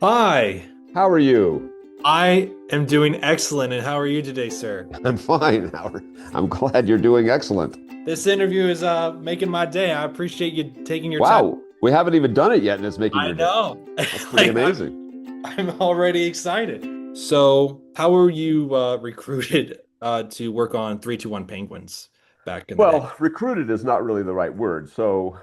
Hi, How are you? I am doing excellent. And how are you today, sir? I'm fine, Howard. I'm glad you're doing excellent. This interview is making my day. I appreciate you taking your time. Wow, we haven't even done it yet, and it's making I your day. know. That's pretty Like amazing. I'm already excited. So, how were you recruited to work on 321 Penguins back in the day? Well, recruited is not really the right word. So,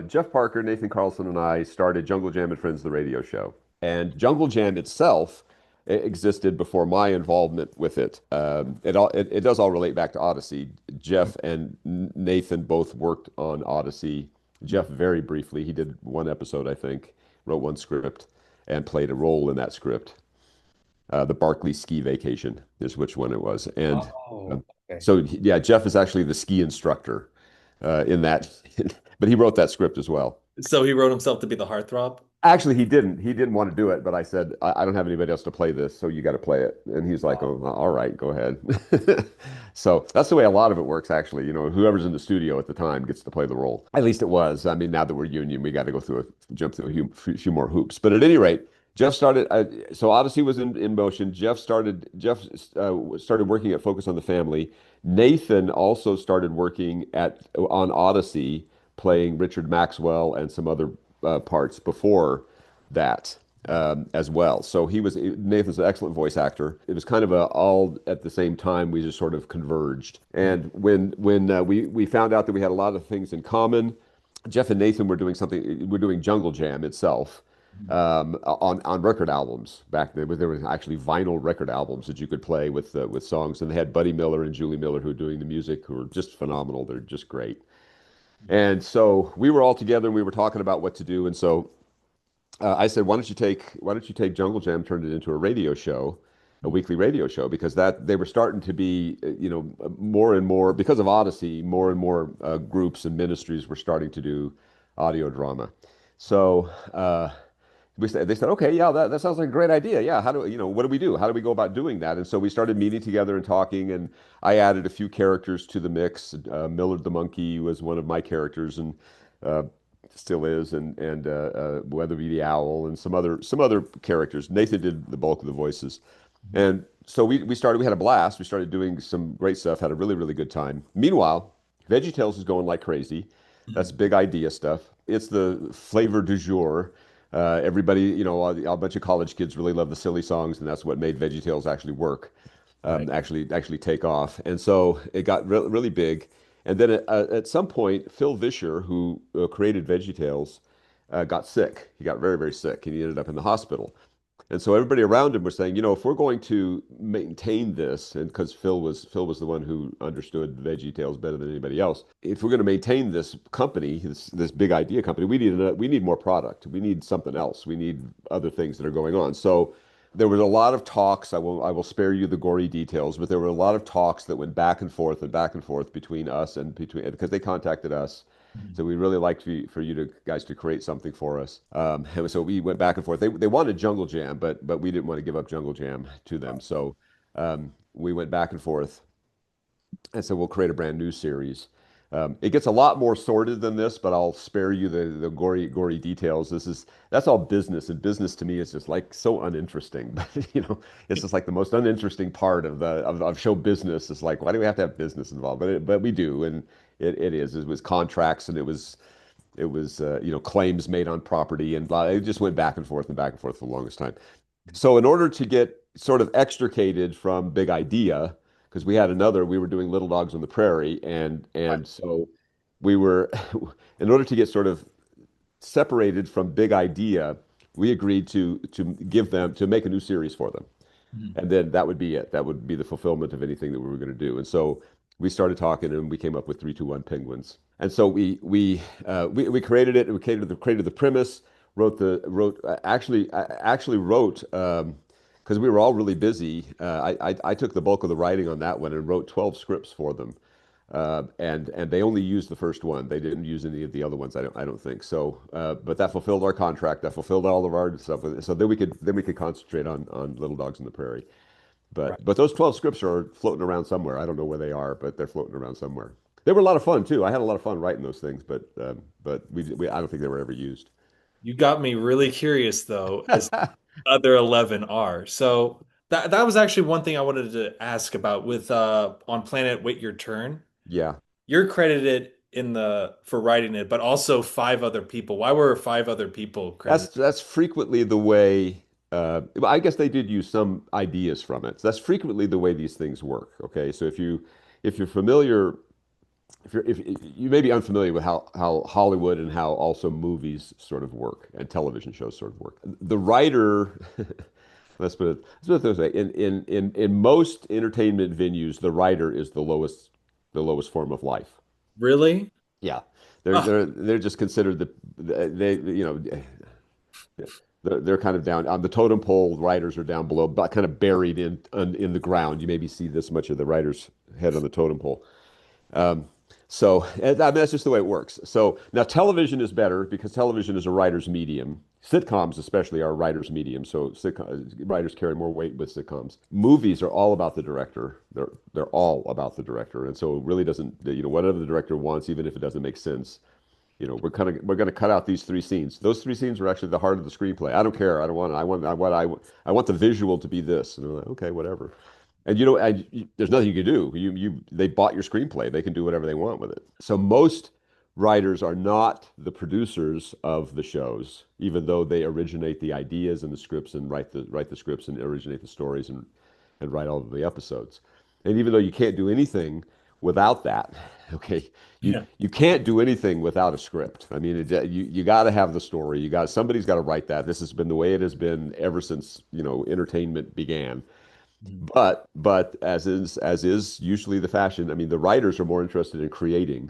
Jeff Parker, Nathan Carlson, and I started Jungle Jam and Friends, the radio show. And Jungle Jam itself existed before my involvement with it. It does all relate back to Odyssey. Jeff and Nathan both worked on Odyssey. Jeff very briefly. He did one episode, I think, wrote one script, and played a role in that script. The Barkley Ski Vacation is which one it was. And uh, Oh, okay. so, yeah, Jeff is actually the ski instructor in that, but he wrote that script as well. So he wrote himself to be the heartthrob? Actually, he didn't. He didn't want to do it, but I said, I don't have anybody else to play this, so you got to play it. And he's like, Oh, oh, all right, go ahead. So that's the way a lot of it works, actually. You know, whoever's in the studio at the time gets to play the role. At least it was. I mean, now that we're union, we got to jump through a few more hoops. But at any rate, Jeff started. So Odyssey was in motion. Jeff started working at Focus on the Family. Nathan also started working on Odyssey, playing Richard Maxwell and some other parts before that as well. So Nathan's an excellent voice actor. It was kind of all at the same time. We just sort of converged. And when we found out that we had a lot of things in common, Jeff and Nathan were doing something. We're doing Jungle Jam itself on record albums back then. There were actually vinyl record albums that you could play with songs, and they had Buddy Miller and Julie Miller who were doing the music, who were just phenomenal. They're just great. And so we were all together and we were talking about what to do. And so I said, why don't you take Jungle Jam, turn it into a radio show, a weekly radio show, because that they were starting to be, more and more because of Odyssey, more and more groups and ministries were starting to do audio drama. So they said, okay, yeah, that sounds like a great idea. Yeah, what do we do? How do we go about doing that? And so we started meeting together and talking, and I added a few characters to the mix. Millard the monkey was one of my characters, and uh, still is, and Weatherby the owl, and some other characters. Nathan did the bulk of the voices, and so we had a blast. We started doing some great stuff. Had a really really good time. Meanwhile, VeggieTales is going like crazy. That's big idea stuff. It's the flavor du jour. Everybody, a bunch of college kids really love the silly songs, and that's what made VeggieTales actually work, right. actually take off. And so it got really big. And then at some point, Phil Vischer, who created VeggieTales, got sick. He got very, very sick, and he ended up in the hospital. And so everybody around him was saying, if we're going to maintain this, and because Phil was the one who understood VeggieTales better than anybody else, if we're going to maintain this company, this big idea company, we need more product. We need something else. We need other things that are going on. So there was a lot of talks. I will spare you the gory details, but there were a lot of talks that went back and forth between us and between because they contacted us. So we really like for you guys to create something for us. And so we went back and forth. They wanted Jungle Jam, but we didn't want to give up Jungle Jam to them. So we went back and forth and said we'll create a brand new series. It gets a lot more sordid than this, but I'll spare you the gory details. That's all business, and business to me is just like so uninteresting. But it's just like the most uninteresting part of show business. It's like, why do we have to have business involved? But we do, and it is. It was contracts, and it was claims made on property, and blah. It just went back and forth and back and forth for the longest time. So in order to get sort of extricated from Big Idea, because we were doing Little Dogs on the Prairie, and so we were, in order to get sort of separated from Big Idea, we agreed to make a new series for them, Mhm. and then that would be it. That would be the fulfillment of anything that we were going to do. And so we started talking, and we came up with 321 Penguins. And so we created it. We created the premise. Actually wrote because we were all really busy. I took the bulk of the writing on that one and wrote 12 scripts for them. And they only used the first one. They didn't use any of the other ones. I don't think so. But that fulfilled our contract. That fulfilled all of our stuff. So then we could concentrate on Little Dogs in the Prairie. Right. But those 12 scripts are floating around somewhere. I don't know where they are, but they're floating around somewhere. They were a lot of fun too. I had a lot of fun writing those things, but I don't think they were ever used. You got me really curious though, as other 11 are. So that was actually one thing I wanted to ask about with on Planet Wait Your Turn. Yeah. You're credited in the for writing it, but also five other people. Why were five other people credited? That's frequently the way. I guess they did use some ideas from it. That's frequently the way these things work. Okay, so if you're familiar, if you may be unfamiliar with how Hollywood and how also movies sort of work and television shows sort of work. The writer, let's put it this way, in most entertainment venues, the writer is the lowest form of life. Really? Yeah, Oh, they're just considered they they're kind of down on the totem pole. Writers are down below, but kind of buried in the ground. You maybe see this much of the writer's head on the totem pole. Um, I mean, that's just the way it works. So now television is better because television is a writer's medium. Sitcoms, especially, are a writer's medium. So writers carry more weight with sitcoms. Movies are all about the director. They're all about the director, and so it really doesn't. Whatever the director wants, even if it doesn't make sense, we're going to cut out these three scenes. Those three scenes are actually the heart of the screenplay. I don't care. I don't want. I want the visual to be this. And I'm like, okay, whatever. And there's nothing you can do. They bought your screenplay. They can do whatever they want with it. So most writers are not the producers of the shows, even though they originate the ideas and the scripts and write the scripts and originate the stories and write all of the episodes. And even though you can't do anything without that, okay, yeah. you can't do anything without a script. I mean, you got to have the story. Somebody's got to write that. This has been the way it has been ever since, entertainment began. Mhm. But as is usually the fashion, I mean, the writers are more interested in creating.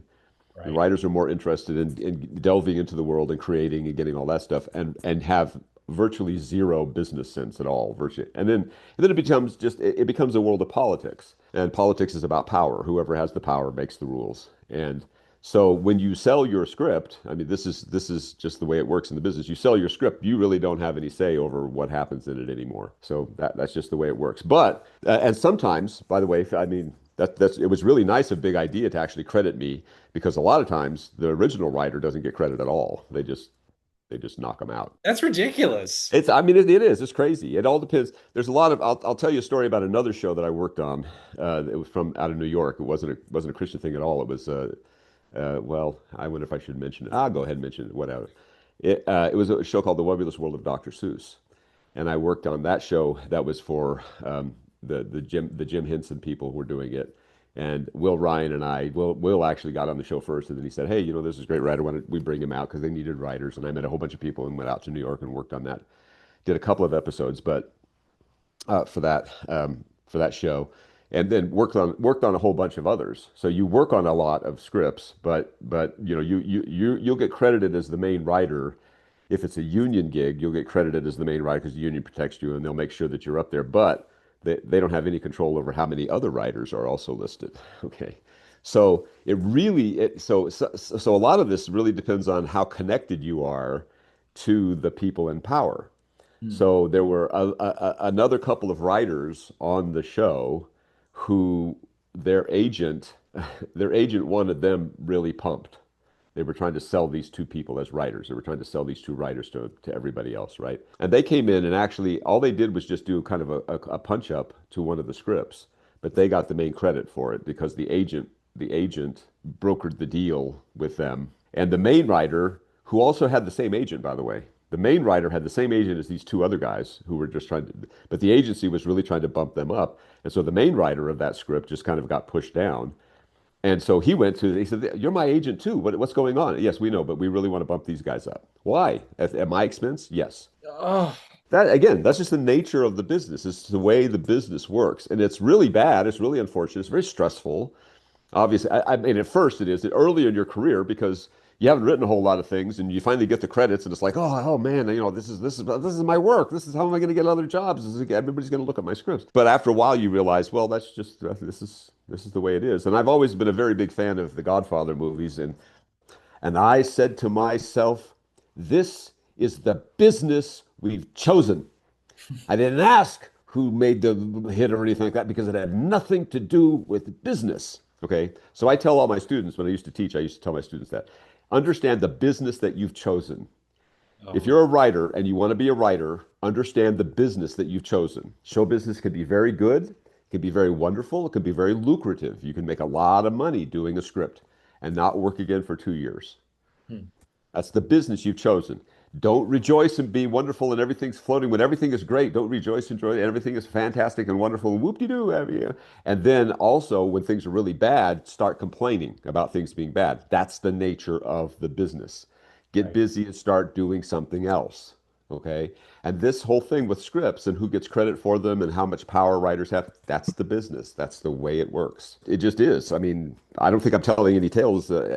The Right. writers are more interested in delving into the world and creating and getting all that stuff and have virtually zero business sense at all, virtually. And then it becomes a world of politics. And politics is about power. Whoever has the power makes the rules. And so when you sell your script, I mean, this is just the way it works in the business. You sell your script, you really don't have any say over what happens in it anymore. So that's just the way it works. But and sometimes, by the way, I mean that's it was really nice of Big Idea to actually credit me because a lot of times the original writer doesn't get credit at all. They just knock them out. That's ridiculous. I mean, it is. It's crazy. It all depends. There's a lot of. I'll tell you a story about another show that I worked on. It was from out of New York. It wasn't a Christian thing at all. It was well, I wonder if I should mention it. I'll go ahead and mention it. Whatever. It was a show called The Webulous World of Dr. Seuss, and I worked on that show. That was for the Jim Henson people who were doing it, and Will Ryan and Will actually got on the show first, and then he said, "Hey, this is a great writer. Why don't we bring him out because they needed writers?" And I met a whole bunch of people and went out to New York and worked on that. Did a couple of episodes, but for that show, and then worked on a whole bunch of others. So you work on a lot of scripts, but you'll get credited as the main writer. If it's a union gig, you'll get credited as the main writer because the union protects you and they'll make sure that you're up there. But they don't have any control over how many other writers are also listed. Okay. So so a lot of this really depends on how connected you are to the people in power. Hmm. So there were another couple of writers on the show who their agent their agent wanted them really pumped. They were trying to sell these two people as writers. They were trying to sell these two writers to everybody else, right? And they came in and actually all they did was just do kind of a punch up to one of the scripts, but they got the main credit for it because the agent brokered the deal with them. And the main writer, who also had the same agent, by the way, the main writer had the same agent as these two other guys who were just trying to, but the agency was really trying to bump them up. And so the main writer of that script just kind of got pushed down. And so he said, "You're my agent too. What's going on?" "Yes, we know, but we really want to bump these guys up." "Why? At my expense?" "Yes." Oh, That again, that's just the nature of the business. It's the way the business works. And it's really bad. It's really unfortunate. It's very stressful. Obviously, I mean, at first it is early in your career because you haven't written a whole lot of things, and you finally get the credits, and it's like, oh man, this is my work. This is how am I going to get other jobs? Everybody's going to look at my scripts. But after a while, you realize, well, that's just this is the way it is. And I've always been a very big fan of the Godfather movies, and I said to myself, this is the business we've chosen. I didn't ask who made the hit or anything like that because it had nothing to do with business. Okay. So I tell all my students when I used to teach, I used to tell my students that understand the business that you've chosen. If Oh, you're a writer and you want to be a writer, understand the business that you've chosen. Show business can be very good, it can be very wonderful, it can be very lucrative. You can make a lot of money doing a script and not work again for 2 years. hmm, That's the business you've chosen. Don't rejoice and be wonderful and everything's floating when everything is great. Don't rejoice and enjoy and everything is fantastic and wonderful and whoop-de-doo. And then also when things are really bad, start complaining about things being bad. That's the nature of the business. Get right. busy and start doing something else. Okay. And this whole thing with scripts and who gets credit for them and how much power writers have, that's the business. That's the way it works. It just is. I mean, I don't think I'm telling any tales tales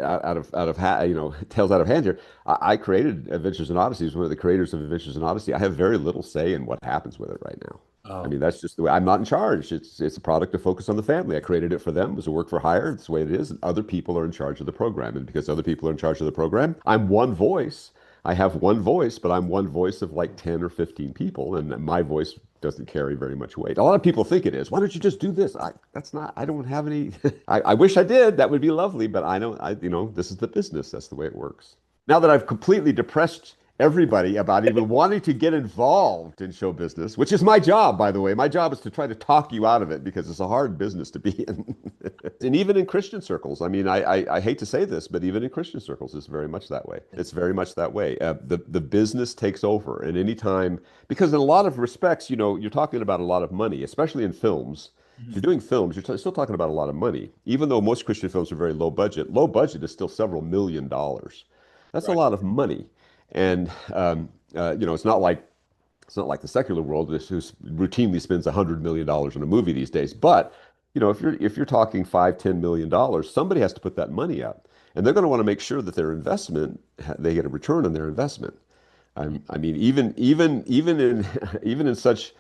out of hand here. I created Adventures in Odyssey. As one of the creators of Adventures in Odyssey. I have very little say in what happens with it right now. I Oh, mean, that's just the way. I'm not in charge. It's a product to focus on the family. I created it for them. It was a work for hire. It's the way it is. And other people are in charge of the program. And because other people are in charge of the program, I'm one voice. I have one voice, but I'm one voice of like 10 or 15 people, and my voice doesn't carry very much weight. A lot of people think it is. Why don't you just do this? That's not, I don't have any, I wish I did. That would be lovely, but I don't, this is the business. That's the way it works. Now that I've completely depressed everybody about even wanting to get involved in show business, which is my job, by the way. My job is to try to talk you out of it because it's a hard business to be in. And even in Christian circles, I mean, I hate to say this, but even in Christian circles, it's very much that way. It's very much that way. The business takes over, and anytime, because in a lot of respects, you're talking about a lot of money, especially in films. If you're mhm, doing films, you're still talking about a lot of money. Even though most Christian films are very low budget is still several million dollars. That's a right. lot of money. And it's not like the secular world who routinely spends $100 million on a movie these days. But if you're talking $5-10 million, somebody has to put that money up, and they're going to want to make sure that their investment they get a return on their investment. I mean, even in even in such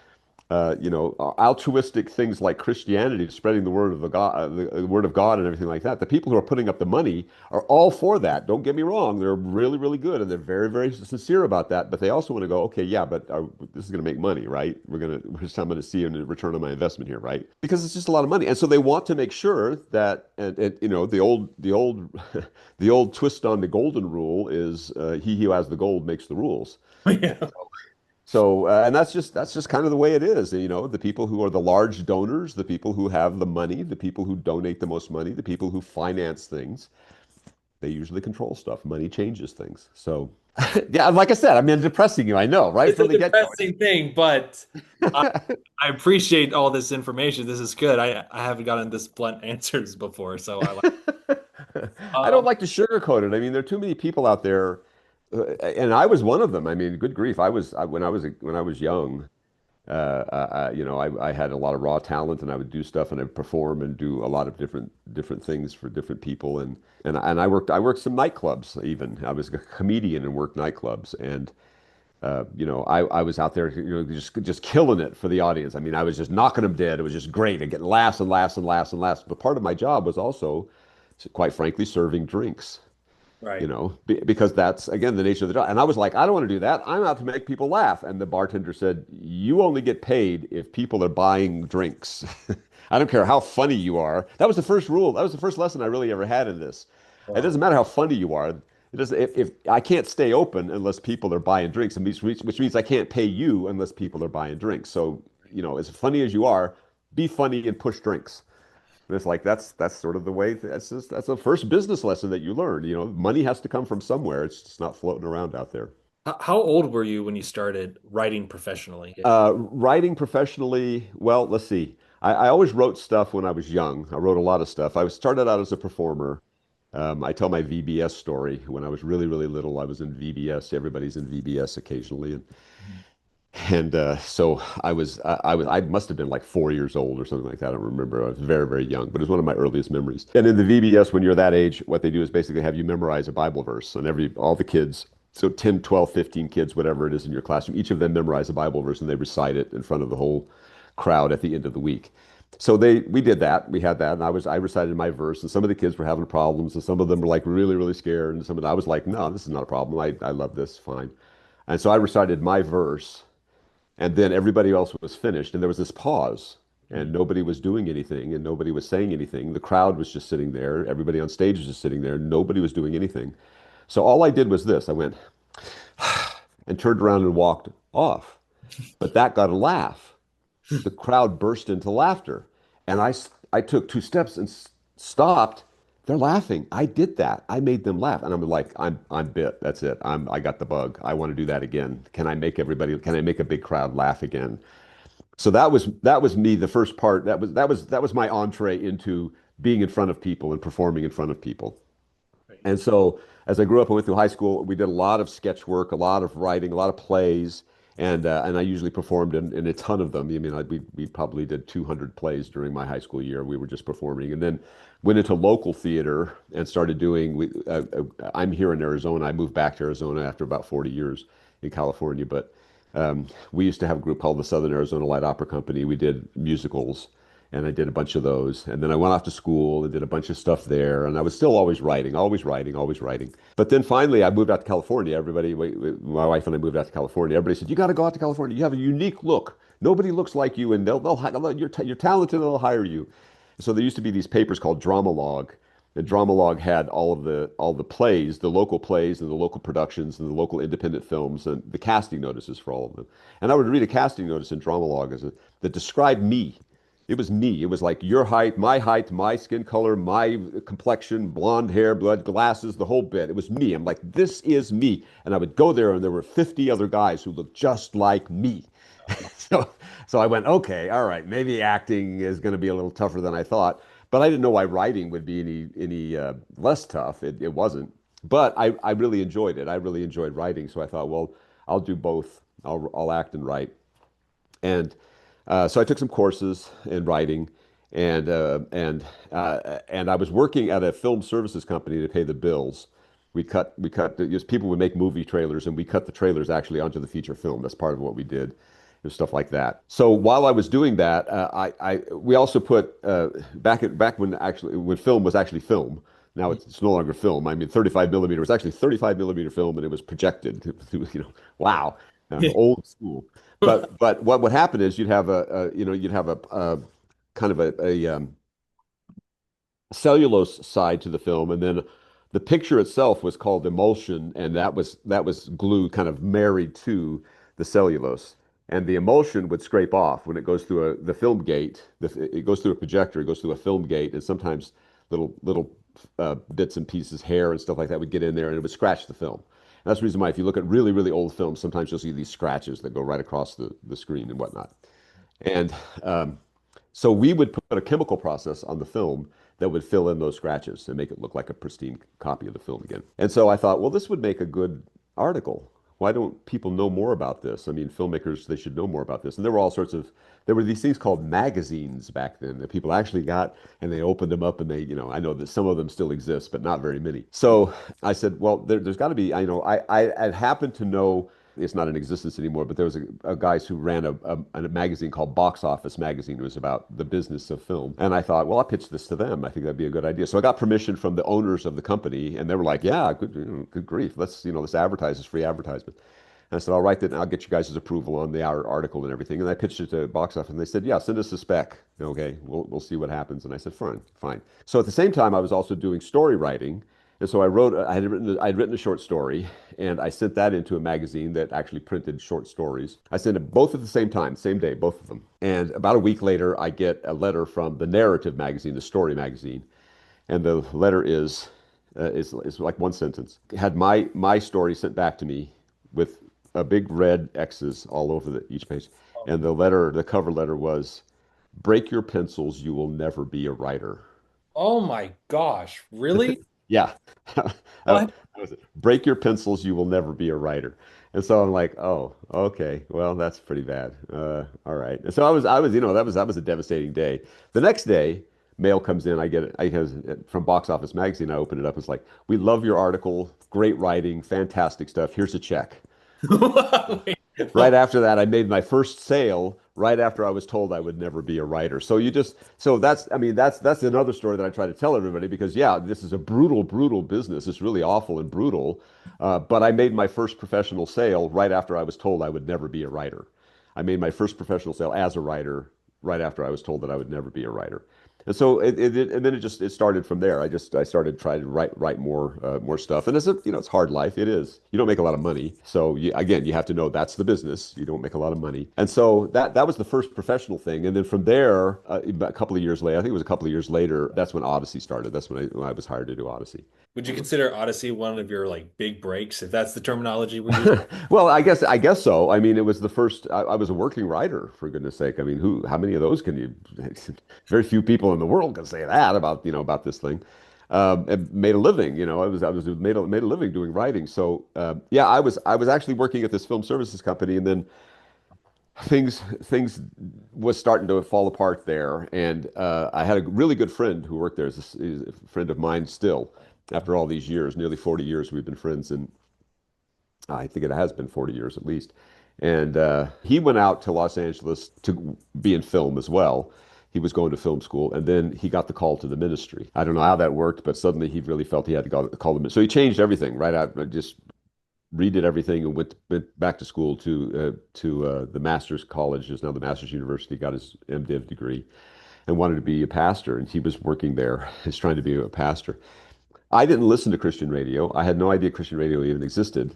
altruistic things like Christianity, spreading the word of the word of God and everything like that. The people who are putting up the money are all for that. Don't get me wrong; they're really, really good, and they're very, very sincere about that. But they also want to go, okay, yeah, but this is going to make money, right? I'm going to see a return on my investment here, right? Because it's just a lot of money, and so they want to make sure that, and the old the old twist on the golden rule is he who has the gold makes the rules. Yeah. So, and that's just kind of the way it is. The people who are the large donors, the people who have the money, the people who donate the most money, the people who finance things, they usually control stuff. Money changes things. So, yeah, like I said, I mean, depressing you, I know, right It's from a the get-go. depressing thing, but I, I appreciate all this information. This is good. I haven't gotten this blunt answers before, so I like. I don't Um, like to sugarcoat it. I mean, there are too many people out there, and I was one of them. I mean, good grief, when I was young. I had a lot of raw talent, and I would do stuff, and I'd perform and do a lot of different things for different people, and I worked some nightclubs even. I was a comedian and worked nightclubs, and I was out there, just killing it for the audience. I mean, I was just knocking them dead. It was just great and getting laughs and laughs and laughs and laughs. But part of my job was also, quite frankly, serving drinks right. because that's again the nature of the job. And I was like, I don't want to do that. I'm out to make people laugh. And the bartender said, you only get paid if people are buying drinks. I don't care how funny you are. That was the first rule. That was the first lesson I really ever had in this. It Wow. doesn't matter how funny you are. It doesn't, if I can't stay open unless people are buying drinks, which means I can't pay you unless people are buying drinks. So, as funny as you are, be funny and push drinks. And it's like that's sort of the way. That's the first business lesson that you learn. Money has to come from somewhere. It's just not floating around out there. How old were you when you started writing professionally? Writing professionally, well, let's see. I always wrote stuff when I was young. I wrote a lot of stuff. I started out as a performer. I tell my VBS story. When I was really, really little, I was in VBS. Everybody's in VBS occasionally, and so I must have been like 4 years old or something like that. I don't remember. I was very, very young, but it was one of my earliest memories. And in the VBS, when you're that age, what they do is basically have you memorize a Bible verse, and all the kids, so 10, 12, 15 kids, whatever it is in your classroom, each of them memorize a Bible verse and they recite it in front of the whole crowd at the end of the week. So we did that. We had that, and I recited my verse, and some of the kids were having problems, and some of them were like really, really scared, and I was like, no, this is not a problem. I love this, fine. And so I recited my verse, and then everybody else was finished, and there was this pause, and Mhm. nobody was doing anything, and nobody was saying anything. The crowd was just sitting there. Everybody on stage was just sitting there. Nobody was doing anything. So all I did was this. I went, and turned around and walked off. But that got a laugh. The crowd burst into laughter. And I took 2 steps and stopped. They're laughing. I did that. I made them laugh. And I'm like, I'm bit. That's it. I got the bug. I want to do that again. Can I make a big crowd laugh again? So that was me, the first part. That was my entree into being in front of people and performing in front of people. Right. And so as I grew up and went through high school, we did a lot of sketch work, a lot of writing, a lot of plays, and I usually performed in a ton of them. I mean, we probably did 200 plays during my high school year. We were just performing, and then went into local theater and started doing. I'm here in Arizona. I moved back to Arizona after about 40 years in California, but we used to have a group called the Southern Arizona Light Opera Company. We did musicals, and I did a bunch of those. And then I went off to school and did a bunch of stuff there. And I was still always writing, always writing, always writing. But then finally, I moved out to California. My wife and I moved out to California. Everybody said, "You got to go out to California. You have a unique look. Nobody looks like you, and you're talented, and they'll hire you." So there used to be these papers called Dramalog. The Dramalog had all the plays, the local plays and the local productions and the local independent films and the casting notices for all of them. And I would read a casting notice in Dramalog that described me. It was me. It was like your height, my skin color, my complexion, blonde hair, blood, glasses, the whole bit. It was me. I'm like, this is me. And I would go there, and there were 50 other guys who looked just like me. So, so I went, okay, all right, maybe acting is going to be a little tougher than I thought. But I didn't know why writing would be any less tough. It wasn't. But I really enjoyed it. I really enjoyed writing. So I thought, well, I'll do both. I'll act and write. And so I took some courses in writing, and and I was working at a film services company to pay the bills. Just people would make movie trailers, and we cut the trailers actually onto the feature film. That's part of what we did, and stuff like that. So while I was doing that, we also put back when film was actually film. Now it's no longer film. I mean, 35 millimeter was actually 35 millimeter film, and it was projected. Wow, old school. But what would happen is you'd have a kind of a cellulose side to the film, and then the picture itself was called emulsion, and that was glue kind of married to the cellulose. And the emulsion would scrape off when it goes through the film gate. It goes through a projector, it goes through a film gate, and sometimes little bits and pieces, hair and stuff like that would get in there, and it would scratch the film. And that's the reason why, if you look at really, really old films, sometimes you'll see these scratches that go right across the screen and whatnot. And so we would put a chemical process on the film that would fill in those scratches and make it look like a pristine copy of the film again. And so I thought, well, this would make a good article. Why don't people know more about this? I mean, filmmakers, they should know more about this. And there were these things called magazines back then that people actually got, and they opened them up, and I know that some of them still exist, but not very many. So I said, well, there's got to be, I happened to know it's not in existence anymore, but there was a guys who ran a magazine called Box Office Magazine. It was about the business of film. And I thought, well, I'll pitch this to them. I think that'd be a good idea. So I got permission from the owners of the company, and they were like, yeah, good grief. Let's advertise this, free advertisement. And I said, I'll write that, and I'll get you guys' approval on our article and everything. And I pitched it to Box Office, and they said, yeah, send us a spec. Okay, we'll see what happens. And I said, fine, fine. So at the same time, I was also doing story writing. And so I had written a short story, and I sent that into a magazine that actually printed short stories. I sent it both at the same time, same day, both of them. And about a week later, I get a letter from the narrative magazine, the story magazine, and the letter is like one sentence. Had my story sent back to me with a big red X's all over each page, and the cover letter was, "Break your pencils, you will never be a writer." Oh my gosh, really? Yeah. That What? was it. Break your pencils, you will never be a writer. And so I'm like, oh, okay. Well, that's pretty bad. All right. And so that was a devastating day. The next day, mail comes in. I has from Box Office Magazine. I open it up. It's like, we love your article. Great writing, fantastic stuff. Here's a check. Wait, Right after that, I made my first sale right after I was told I would never be a writer. So that's another story that I try to tell everybody, because yeah, this is a brutal, brutal business. It's really awful and brutal. But I made my first professional sale right after I was told I would never be a writer. I made my first professional sale as a writer right after I was told that I would never be a writer. And so and then it started from there. I started trying to write more stuff. And it's hard life. It is. You don't make a lot of money. So again, you have to know that's the business. You don't make a lot of money. And so that was the first professional thing. And then from there, a couple of years later, I think it was a couple of years later, that's when Odyssey started. That's when I was hired to do Odyssey. Would you consider Odyssey one of your like big breaks, if that's the terminology we're using? Well, I guess so. I mean, it was the first. I was a working writer, for goodness sake. I mean, how many of those can you? Very few people in the world can say that about this thing. And made a living. I was made a living doing writing. So yeah, I was actually working at this film services company, and then things was starting to fall apart there. And I had a really good friend who worked there. He's a friend of mine still. After all these years, nearly 40 years, we've been friends, and I think it has been 40 years at least. And he went out to Los Angeles to be in film as well. He was going to film school, and then he got the call to the ministry. I don't know how that worked, but suddenly he really felt he had to call them. So he changed everything right out, just redid everything and went back to school to the master's college, is now the master's university, got his MDiv degree, and wanted to be a pastor. And he was working there, he's trying to be a pastor. I didn't listen to Christian radio. I had no idea Christian radio even existed.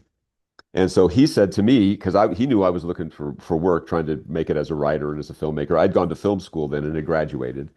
And so he said to me, because he knew I was looking for work, trying to make it as a writer and as a filmmaker. I'd gone to film school then and had graduated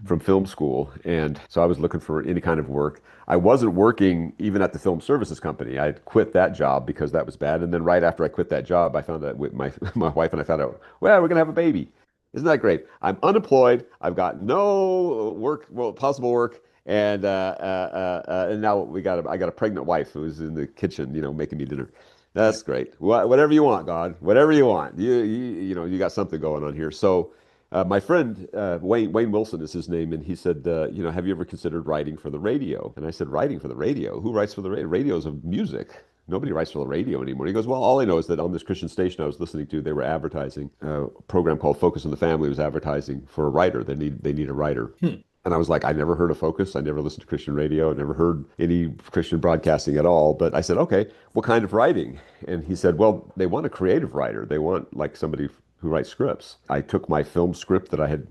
from film school. And so I was looking for any kind of work. I wasn't working even at the film services company. I had quit that job because that was bad. And then right after I quit that job, I found out with my wife and I found out, well, we're going to have a baby. Isn't that great? I'm unemployed. I've got no work, well, possible work. And now I got a pregnant wife who's in the kitchen, making me dinner. Yeah. That's great. Whatever you want, God. Whatever you want. You got something going on here. So, my friend Wayne Wilson is his name, and he said, have you ever considered writing for the radio? And I said, writing for the radio? Who writes for the radio? Radio's of music. Nobody writes for the radio anymore. He goes, well, all I know is that on this Christian station I was listening to, they were advertising. A program called Focus on the Family was advertising for a writer. They need a writer. Hmm. And I was like, I never heard of Focus. I never listened to Christian radio. I never heard any Christian broadcasting at all. But I said, okay, what kind of writing? And he said, well, they want a creative writer. They want like somebody who writes scripts. I took my film script that I had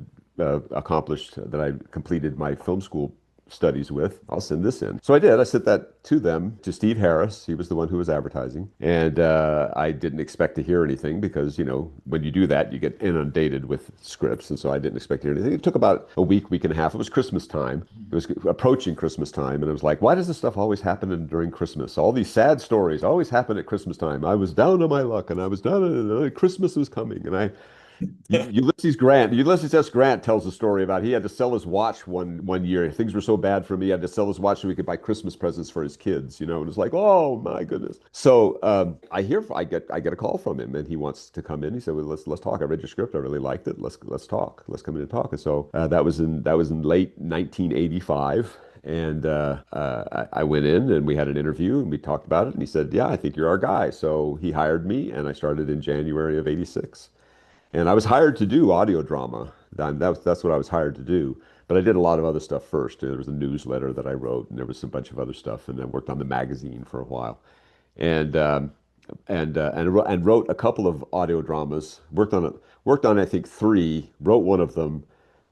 accomplished, that I completed my film school studies with. I'll send this in. So I did. I sent that to them, to Steve Harris. He was the one who was advertising. And I didn't expect to hear anything because, when you do that, you get inundated with scripts. And so I didn't expect to hear anything. It took about a week and a half. It was Christmas time. It was approaching Christmas time. And it was like, why does this stuff always happen during Christmas? All these sad stories always happen at Christmas time. I was down on my luck and I was down and Christmas was coming. And Ulysses S. Grant tells a story about he had to sell his watch one year. Things were so bad for him, he had to sell his watch so he could buy Christmas presents for his kids. And it's like, oh my goodness. So I get a call from him, and he wants to come in. He said, well, let's talk. I read your script. I really liked it. Let's talk. Let's come in and talk. And so that was in late 1985. And I went in and we had an interview and we talked about it. And he said, yeah, I think you're our guy. So he hired me, and I started in January of '86. And I was hired to do audio drama. That's what I was hired to do. But I did a lot of other stuff first. There was a newsletter that I wrote, and there was a bunch of other stuff. And I worked on the magazine for a while, and wrote a couple of audio dramas. Worked on I think three. Wrote one of them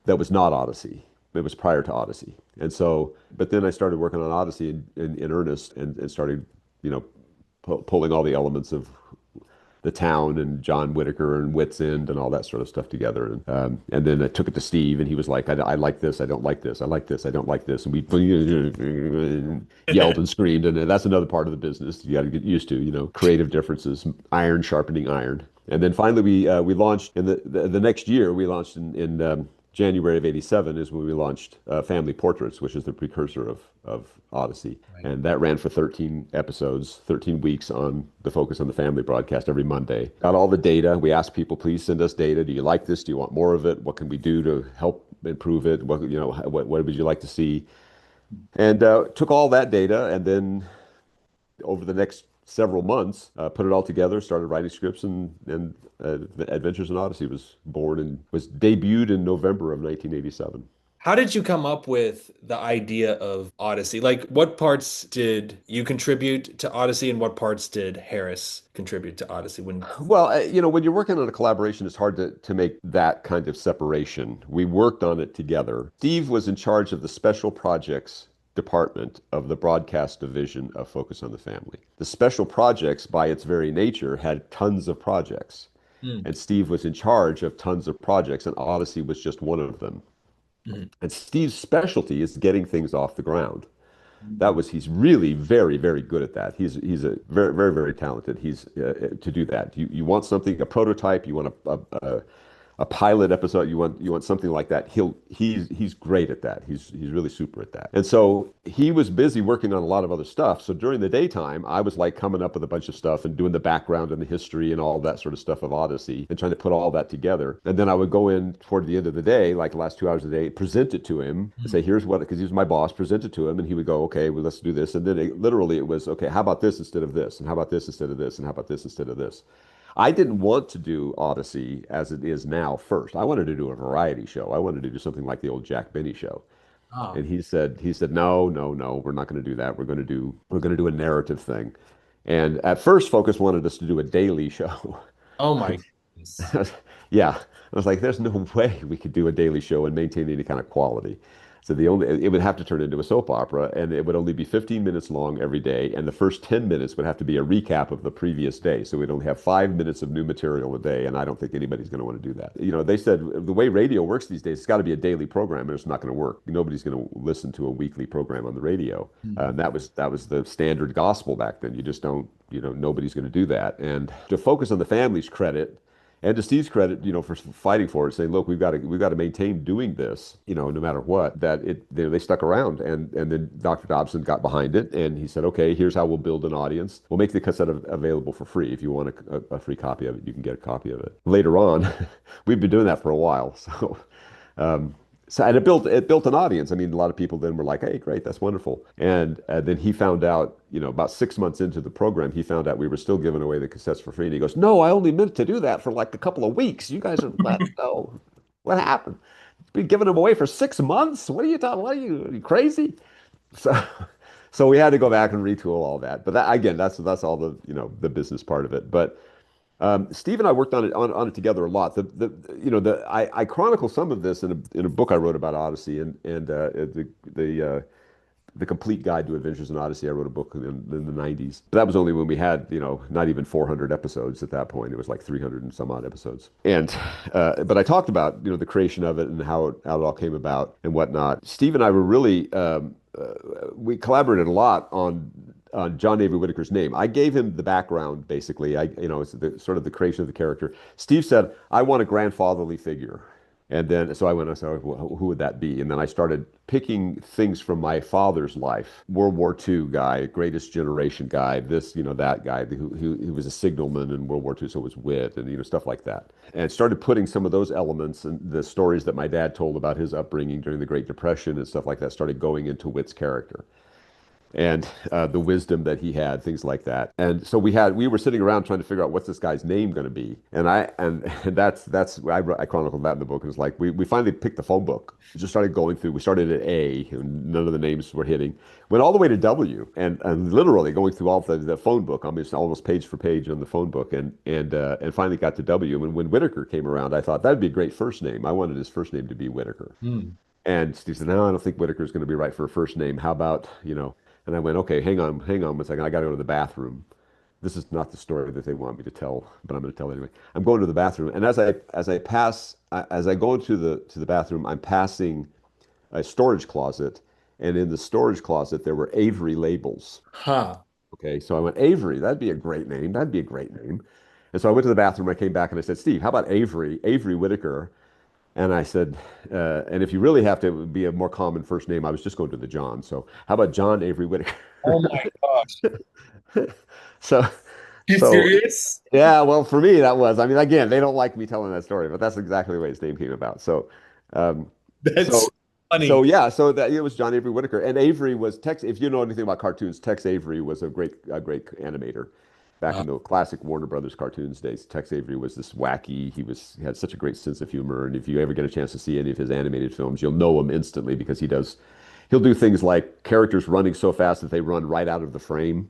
that was not Odyssey. It was prior to Odyssey. And so, but then I started working on Odyssey in earnest, and started, pulling all the elements of the town and John Whitaker and Whit's End and all that sort of stuff together. And then I took it to Steve, and he was like, I like this, I don't like this, I like this, I don't like this. And we yelled and screamed. And that's another part of the business you got to get used to, creative differences, iron sharpening iron. And then finally we launched in the next year. We launched in January of '87 is when we launched Family Portraits, which is the precursor of Odyssey. Right. And that ran for 13 episodes, 13 weeks on the Focus on the Family broadcast every Monday. Got all the data. We asked people, please send us data. Do you like this? Do you want more of it? What can we do to help improve it? What would you like to see? And took all that data, and then over the next several months, put it all together, started writing scripts, and Adventures in Odyssey was born and was debuted in November of 1987. How did you come up with the idea of Odyssey? Like, what parts did you contribute to Odyssey, and what parts did Harris contribute to Odyssey? When Well, when you're working on a collaboration, it's hard to make that kind of separation. We worked on it together. Steve was in charge of the special projects department of the broadcast division of Focus on the Family. The special projects, by its very nature, had tons of projects. Hmm. And Steve was in charge of tons of projects, and Odyssey was just one of them. Mhm. And Steve's specialty is getting things off the ground. Mhm. He's really very, very good at that. He's a very, very, very talented. He's to do that. You want something, a prototype, you want a pilot episode, you want something like that. He's great at that. He's really super at that. And so he was busy working on a lot of other stuff. So during the daytime, I was like coming up with a bunch of stuff and doing the background and the history and all that sort of stuff of Odyssey and trying to put all that together. And then I would go in toward the end of the day, like the last 2 hours of the day, present it to him and say, here's what, because he was my boss, present it to him, and he would go, okay, well, let's do this. And then literally it was, okay, how about this instead of this? And how about this instead of this? And how about this instead of this? I didn't want to do Odyssey as it is now first. I wanted to do a variety show. I wanted to do something like the old Jack Benny show. Ah. And he said, no, no, no, we're not going to do that. We're going to do a narrative thing. And at first, Focus wanted us to do a daily show. Oh my goodness. Yeah. I was like, there's no way we could do a daily show and maintain any kind of quality. So it would have to turn into a soap opera, and it would only be 15 minutes long every day, and the first 10 minutes would have to be a recap of the previous day. So we'd only have 5 minutes of new material a day, and I don't think anybody's going to want to do that. They said the way radio works these days, it's got to be a daily program, or it's not going to work. Nobody's going to listen to a weekly program on the radio. Mhm. That was the standard gospel back then. You just don't, nobody's going to do that. And to Focus on the Family's credit, and to Steve's credit, for fighting for it, saying, "Look, we've got to maintain doing this, no matter what." That they stuck around, and then Dr. Dobson got behind it, and he said, "Okay, here's how we'll build an audience. We'll make the cassette available for free. If you want a free copy of it, you can get a copy of it." Later on, we've been doing that for a while, um, and it built an audience. I mean, a lot of people then were like, "Hey, great, that's wonderful." And then he found out, about 6 months into the program, he found out we were still giving away the cassettes for free. And he goes, "No, I only meant to do that for like a couple of weeks. You guys are no, what happened? Been giving them away for 6 months? What are you talking? What are you crazy?" So, so we had to go back and retool all that. But that, again, that's all the business part of it. But Steve and I worked on it together a lot. I chronicle some of this in a book I wrote about Odyssey, and the complete guide to Adventures in Odyssey. I wrote a book in the 90s. But that was only when we had, not even 400 episodes at that point. It was like 300 and some odd episodes. And but I talked about, the creation of it and how it all came about and whatnot. Steve and I were really we collaborated a lot on John Avery Whitaker's name. I gave him the background basically. It's sort of the creation of the character. Steve said, "I want a grandfatherly figure." And then, so I said, well, who would that be? And then I started picking things from my father's life. World War II guy, greatest generation guy, this, that guy who was a signalman in World War II, so it was Whit, and, stuff like that. And started putting some of those elements and the stories that my dad told about his upbringing during the Great Depression and stuff like that started going into Whit's character and the wisdom that he had, things like that. And so we were sitting around trying to figure out what's this guy's name going to be. And that's I chronicled that in the book. It was like we finally picked the phone book. We just started going through. We started at A, and none of the names were hitting. Went all the way to W, and literally going through all the phone book, almost page for page on the phone book, and finally got to W. And when Whitaker came around, I thought that'd be a great first name. I wanted his first name to be Whitaker. Hmm. And Steve said, "No, I don't think Whitaker's going to be right for a first name. How about, And I went, "Okay, hang on one second. I got to go to the bathroom. This is not the story that they want me to tell, but I'm going to tell it anyway. I'm going to the bathroom, and as I go into the bathroom, I'm passing a storage closet, and in the storage closet there were Avery labels. Huh. Okay, so I went, Avery, that'd be a great name. That'd be a great name. And so I went to the bathroom. I came back and I said, Steve, how about Avery Whitaker? And I said, and if you really have to be a more common first name, I was just going to the John. So how about John Avery Whitaker? Oh my gosh. So, You so serious? yeah, well, for me, that was, I mean, again, they don't like me telling that story, but that's exactly the way his name came about. Um, That's so, so funny. yeah, so that it was John Avery Whitaker, and Avery was Tex. If you know anything about cartoons, Tex Avery was a great animator, back in the classic Warner Brothers cartoons days. Tex Avery was this wacky. He had such a great sense of humor, and if you ever get a chance to see any of his animated films, you'll know him instantly because he'll do things like characters running so fast that they run right out of the frame.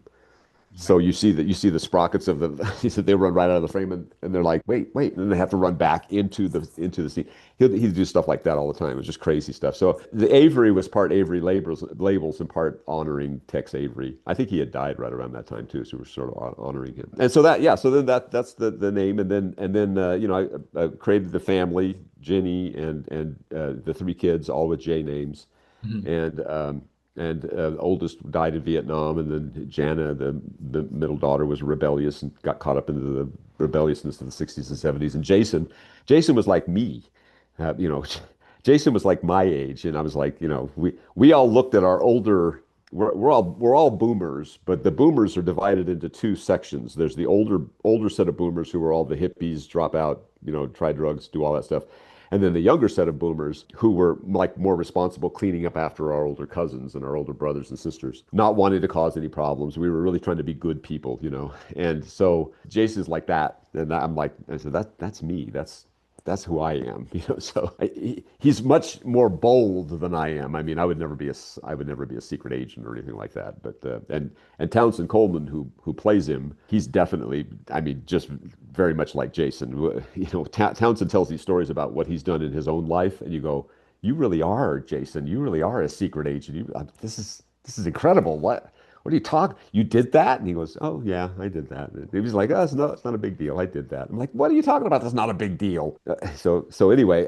So you see the sprockets of the he said they run right out of the frame and they're like, wait, and then they have to run back into the scene. He'd do stuff like that all the time. It was just crazy stuff. So the Avery was part Avery labels and part honoring Tex Avery. I think he had died right around that time too, so we're sort of honoring him. And so so then that's the name, and then I created the family, Jenny and the three kids, all with J names, Mhm. and oldest died in Vietnam, and then Jana, the middle daughter, was rebellious and got caught up into the rebelliousness of the 60s and 70s. And Jason was like me, uh, you know, Jason was like my age, and I was like, we all looked at our older. We're all boomers, but the boomers are divided into two sections. There's the older set of boomers who are all the hippies, drop out, try drugs, do all that stuff. And then the younger set of boomers who were like more responsible cleaning up after our older cousins and our older brothers and sisters, not wanting to cause any problems. We were really trying to be good people. And so Jason's like that. And I said, that's me. That's who I am. So he's much more bold than I am. I mean, I would never be a secret agent or anything like that. But and Townsend Coleman, who plays him, he's definitely, I mean, just very much like Jason. Townsend tells these stories about what he's done in his own life, and you go, you really are, Jason. You really are a secret agent. This is incredible. What are you talking? You did that? And he goes, oh yeah, I did that. And he was like, oh, it's not a big deal. I did that. I'm like, what are you talking about? That's not a big deal. So anyway,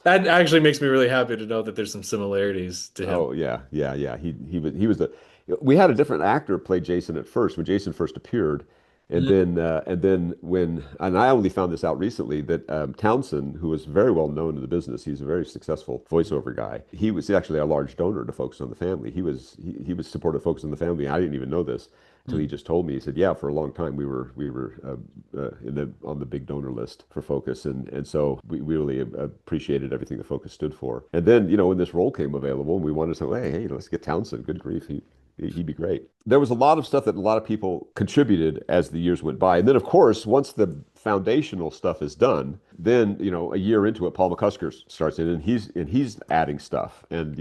That actually makes me really happy to know that there's some similarities to him. oh yeah. He was the. We had a different actor play Jason at first when Jason first appeared, and I only found this out recently that Townsend, who was very well known in the business, he's a very successful voiceover guy. He was actually a large donor to Focus on the Family. He was supportive of Focus on the Family. I didn't even know this until he just told me. He said, "Yeah, for a long time we were on the big donor list for Focus, and so we really appreciated everything that Focus stood for. And then when this role came available, we wanted to say, hey, let's get Townsend. Good grief, he'd be great. There was a lot of stuff that a lot of people contributed as the years went by. And then, of course, once the foundational stuff is done, then, a year into it, Paul McCusker starts in and he's adding stuff. And,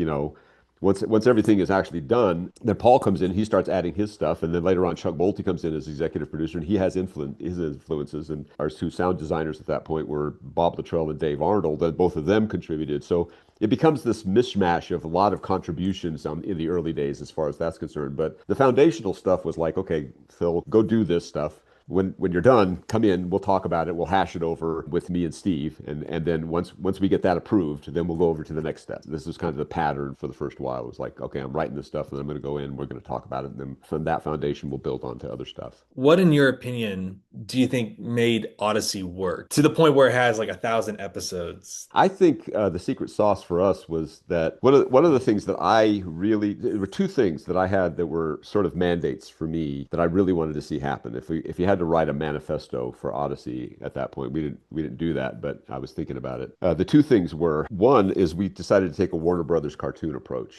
once everything is actually done, then Paul comes in, he starts adding his stuff. And then later on, Chuck Bolte comes in as executive producer, and he has his influences. And our two sound designers at that point were Bob Luttrell and Dave Arnold, and both of them contributed. So it becomes this mishmash of a lot of contributions in the early days as far as that's concerned. But the foundational stuff was like, okay, Phil, go do this stuff. When you're done, come in, we'll talk about it, we'll hash it over with me and Steve, and then once we get that approved, then we'll go over to the next step. This is kind of the pattern for the first while. It was like, okay, I'm writing this stuff, and I'm going to go in, we're going to talk about it, and then from that foundation, we'll build on to other stuff. What, in your opinion, do you think made Odyssey work to the point where it has like 1,000 episodes? I think the secret sauce for us was that one of the things that there were two things that I had that were sort of mandates for me that I really wanted to see happen. If you had to write a manifesto for Odyssey at that point, we didn't do that, but I was thinking about it. The two things were, one is we decided to take a Warner Brothers cartoon approach,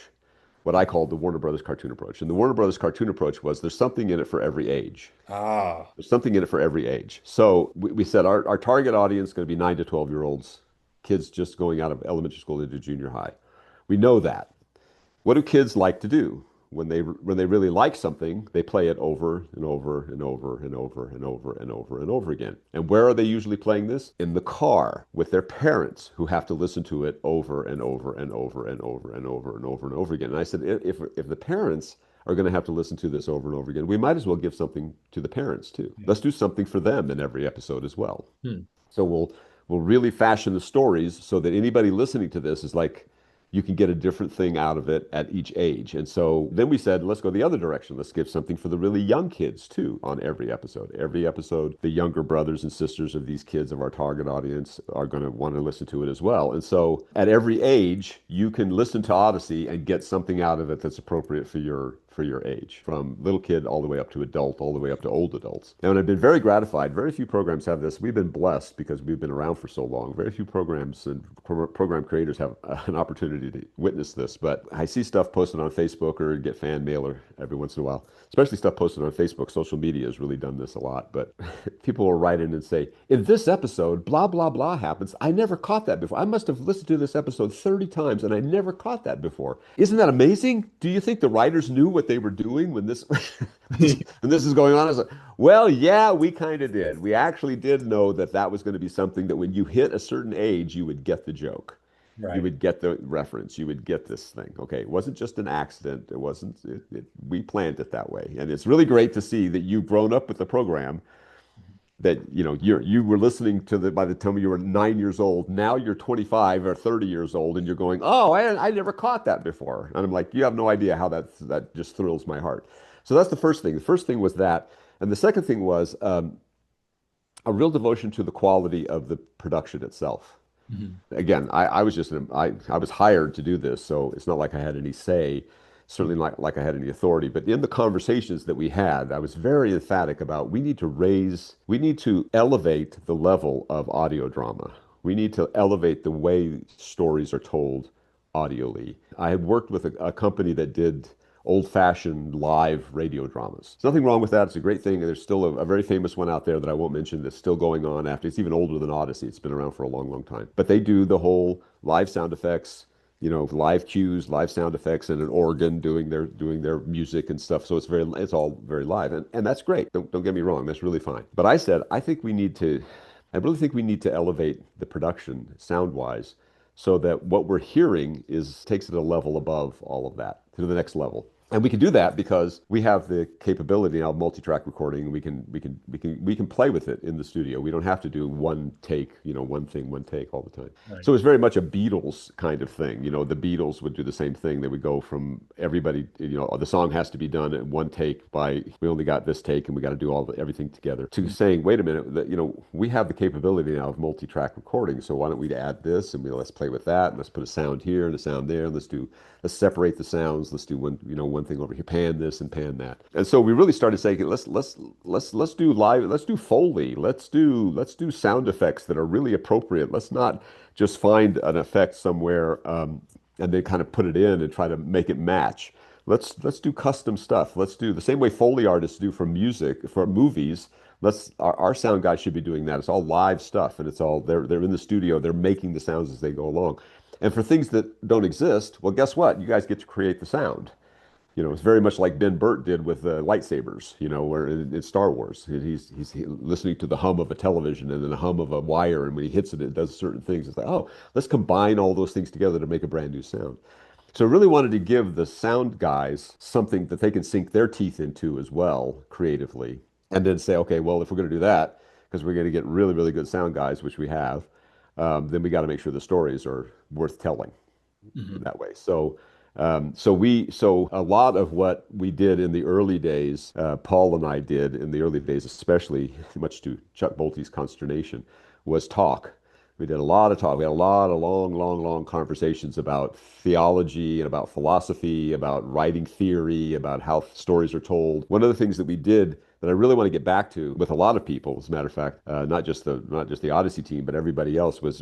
what I called the Warner Brothers cartoon approach. And the Warner Brothers cartoon approach was there's something in it for every age. Ah, There's something in it for every age. So we said our target audience is going to be 9 to 12-year-olds, kids just going out of elementary school into junior high. We know that. What do kids like to do? When they really like something, they play it over and over and over and over and over and over and over again. And where are they usually playing this? In the car with their parents, who have to listen to it over and over and over and over and over and over and over again. And I said, if the parents are going to have to listen to this over and over again, we might as well give something to the parents too. Let's do something for them in every episode as well. So we'll really fashion the stories so that anybody listening to this is like, you can get a different thing out of it at each age. And so then we said, let's go the other direction. Let's give something for the really young kids too on every episode. Every episode, the younger brothers and sisters of these kids of our target audience are going to want to listen to it as well. And so at every age, you can listen to Odyssey and get something out of it that's appropriate for for your age, from little kid all the way up to adult, all the way up to old adults. And I've been very gratified. Very few programs have this. We've been blessed because we've been around for so long. Very few programs and program creators have an opportunity to witness this. But I see stuff posted on Facebook or get fan mail or every once in a while, especially stuff posted on Facebook. Social media has really done this a lot. But people will write in and say, in this episode, blah, blah, blah happens. I never caught that before. I must have listened to this episode 30 times and I never caught that before. Isn't that amazing? Do you think the writers knew what they were doing when this when this is going on? I was like, well, yeah, we kind of did. We actually did know that that was going to be something that when you hit a certain age, you would get the joke. You Right. would get the reference. You would get this thing. Okay, it wasn't just an accident. It wasn't. We planned it that way, and it's really great to see that you've grown up with the program. That you were listening to the by the time you were 9 years old. Now you're 25 or 30 years old, and you're going, "Oh, I never caught that before." And I'm like, "You have no idea how that just thrills my heart." So that's the first thing. The first thing was that, and the second thing was a real devotion to the quality of the production itself. Mhm. Again, I was just I was hired to do this, so it's not like I had any say, certainly not like I had any authority. But in the conversations that we had, I was very emphatic about we need to elevate the level of audio drama. We need to elevate the way stories are told audially. I had worked with a company that did old-fashioned live radio dramas. There's nothing wrong with that. It's a great thing. There's still a very famous one out there that I won't mention that's still going on after. It's even older than Odyssey. It's been around for a long, long time. But they do the whole live sound effects, live cues, live sound effects, and an organ doing their music and stuff. So it's all very live, and that's great. Don't get me wrong. That's really fine. But I said I really think we need to elevate the production sound-wise so that what we're hearing takes it a level above all of that to the next level. And we can do that because we have the capability now of multi-track recording. We can play with it in the studio. We don't have to do one take, one thing, one take all the time. Right. So it's very much a Beatles kind of thing. The Beatles would do the same thing. They would go from everybody, the song has to be done in one take we only got this take and we got to do everything together. To saying, wait a minute, we have the capability now of multi-track recording. So why don't we add this and let's play with that and let's put a sound here and a sound there. Let's separate the sounds. Let's do one thing over here, pan this and pan that. And so we really started saying, let's do live, let's do Foley, let's do sound effects that are really appropriate. Let's not just find an effect somewhere and then kind of put it in and try to make it match. Let's do custom stuff. Let's do the same way Foley artists do for music, for movies. Our sound guys should be doing that. It's all live stuff, and it's all they're in the studio. They're making the sounds as they go along. And for things that don't exist, well, guess what? You guys get to create the sound. It's very much like Ben Burtt did with lightsabers, where in Star Wars, he's listening to the hum of a television and then the hum of a wire, and when he hits it, it does certain things. It's like, oh, let's combine all those things together to make a brand new sound. So I really wanted to give the sound guys something that they can sink their teeth into as well, creatively, and then say, okay, well, if we're going to do that, because we're going to get really, really good sound guys, which we have, then we got to make sure the stories are worth telling in Mhm. that way. So a lot of what we did in the early days, Paul and I did in the early days, especially much to Chuck Bolte's consternation, was talk. We did a lot of talk. We had a lot of long, long, long conversations about theology and about philosophy, about writing theory, about how stories are told. One of the things that we did that I really want to get back to with a lot of people, as a matter of fact, not just the Odyssey team, but everybody else, was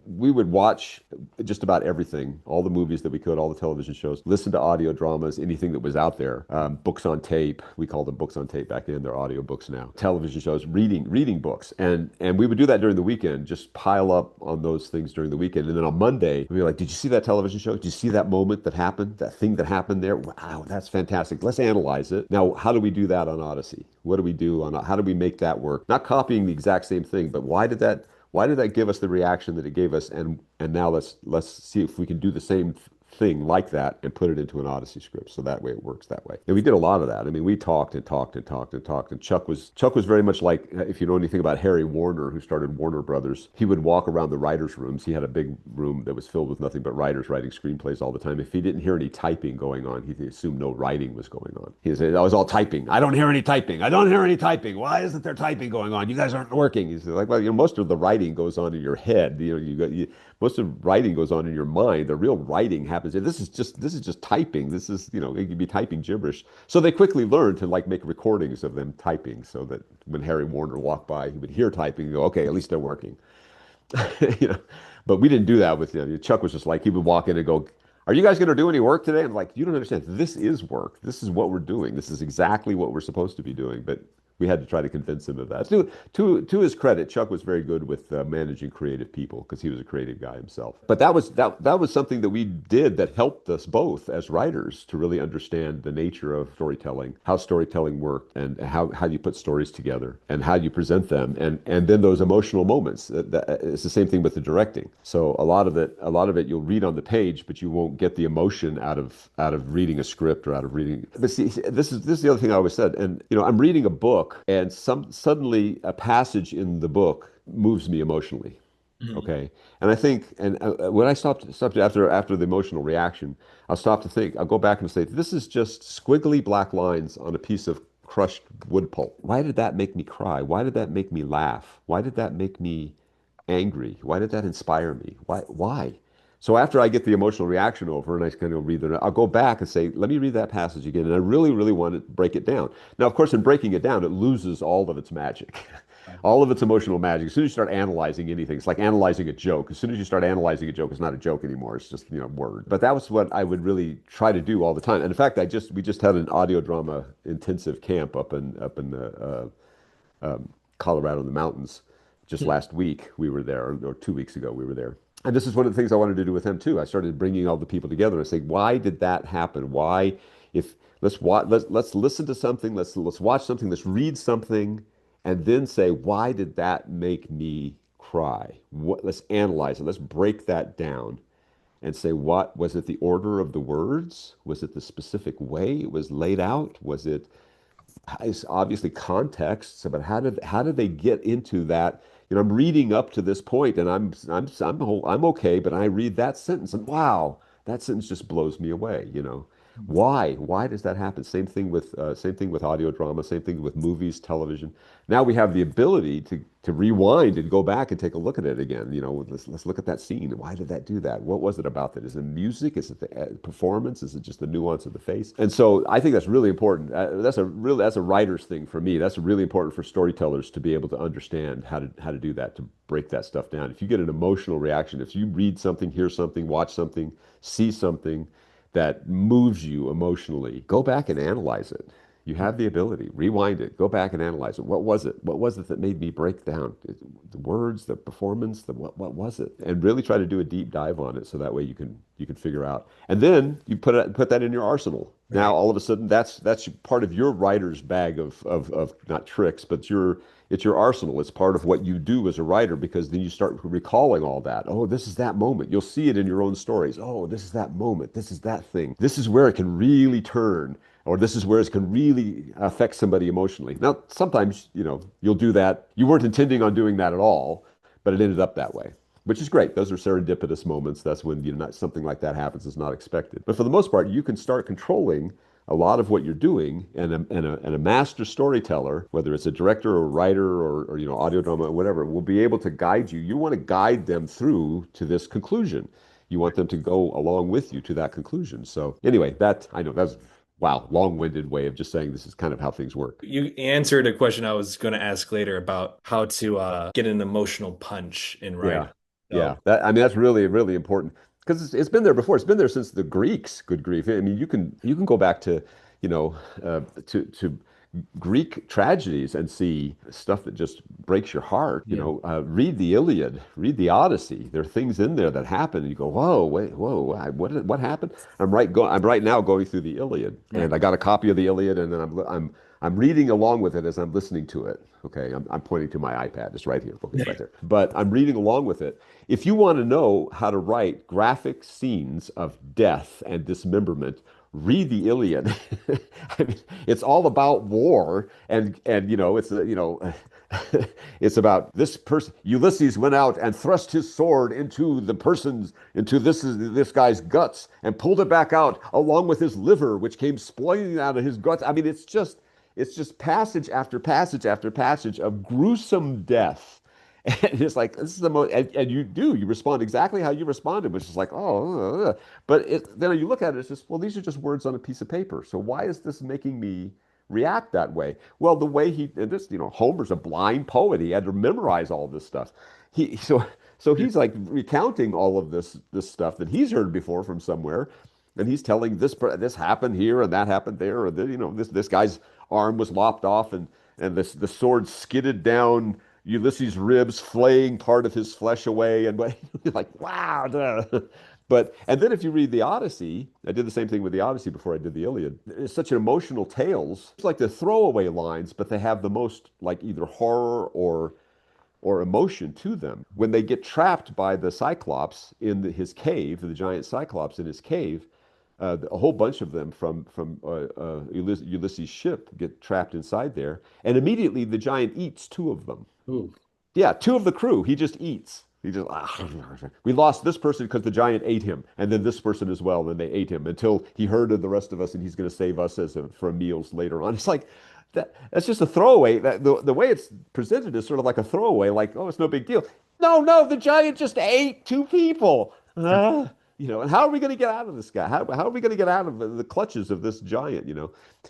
we would watch just about everything, all the movies that we could, all the television shows, listen to audio dramas, anything that was out there, books on tape. We called them books on tape back then. They're audio books now. Television shows, reading books, and we would do that during the weekend. Just pile up on those things during the weekend, and then on Monday we'd be like, "Did you see that television show? Did you see that moment that happened? That thing that happened there? Wow, that's fantastic. Let's analyze it. Now, how do we do that on Odyssey? What do we do on how do we make that work? Not copying the exact same thing, but why did that give us the reaction that it gave us? And now let's see if we can do the same thing like that and put it into an Odyssey script, so that way it works that way. And we did a lot of that. I mean, we talked and talked and talked and talked. And Chuck was very much like, if you know anything about Harry Warner, who started Warner Brothers, he would walk around the writers' rooms. He had a big room that was filled with nothing but writers writing screenplays all the time. If he didn't hear any typing going on, he assumed no writing was going on. He said, "I was all typing. I don't hear any typing. I don't hear any typing. Why isn't there typing going on? You guys aren't working." He's like, "Well, most of the writing goes on in your head. Most of writing goes on in your mind. The real writing happens happens. This is just typing. This is, it could be typing gibberish. So they quickly learned to like make recordings of them typing so that when Harry Warner walked by, he would hear typing and go, okay, at least they're working. you know, but we didn't do that with him. Chuck was just like, he would walk in and go, are you guys going to do any work today? I'm like, you don't understand. This is work. This is what we're doing. This is exactly what we're supposed to be doing. But we had to try to convince him of that. To his credit, Chuck was very good with managing creative people because he was a creative guy himself. But that was something that we did that helped us both as writers to really understand the nature of storytelling, how storytelling worked, and how you put stories together and how you present them, and then those emotional moments. It's the same thing with the directing. So a lot of it you'll read on the page, but you won't get the emotion out of reading a script or out of reading. But see, this is the other thing I always said. And I'm reading a book and suddenly a passage in the book moves me emotionally. Mhm. Okay. And I think, and when I stopped after the emotional reaction, I'll stop to think, I'll go back and say, this is just squiggly black lines on a piece of crushed wood pulp. Why did that make me cry? Why did that make me laugh? Why did that make me angry? Why did that inspire me? Why? So after I get the emotional reaction over and I kind of read it, I'll go back and say, let me read that passage again. And I really, really want to break it down. Now, of course, in breaking it down, it loses all of its magic, all of its emotional magic. As soon as you start analyzing anything, it's like analyzing a joke. As soon as you start analyzing a joke, it's not a joke anymore. It's just, word. But that was what I would really try to do all the time. And in fact, we just had an audio drama intensive camp up in Colorado in the mountains. Just last week we were there, or 2 weeks ago we were there. And this is one of the things I wanted to do with them too. I started bringing all the people together and say, why did that happen? Why, if let's listen to something, let's watch something, let's read something, and then say, why did that make me cry? Let's analyze it. Let's break that down and say, what was it? The order of the words? Was it the specific way it was laid out? Was it It's obviously contexts, but how did they get into that? I'm reading up to this point, and I'm okay, but I read that sentence, and wow, that sentence just blows me away. Why does that happen? Same thing with audio drama, same thing with movies, television. Now we have the ability to rewind and go back and take a look at it again. Let's look at that scene. Why did that do that? What was it about that? Is it music? Is it the performance? Is it just the nuance of the face? And so I think that's really important. That's a writer's thing for me. That's really important for storytellers to be able to understand how to do that, to break that stuff down. If you get an emotional reaction, if you read something, hear something, watch something, see something that moves you emotionally, go back and analyze it. You have the ability, rewind it, go back and analyze it. What was it? What was it that made me break down? The words, the performance, what was it? And really try to do a deep dive on it so that way you can figure out. And then you put that in your arsenal. Now Right. all of a sudden that's part of your writer's bag of not tricks, but it's your arsenal. It's part of what you do as a writer because then you start recalling all that. Oh, this is that moment. You'll see it in your own stories. Oh, this is that moment. This is that thing. This is where it can really turn, or this is where it can really affect somebody emotionally. Now, sometimes, you'll do that. You weren't intending on doing that at all, but it ended up that way, which is great. Those are serendipitous moments. That's when something like that happens. It's not expected. But for the most part, you can start controlling a lot of what you're doing, and a master storyteller, whether it's a director or writer or audio drama or whatever, will be able to guide you. You want to guide them through to this conclusion. You want them to go along with you to that conclusion. So anyway, I know that's wow, long-winded way of just saying this is kind of how things work. You answered a question I was going to ask later about how to get an emotional punch in Yeah, writing. yeah. So, That's really, really important because it's been there before. It's been there since the Greeks. Good grief! I mean, you can go back to, you know, to Greek tragedies and see stuff that just breaks your heart. yeah. Read the Iliad, read the Odyssey. There are things in there that happen, and you go, "Whoa, wait, whoa, what happened?" I'm right now going through the Iliad, Right. and I got a copy of the Iliad, and then I'm reading along with it as I'm listening to it. Okay, I'm pointing to my iPad. It's right here. Okay, it's right there. But I'm reading along with it. If you want to know how to write graphic scenes of death and dismemberment, read the Iliad. I mean, it's all about war, and it's about this person. Ulysses went out and thrust his sword into this guy's guts and pulled it back out along with his liver, which came sploiting out of his guts. I mean, it's just passage after passage after passage of gruesome death. And it's like, this is the most, and you respond exactly how you responded, which is like, oh, but then you look at it, it's just, well, these are just words on a piece of paper. So why is this making me react that way? Well, the way and this, Homer's a blind poet. He had to memorize all this stuff. He, so, so he's like recounting all of this stuff that he's heard before from somewhere. And he's telling this happened here and that happened there, or this guy's arm was lopped off, and the sword skidded down Ulysses' ribs, flaying part of his flesh away, and you're like, wow. Duh. But and then if you read the Odyssey, I did the same thing with the Odyssey before I did the Iliad. It's such an emotional tales. It's like the throwaway lines, but they have the most like either horror or emotion to them. When they get trapped by the Cyclops in his cave, the giant Cyclops in his cave, a whole bunch of them from Ulysses' ship get trapped inside there, and immediately the giant eats two of them. Ooh. Yeah, two of the crew. He just eats. We lost this person because the giant ate him, and then this person as well. And they ate him until he herded the rest of us, and he's going to save us for meals later on. It's like that's just a throwaway. The way it's presented is sort of like a throwaway, like, oh, it's no big deal. No, no, the giant just ate two people. And how are we going to get out of this guy? How are we going to get out of the clutches of this giant?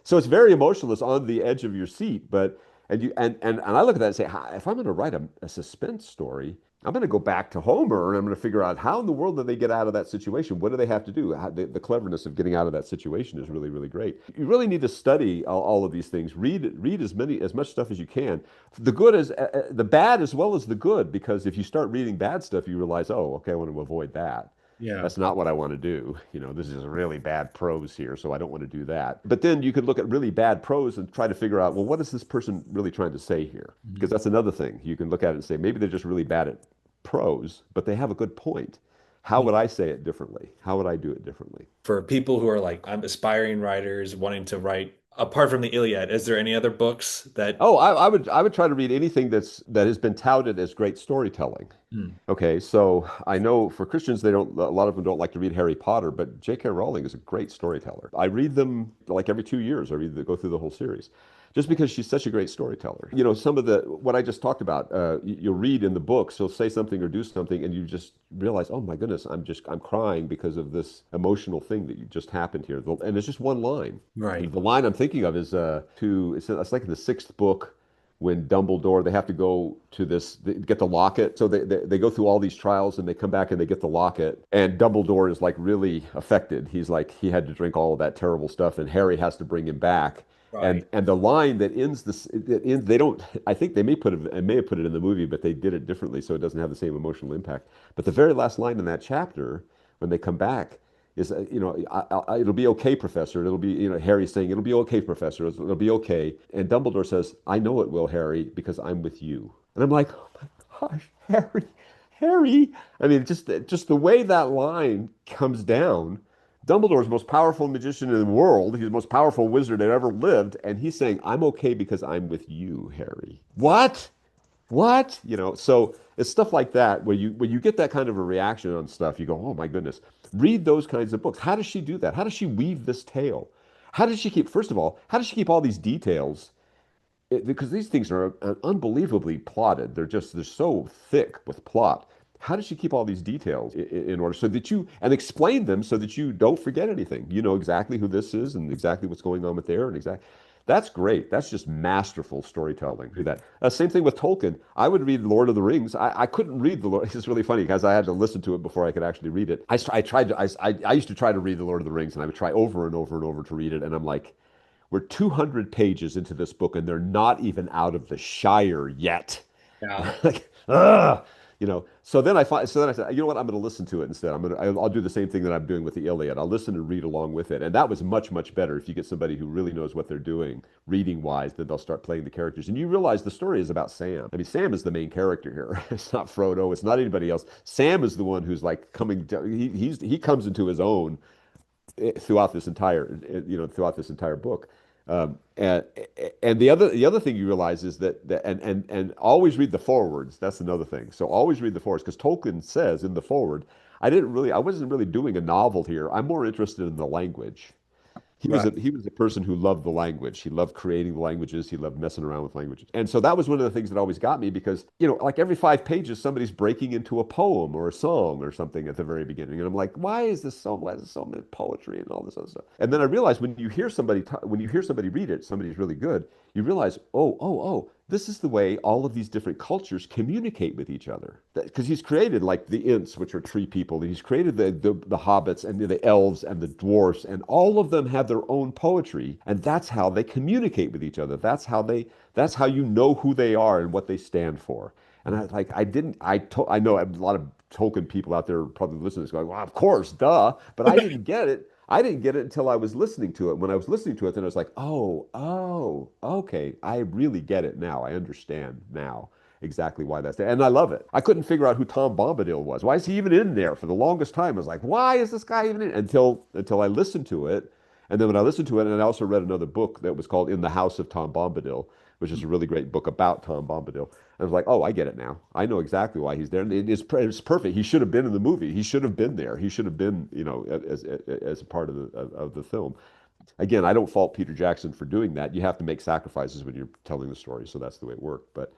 So it's very emotional. It's on the edge of your seat, but and I look at that and say, if I'm going to write a suspense story, I'm going to go back to Homer and I'm going to figure out how in the world do they get out of that situation? What do they have to do? The cleverness of getting out of that situation is really, really great. You really need to study all of these things. Read as much stuff as you can. The good is the bad as well as the good, because if you start reading bad stuff, you realize, oh, okay, I want to avoid that. Yeah. That's not what I want to do. This is really bad prose here, so I don't want to do that. But then you could look at really bad prose and try to figure out, well, what is this person really trying to say here? Because that's another thing. You can look at it and say, maybe they're just really bad at prose, but they have a good point. How would I say it differently? How would I do it differently? For people who are like, I'm aspiring writers wanting to write, apart from the Iliad, is there any other books that? Oh, I would try to read anything that has been touted as great storytelling. Hmm. Okay, so I know for Christians a lot of them don't like to read Harry Potter, but J.K. Rowling is a great storyteller. I read them like every 2 years. Go through the whole series, just because she's such a great storyteller. Some of what I just talked about, you'll read in the books, she'll say something or do something, and you just realize, oh my goodness, I'm crying because of this emotional thing that just happened here, and it's just one line. Right. The line I'm thinking of is it's like in the sixth book when Dumbledore, they have to go to they get the locket. So they go through all these trials and they come back and they get the locket. And Dumbledore is like really affected. He's like, he had to drink all of that terrible stuff and Harry has to bring him back. Right. And the line that ends they don't, I think they may have put it in the movie, but they did it differently so it doesn't have the same emotional impact. But the very last line in that chapter, when they come back, is, it'll be okay, Professor. It'll be, Harry saying, it'll be okay, Professor. It'll be okay. And Dumbledore says, I know it will, Harry, because I'm with you. And I'm like, oh my gosh, Harry. I mean, just the way that line comes down. Dumbledore's the most powerful magician in the world. He's the most powerful wizard that ever lived. And he's saying, I'm okay because I'm with you, Harry. What? What? So it's stuff like that where you get that kind of a reaction on stuff, you go, oh my goodness. Read those kinds of books. How does she do that? How does she weave this tale? First of all, how does she keep all these details? Because these things are unbelievably plotted. They're so thick with plot. How does she keep all these details in order so that and explain them so that you don't forget anything? You know exactly who this is and exactly what's going on with there and. That's great. That's just masterful storytelling. Do that. Same thing with Tolkien. I would read Lord of the Rings. I couldn't read the Lord. It's really funny because I had to listen to it before I could actually read it. I used to try to read the Lord of the Rings, and I would try over and over and over to read it. And I'm like, we're 200 pages into this book, and they're not even out of the Shire yet. Yeah. Like, ugh. So then I said, you know what? I'm going to listen to it instead. I'll do the same thing that I'm doing with the Iliad. I'll listen and read along with it. And that was much, much better if you get somebody who really knows what they're doing reading wise, then they'll start playing the characters. And you realize the story is about Sam. I mean, Sam is the main character here. It's not Frodo. It's not anybody else. Sam is the one who's like he comes into his own throughout this entire book. And the other thing you realize is that and always read the forwards. That's another thing. So always read the forwards because Tolkien says in the forward, I wasn't really doing a novel here. I'm more interested in the language. Right. He was a person who loved the language. He loved creating the languages. He loved messing around with languages. And so that was one of the things that always got me because, like every 5 pages, somebody's breaking into a poem or a song or something at the very beginning. And I'm like, why is this so much poetry and all this other stuff? And then I realized when you hear somebody read it, somebody's really good, you realize, oh, this is the way all of these different cultures communicate with each other. Because he's created like the Ints, which are tree people, and he's created the hobbits and the elves and the dwarfs, and all of them have their own poetry, and that's how they communicate with each other. That's how you know who they are and what they stand for. And I know a lot of Tolkien people out there probably listening to this going, well, of course, duh. But I didn't get it. I didn't get it until I was listening to it. When I was listening to it, then I was like, oh, okay. I really get it now. I understand now exactly why that's there. And I love it. I couldn't figure out who Tom Bombadil was. Why is he even in there? For the longest time, I was like, why is this guy even in? Until I listened to it. And then when I listened to it, and I also read another book that was called In the House of Tom Bombadil, which is a really great book about Tom Bombadil. I was like, oh, I get it now. I know exactly why he's there. And it's perfect. He should have been in the movie. He should have been there. He should have been, as a part of the film. Again, I don't fault Peter Jackson for doing that. You have to make sacrifices when you're telling the story, so that's the way it worked. But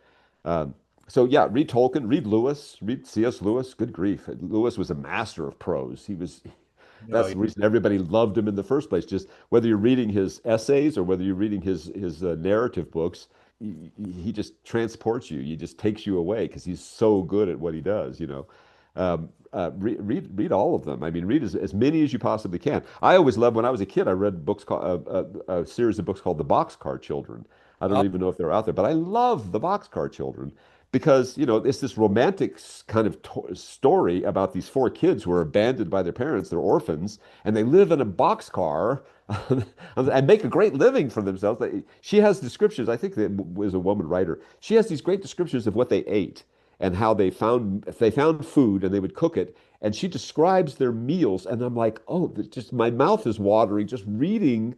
so yeah, read Tolkien, read Lewis, read C.S. Lewis. Good grief, Lewis was a master of prose. No, That's the reason everybody loved him in the first place. Just whether you're reading his essays or whether you're reading his narrative books, he just transports you. He just takes you away because he's so good at what he does. Read all of them. I mean, read as many as you possibly can. I always loved when I was a kid. I read books called a series of books called The Boxcar Children. I don't oh, even know if they're out there, but I love The Boxcar Children because it's this romantic kind of story about these four kids who are abandoned by their parents. They're orphans, and they live in a boxcar and make a great living for themselves. She has descriptions. I think that was a woman writer. She has these great descriptions of what they ate and how they found food and they would cook it. And she describes their meals, and I'm like, oh, just my mouth is watering just reading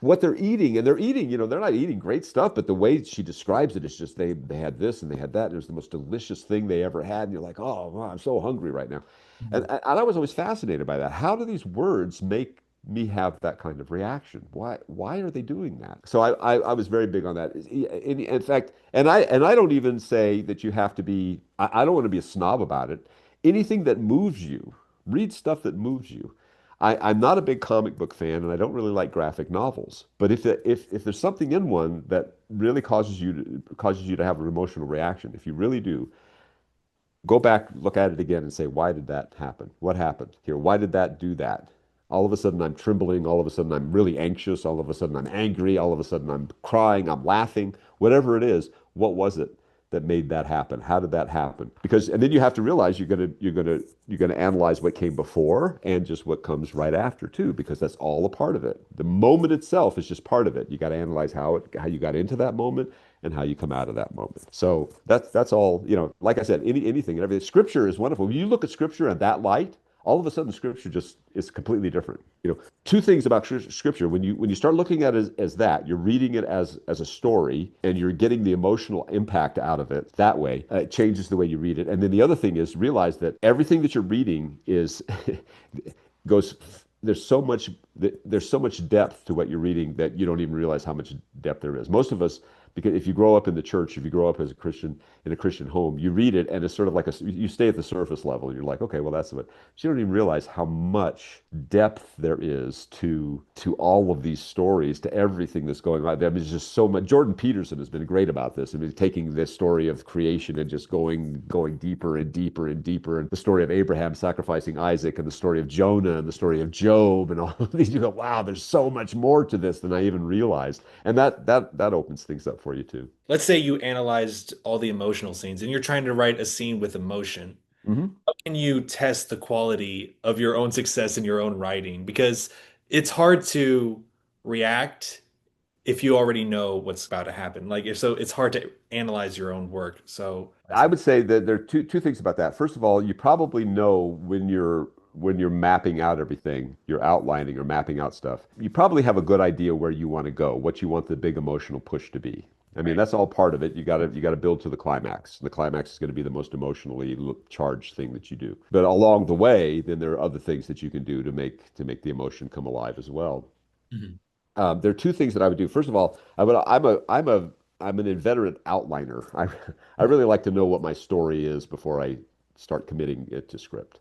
what they're eating. And they're eating, they're not eating great stuff, but the way she describes it is just they had this and they had that, and it was the most delicious thing they ever had. And you're like, oh, wow, I'm so hungry right now. And I was always fascinated by that. How do these words make me have that kind of reaction? Why are they doing that? So I was very big on that. In fact, and I don't even say that you have to be. I don't want to be a snob about it. Anything that moves you, read stuff that moves you. I'm not a big comic book fan, and I don't really like graphic novels. But if there's something in one that really causes you to have an emotional reaction, if you really do, go back, look at it again, and say, why did that happen? What happened here? Why did that do that? All of a sudden, I'm trembling. All of a sudden, I'm really anxious. All of a sudden, I'm angry. All of a sudden, I'm crying. I'm laughing. Whatever it is, what was it that made that happen? How did that happen? And then you have to realize you're gonna analyze what came before and just what comes right after too, because that's all a part of it. The moment itself is just part of it. You got to analyze how you got into that moment and how you come out of that moment. So that's all, like I said, anything and everything. Scripture is wonderful. When you look at scripture in that light, all of a sudden scripture just is completely different. Two things about scripture. When you start looking at it as that, you're reading it as a story and you're getting the emotional impact out of it that way. It changes the way you read it. And then the other thing is realize that everything that you're reading is goes there's so much depth to what you're reading that you don't even realize how much depth there is. Most of us, because if you grow up in the church, if you grow up as a Christian in a Christian home, you read it and it's sort of like you stay at the surface level. You're like, okay, well that's what. But you don't even realize how much depth there is to all of these stories, to everything that's going on. I mean, there's just so much. Jordan Peterson has been great about this. I mean, taking this story of creation and just going deeper and deeper and deeper. And the story of Abraham sacrificing Isaac, and the story of Jonah, and the story of Job, and all of these. You go, wow, there's so much more to this than I even realized. And that opens things up for you too. let's say you analyzed all the emotional scenes and you're trying to write a scene with emotion. Hmm. How can you test the quality of your own success in your own writing? Because it's hard to react if you already know what's about to happen. Like if so, it's hard to analyze your own work. So I would say that there are two things about that. First of all, you probably know when you're mapping out everything, you're outlining or mapping out stuff. You probably have a good idea where you want to go, what you want the big emotional push to be. I mean, right. that's all part of it. You got to build to the climax. The climax is going to be the most emotionally charged thing that you do. But along the way, then there are other things that you can do to make the emotion come alive as well. Mhm. There are two things that I would do. First of all, I'm an inveterate outliner. I really like to know what my story is before I start committing it to script.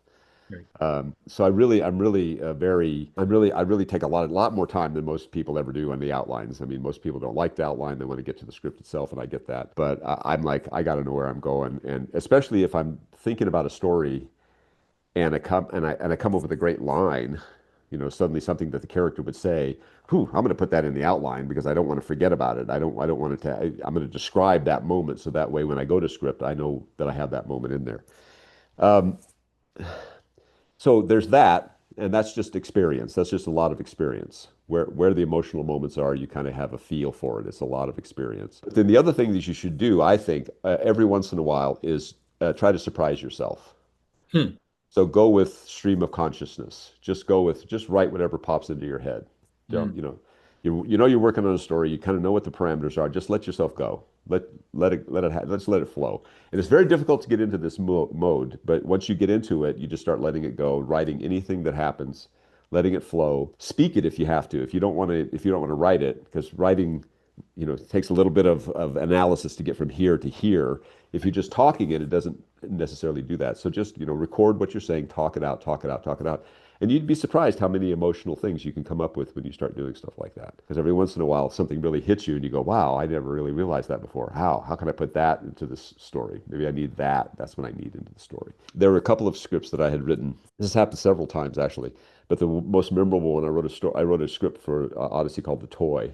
Right. So I really take a lot more time than most people ever do on the outlines. I mean, most people don't like the outline; they want to get to the script itself, and I get that. But I'm like, I got to know where I'm going, and especially if I'm thinking about a story and I come up with a great line, suddenly something that the character would say, "Whew, I'm going to put that in the outline because I don't want to forget about it. I don't want it to. I'm going to describe that moment so that way when I go to script, I know that I have that moment in there." Um, so there's that, and that's just experience. That's just a lot of experience. Where the emotional moments are, you kind of have a feel for it. It's a lot of experience. But then the other thing that you should do, I think, every once in a while is try to surprise yourself. Hmm. So go with stream of consciousness. Just write whatever pops into your head. Don't, Hmm. you know, you know you're working on a story. You kind of know what the parameters are. Just let yourself go. Let's let it flow. And it's very difficult to get into this mode, but once you get into it, you just start letting it go, writing anything that happens, letting it flow. Speak it if you have to. If you don't want to write it, because writing, it takes a little bit of analysis to get from here to here. If you're just talking it, it doesn't necessarily do that. So just, record what you're saying, talk it out, talk it out, talk it out. And you'd be surprised how many emotional things you can come up with when you start doing stuff like that. Because every once in a while, something really hits you and you go, wow, I never really realized that before. How? How can I put that into this story? Maybe I need that. That's what I need into the story. There were a couple of scripts that I had written. This has happened several times, actually. But the most memorable one, I wrote a script for Odyssey called The Toy,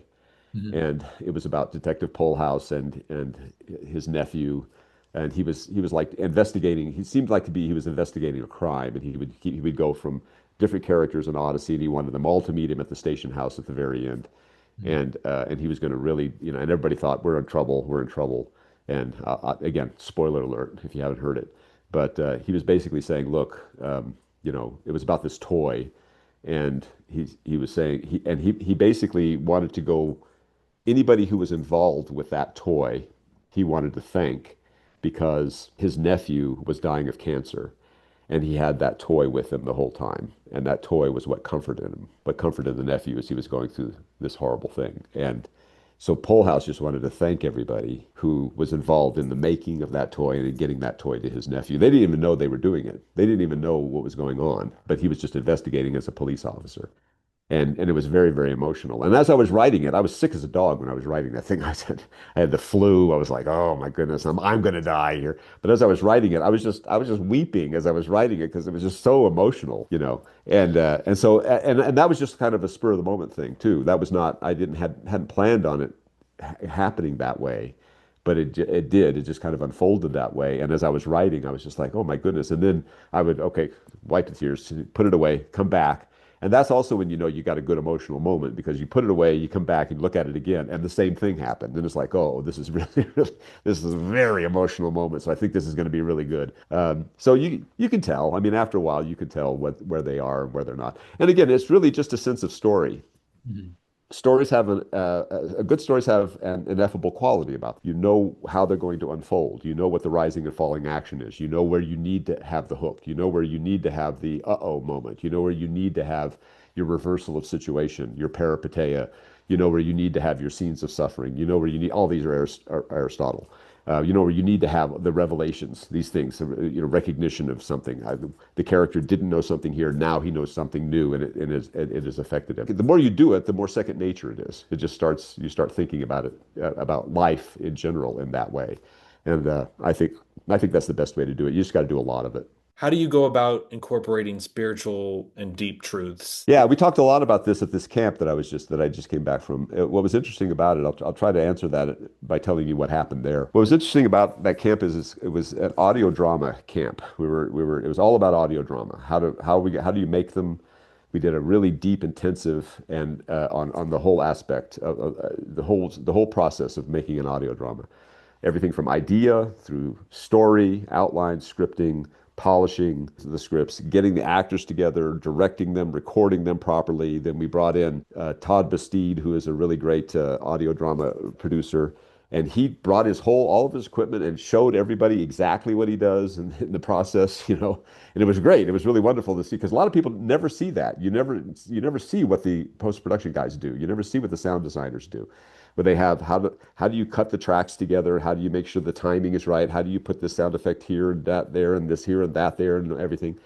Mhm. and it was about Detective Polhouse and his nephew, and he was like investigating. He seemed like to be he was investigating a crime, and he would go from different characters in Odyssey, and he wanted them all to meet him at the station house at the very end, Mhm. and he was going to really, and everybody thought we're in trouble, and again, spoiler alert if you haven't heard it, but he was basically saying, look, it was about this toy, and he was saying he basically wanted to go anybody who was involved with that toy, he wanted to thank because his nephew was dying of cancer. And he had that toy with him the whole time. And that toy was what comforted him, what comforted the nephew as he was going through this horrible thing. And so Polhouse just wanted to thank everybody who was involved in the making of that toy and in getting that toy to his nephew. They didn't even know they were doing it. They didn't even know what was going on, but he was just investigating as a police officer. And it was very, very emotional. And as I was writing it, I was sick as a dog when I was writing that thing. I had the flu. I was like, oh my goodness, I'm gonna die here. But as I was writing it, I was just weeping as I was writing it because it was just so emotional. And that was just kind of a spur of the moment thing too. That was not I didn't hadn't planned on it happening that way. But it did. It just kind of unfolded that way. And as I was writing, I was just like, oh my goodness. And then I would, okay, wipe the tears, put it away, come back. And that's also when you know you got a good emotional moment because you put it away, you come back and look at it again, and the same thing happened. And it's like, oh, this is really, this is a very emotional moment. So I think this is going to be really good. So you can tell. I mean, after a while, you can tell where they are and where they're not. And again, it's really just a sense of story. Mhm. Stories have good stories have an ineffable quality about them. You know how they're going to unfold. You know what the rising and falling action is. You know where you need to have the hook. You know where you need to have the uh-oh moment. You know where you need to have your reversal of situation, your peripeteia. You know where you need to have your scenes of suffering. You know where you need all these are Aristotle. Where you need to have the revelations, these things, recognition of something. The character didn't know something here, now he knows something new, and it has affected him. The more you do it, the more second nature it is. You start thinking about it, about life in general in that way. And I think that's the best way to do it. You just got to do a lot of it. How do you go about incorporating spiritual and deep truths? Yeah, we talked a lot about this at this camp that I just came back from. What was interesting about it, I'll try to answer that by telling you what happened there. What was interesting about that camp is it was an audio drama camp. It was all about audio drama. How do you make them? We did a really deep, intensive, and on the whole aspect of the whole process of making an audio drama. Everything from idea through story, outline, scripting, polishing the scripts, getting the actors together, directing them, recording them properly. Then we brought in Todd Bastide, who is a really great audio drama producer. And he brought his whole, all of his equipment and showed everybody exactly what he does in the process, and it was great. It was really wonderful to see because a lot of people never see that. You never see what the post-production guys do. You never see what the sound designers do. But they have how do you cut the tracks together? How do you make sure the timing is right? How do you put this sound effect here and that there and this here and that there and everything?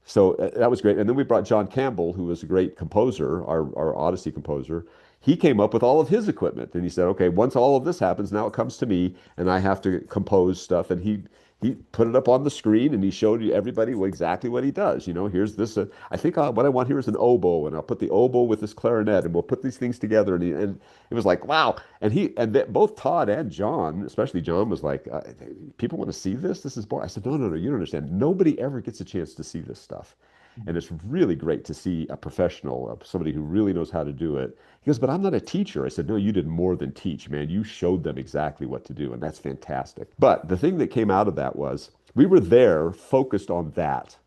So that was great. And then we brought John Campbell, who was a great composer, our Odyssey composer. He came up with all of his equipment, and he said, "Okay, once all of this happens, now it comes to me, and I have to compose stuff." And he put it up on the screen, and he showed you everybody exactly what he does. Here's this. I think what I want here is an oboe, and I'll put the oboe with this clarinet, and we'll put these things together. And it was like, wow. Both Todd and John, especially John, was like, "People want to see this. This is boring." I said, "No, no, no. You don't understand. Nobody ever gets a chance to see this stuff." And it's really great to see a professional, somebody who really knows how to do it. He goes, "But I'm not a teacher." I said, "No, you did more than teach, man. You showed them exactly what to do, and that's fantastic." But the thing that came out of that was we were there focused on that.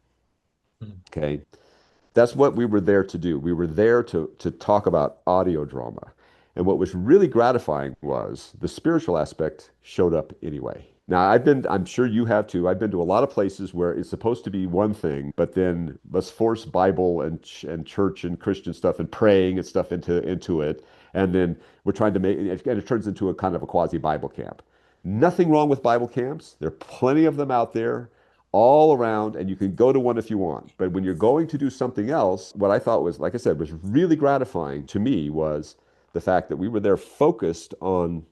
Mhm. Okay. That's what we were there to do. We were there to talk about audio drama. And what was really gratifying was the spiritual aspect showed up anyway. Now, I'm sure you have too. I've been to a lot of places where it's supposed to be one thing, but then let's force Bible and church and Christian stuff and praying and stuff into it. And then we're trying to make it, and it turns into a kind of a quasi Bible camp. Nothing wrong with Bible camps. There are plenty of them out there all around, and you can go to one if you want. But when you're going to do something else, what I thought was, like I said, was really gratifying to me was the fact that we were there focused on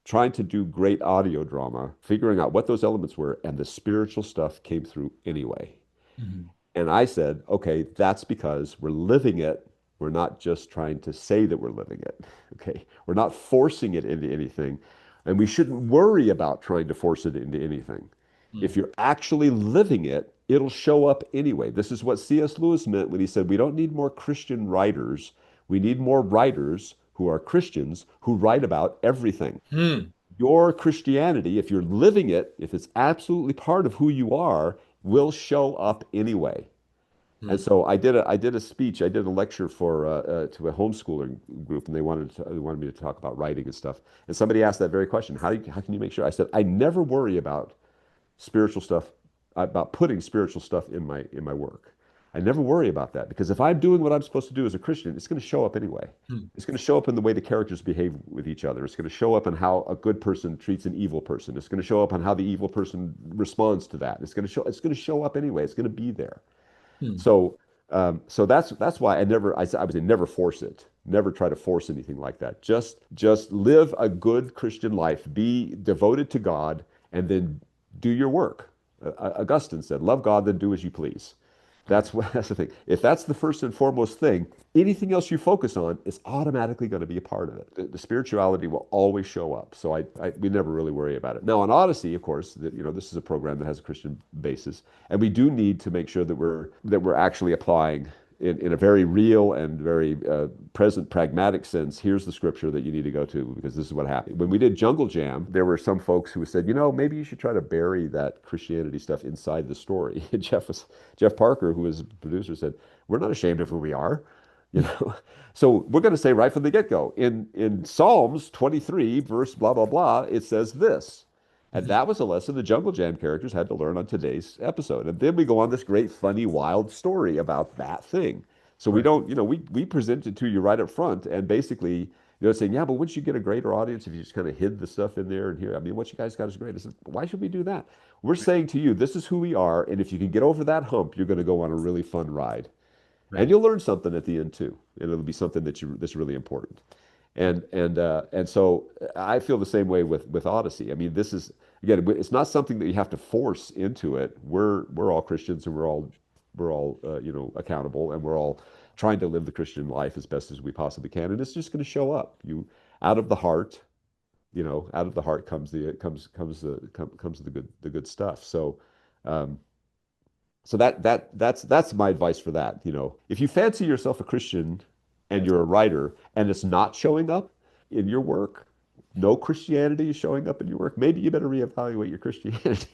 trying to do great audio drama, figuring out what those elements were, and the spiritual stuff came through anyway. Mhm. And I said, okay, that's because we're living it. We're not just trying to say that we're living it. Okay. We're not forcing it into anything. And we shouldn't worry about trying to force it into anything. If Mhm. you're actually living it, it'll show up anyway. This is what C.S. Lewis meant when he said, we don't need more Christian writers. We need more writers who are Christians who write about everything. Hmm. Your Christianity, if you're living it, if it's absolutely part of who you are, will show up anyway. And Hmm. so I did a speech, I did a lecture to a homeschooling group, and they wanted me to talk about writing and stuff. And somebody asked that very question: how can you make sure? I said, I never worry about spiritual stuff, about putting spiritual stuff in my work. I never worry about that because if I'm doing what I'm supposed to do as a Christian, it's going to show up anyway. Hmm. It's going to show up in the way the characters behave with each other. It's going to show up in how a good person treats an evil person. It's going to show up on how the evil person responds to that. It's going to show up anyway. It's going to be there. Hmm. So that's why I would say never force it. Never try to force anything like that. Just live a good Christian life. Be devoted to God, and then do your work. Augustine said, "Love God, then do as you please." That's the thing. If that's the first and foremost thing, anything else you focus on is automatically going to be a part of it. The spirituality will always show up. So we never really worry about it. Now on Odyssey, of course, this is a program that has a Christian basis, and we do need to make sure that we're actually applying in a very real and very present, pragmatic sense. Here's the scripture that you need to go to because this is what happened. When we did Jungle Jam, there were some folks who said, maybe you should try to bury that Christianity stuff inside the story. And Jeff Parker, who was a producer, said, "We're not ashamed of who we are." You know, so we're going to say right from the get-go in Psalms 23, verse blah blah blah, it says this. And Mhm. that was a lesson the Jungle Jam characters had to learn on today's episode. And then we go on this great, funny, wild story about that thing. So we Right. don't, we present it to you right up front and basically, saying, yeah, but wouldn't you get a greater audience if you just kind of hid the stuff in there and here? I mean, what you guys got is great. I said, why should we do that? We're Right. saying to you, this is who we are. And if you can get over that hump, you're going to go on a really fun ride. And Right. you'll learn something at the end too. And it'll be something that's really important. And so I feel the same way with Odyssey. I mean, this is again, it's not something that you have to force into it. We're all Christians and we're all accountable and we're all trying to live the Christian life as best as we possibly can. And it's just going to show up. You out of the heart, out of the heart comes the good stuff. Um, so that's my advice for that. If you fancy yourself a Christian and you're a writer and it's not showing up in your work, no Christianity is showing up in your work, maybe you better reevaluate your Christianity.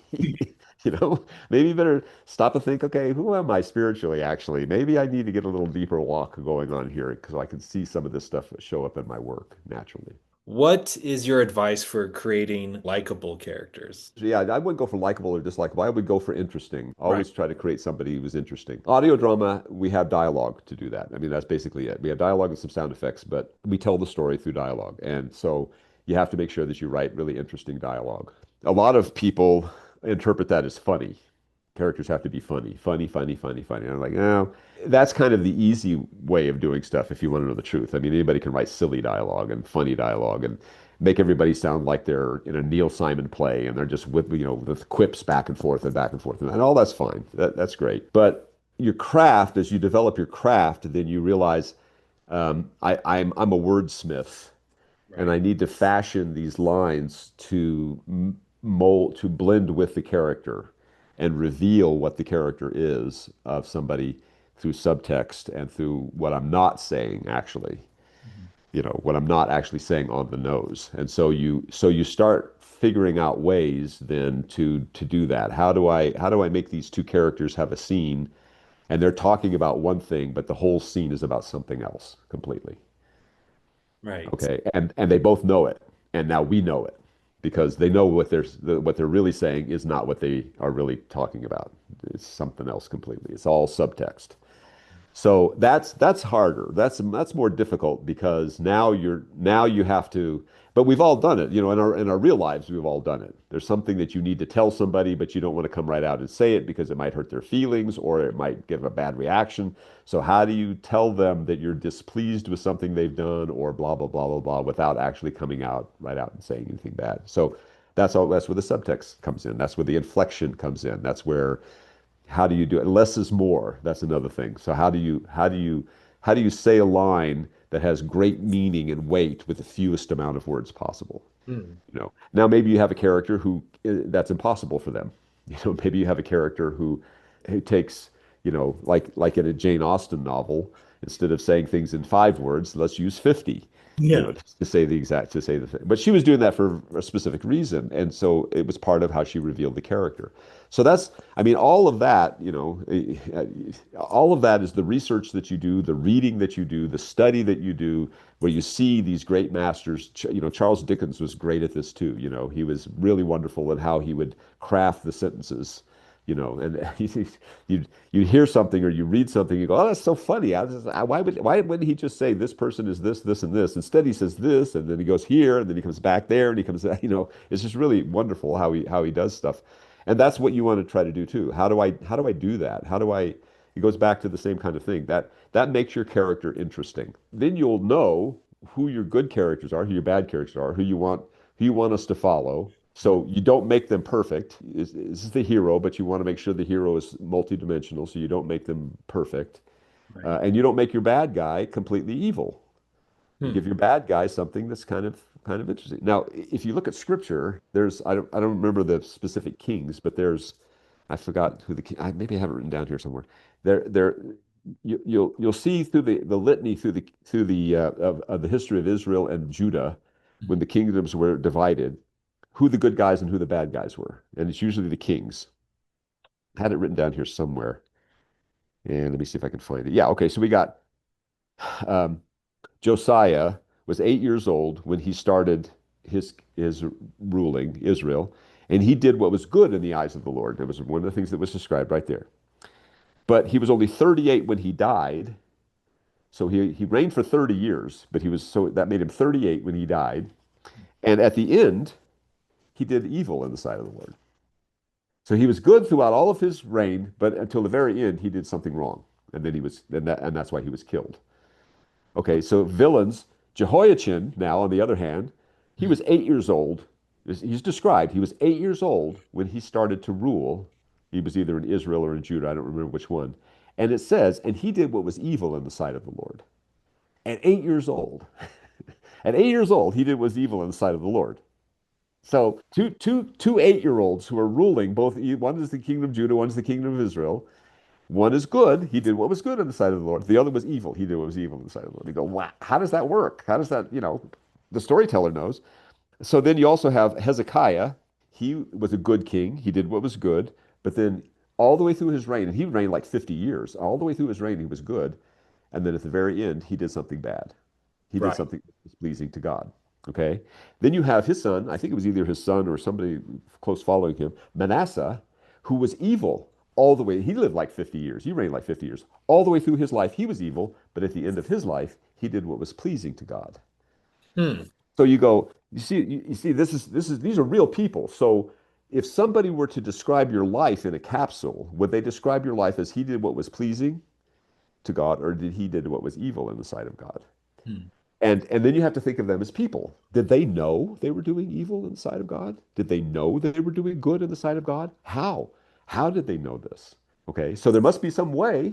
Maybe you better stop and think, okay, who am I spiritually actually? Maybe I need to get a little deeper walk going on here because I can see some of this stuff show up in my work naturally. What is your advice for creating likable characters? Yeah, I wouldn't go for likable or dislikable. I would go for interesting. Right. Always try to create somebody who was interesting. Audio drama, we have dialogue to do that. I mean, that's basically it. We have dialogue and some sound effects, but we tell the story through dialogue. And so you have to make sure that you write really interesting dialogue. A lot of people interpret that as funny. Characters have to be funny, funny, funny, funny, funny. And I'm like, no, that's kind of the easy way of doing stuff if you want to know the truth. I mean, anybody can write silly dialogue and funny dialogue and make everybody sound like they're in a Neil Simon play and they're just with quips back and forth and back and forth. And all that's fine. That's great. But your craft, as you develop your craft, then you realize I'm a wordsmith and Right. I need to fashion these lines to mold, to blend with the character and reveal what the character is of somebody through subtext and through what I'm not saying actually, Mhm. what I'm not actually saying on the nose. And so you start figuring out ways then to do that. How do I make these two characters have a scene and they're talking about one thing, but the whole scene is about something else completely. Right. Okay, and they both know it, and now we know it because they know what they're really saying is not what they are really talking about. It's something else completely. It's all subtext. So that's harder. That's more difficult because now you have to, but we've all done it, in our real lives, we've all done it. There's something that you need to tell somebody, but you don't want to come right out and say it because it might hurt their feelings or it might give a bad reaction. So how do you tell them that you're displeased with something they've done or blah blah blah blah blah without actually coming out right out and saying anything bad? So that's where the subtext comes in. That's where the inflection comes in. That's where how do you do it? Less is more. That's another thing. So how do you say a line that has great meaning and weight with the fewest amount of words possible? Hmm. Now maybe you have a character who that's impossible for them. Maybe you have a character who takes, like in a Jane Austen novel, instead of saying things in 5 words, let's use 50, Yeah. to say the thing. But she was doing that for a specific reason, and so it was part of how she revealed the character. So I mean, all of that, all of that is the research that you do, the reading that you do, the study that you do, where you see these great masters. Charles Dickens was great at this too. He was really wonderful at how he would craft the sentences. And you'd hear something or you read something, you go, oh, that's so funny. Why wouldn't he just say this person is this, this, and this? Instead, he says this, and then he goes here, and then he comes back there, and he comes, it's just really wonderful how he does stuff. And that's what you want to try to do too. How do I do that? It goes back to the same kind of thing. That makes your character interesting. Then you'll know who your good characters are, who your bad characters are, who you want us to follow. So you don't make them perfect. This is the hero, but you want to make sure the hero is multidimensional, so you don't make them perfect. Right. And you don't make your bad guy completely evil. You Hmm. give your bad guy something that's kind of interesting. Now, if you look at scripture, there's I don't remember the specific kings, but I forgot who the king. Maybe I have it written down here somewhere. There you'll see through the litany through the of the history of Israel and Judah when the kingdoms were divided, who the good guys and who the bad guys were, and it's usually the kings. I had it written down here somewhere, and let me see if I can find it. Yeah, okay. So we got um, Josiah was 8 years old when he started his ruling Israel, and he did what was good in the eyes of the Lord. That was one of the things that was described right there. But he was only 38 when he died, so he reigned for 30 years. But that made him 38 when he died, and at the end he did evil in the sight of the Lord. So he was good throughout all of his reign, but until the very end he did something wrong, and then that's why he was killed. Okay, so villains. Jehoiachin, now on the other hand, he was 8 years old. He's described, he was 8 years old when he started to rule. He was either in Israel or in Judah, I don't remember which one. And it says, and he did what was evil in the sight of the Lord. At 8 years old, at 8 years old, he did what was evil in the sight of the Lord. So two 8-year-olds who are ruling, both one is the kingdom of Judah, one is the kingdom of Israel. One is good. He did what was good in the sight of the Lord. The other was evil. He did what was evil in the sight of the Lord. You go, wow, how does that work? How does that, the storyteller knows. So then you also have Hezekiah. He was a good king. He did what was good. But then all the way through his reign, and he reigned like 50 years, all the way through his reign, he was good. And then at the very end, he did something bad. He did Right. something displeasing to God. Okay. Then you have his son, I think it was either his son or somebody close following him, Manasseh, who was evil all the way. He lived like 50 years. He reigned like 50 years. All the way through his life, he was evil, but at the end of his life, he did what was pleasing to God. Hmm. So you go, you see, these are real people. So if somebody were to describe your life in a capsule, would they describe your life as he did what was pleasing to God, or did he did what was evil in the sight of God? Hmm. And then you have to think of them as people. Did they know they were doing evil in the sight of God? Did they know that they were doing good in the sight of God? How? How did they know this? Okay, so there must be some way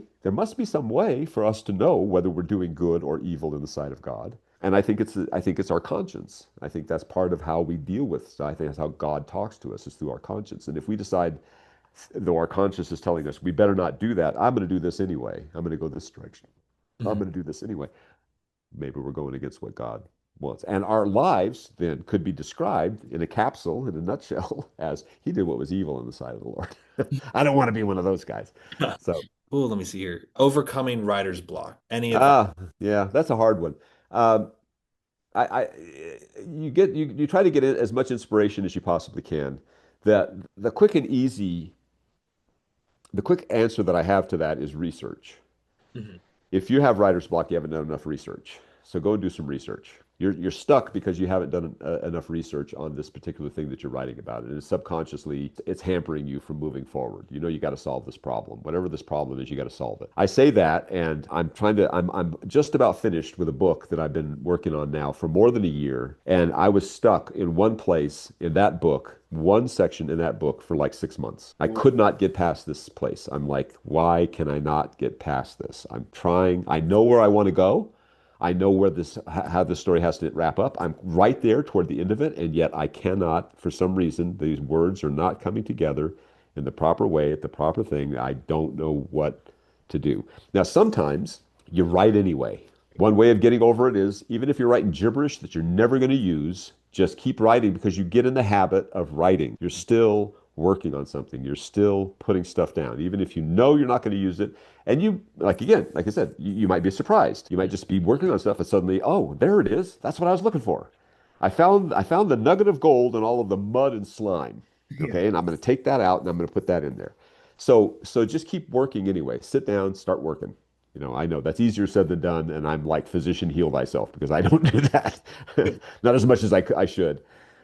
for us to know whether we're doing good or evil in the sight of God. And I think it's our conscience. I think that's part of how we deal with, I think that's how God talks to us is through our conscience. And if we decide, though our conscience is telling us we better not do that, I'm going to do this anyway. I'm going to go this direction. I'm Hmm. going to do this anyway. Maybe we're going against what God wants. And our lives then could be described in a capsule, in a nutshell, as he did what was evil in the sight of the Lord. I don't want to be one of those guys. So, Oh, let me see here. Overcoming writer's block. Any advice? ah, yeah, that's a hard one. Um, I you try to get in as much inspiration as you possibly can. That the quick and easy, the quick answer that I have to that is research. Mhm. If you have writer's block, you haven't done enough research. So go and do some research. You're stuck because you haven't done enough research on this particular thing that you're writing about. And subconsciously, it's hampering you from moving forward. You know, you got to solve this problem. Whatever this problem is, you got to solve it. I say that, and I'm just about finished with a book that I've been working on now for more than a year. And I was stuck in one place in that book, one section in that book for like 6 months. I could not get past this place. I'm like, why can I not get past this? I'm trying. I know where I want to go. I know where this how this story has to wrap up. I'm right there toward the end of it, and yet I cannot, for some reason, these words are not coming together in the proper way, at the proper thing. I don't know what to do. Now, sometimes you write anyway. One way of getting over it is even if you're writing gibberish that you're never going to use, just keep writing because you get in the habit of writing. You're still working on something. You're still putting stuff down, even if you know you're not going to use it. And you, like again, like I said, you might be surprised. You might just be working on stuff and suddenly, oh, there it is. That's what I was looking for. I found the nugget of gold in all of the mud and slime. Yeah. Okay, and I'm going to take that out and I'm going to put that in there. So just keep working anyway. Sit down, start working. You know, I know that's easier said than done, and I'm like physician heal thyself because I don't do that, not as much as I should.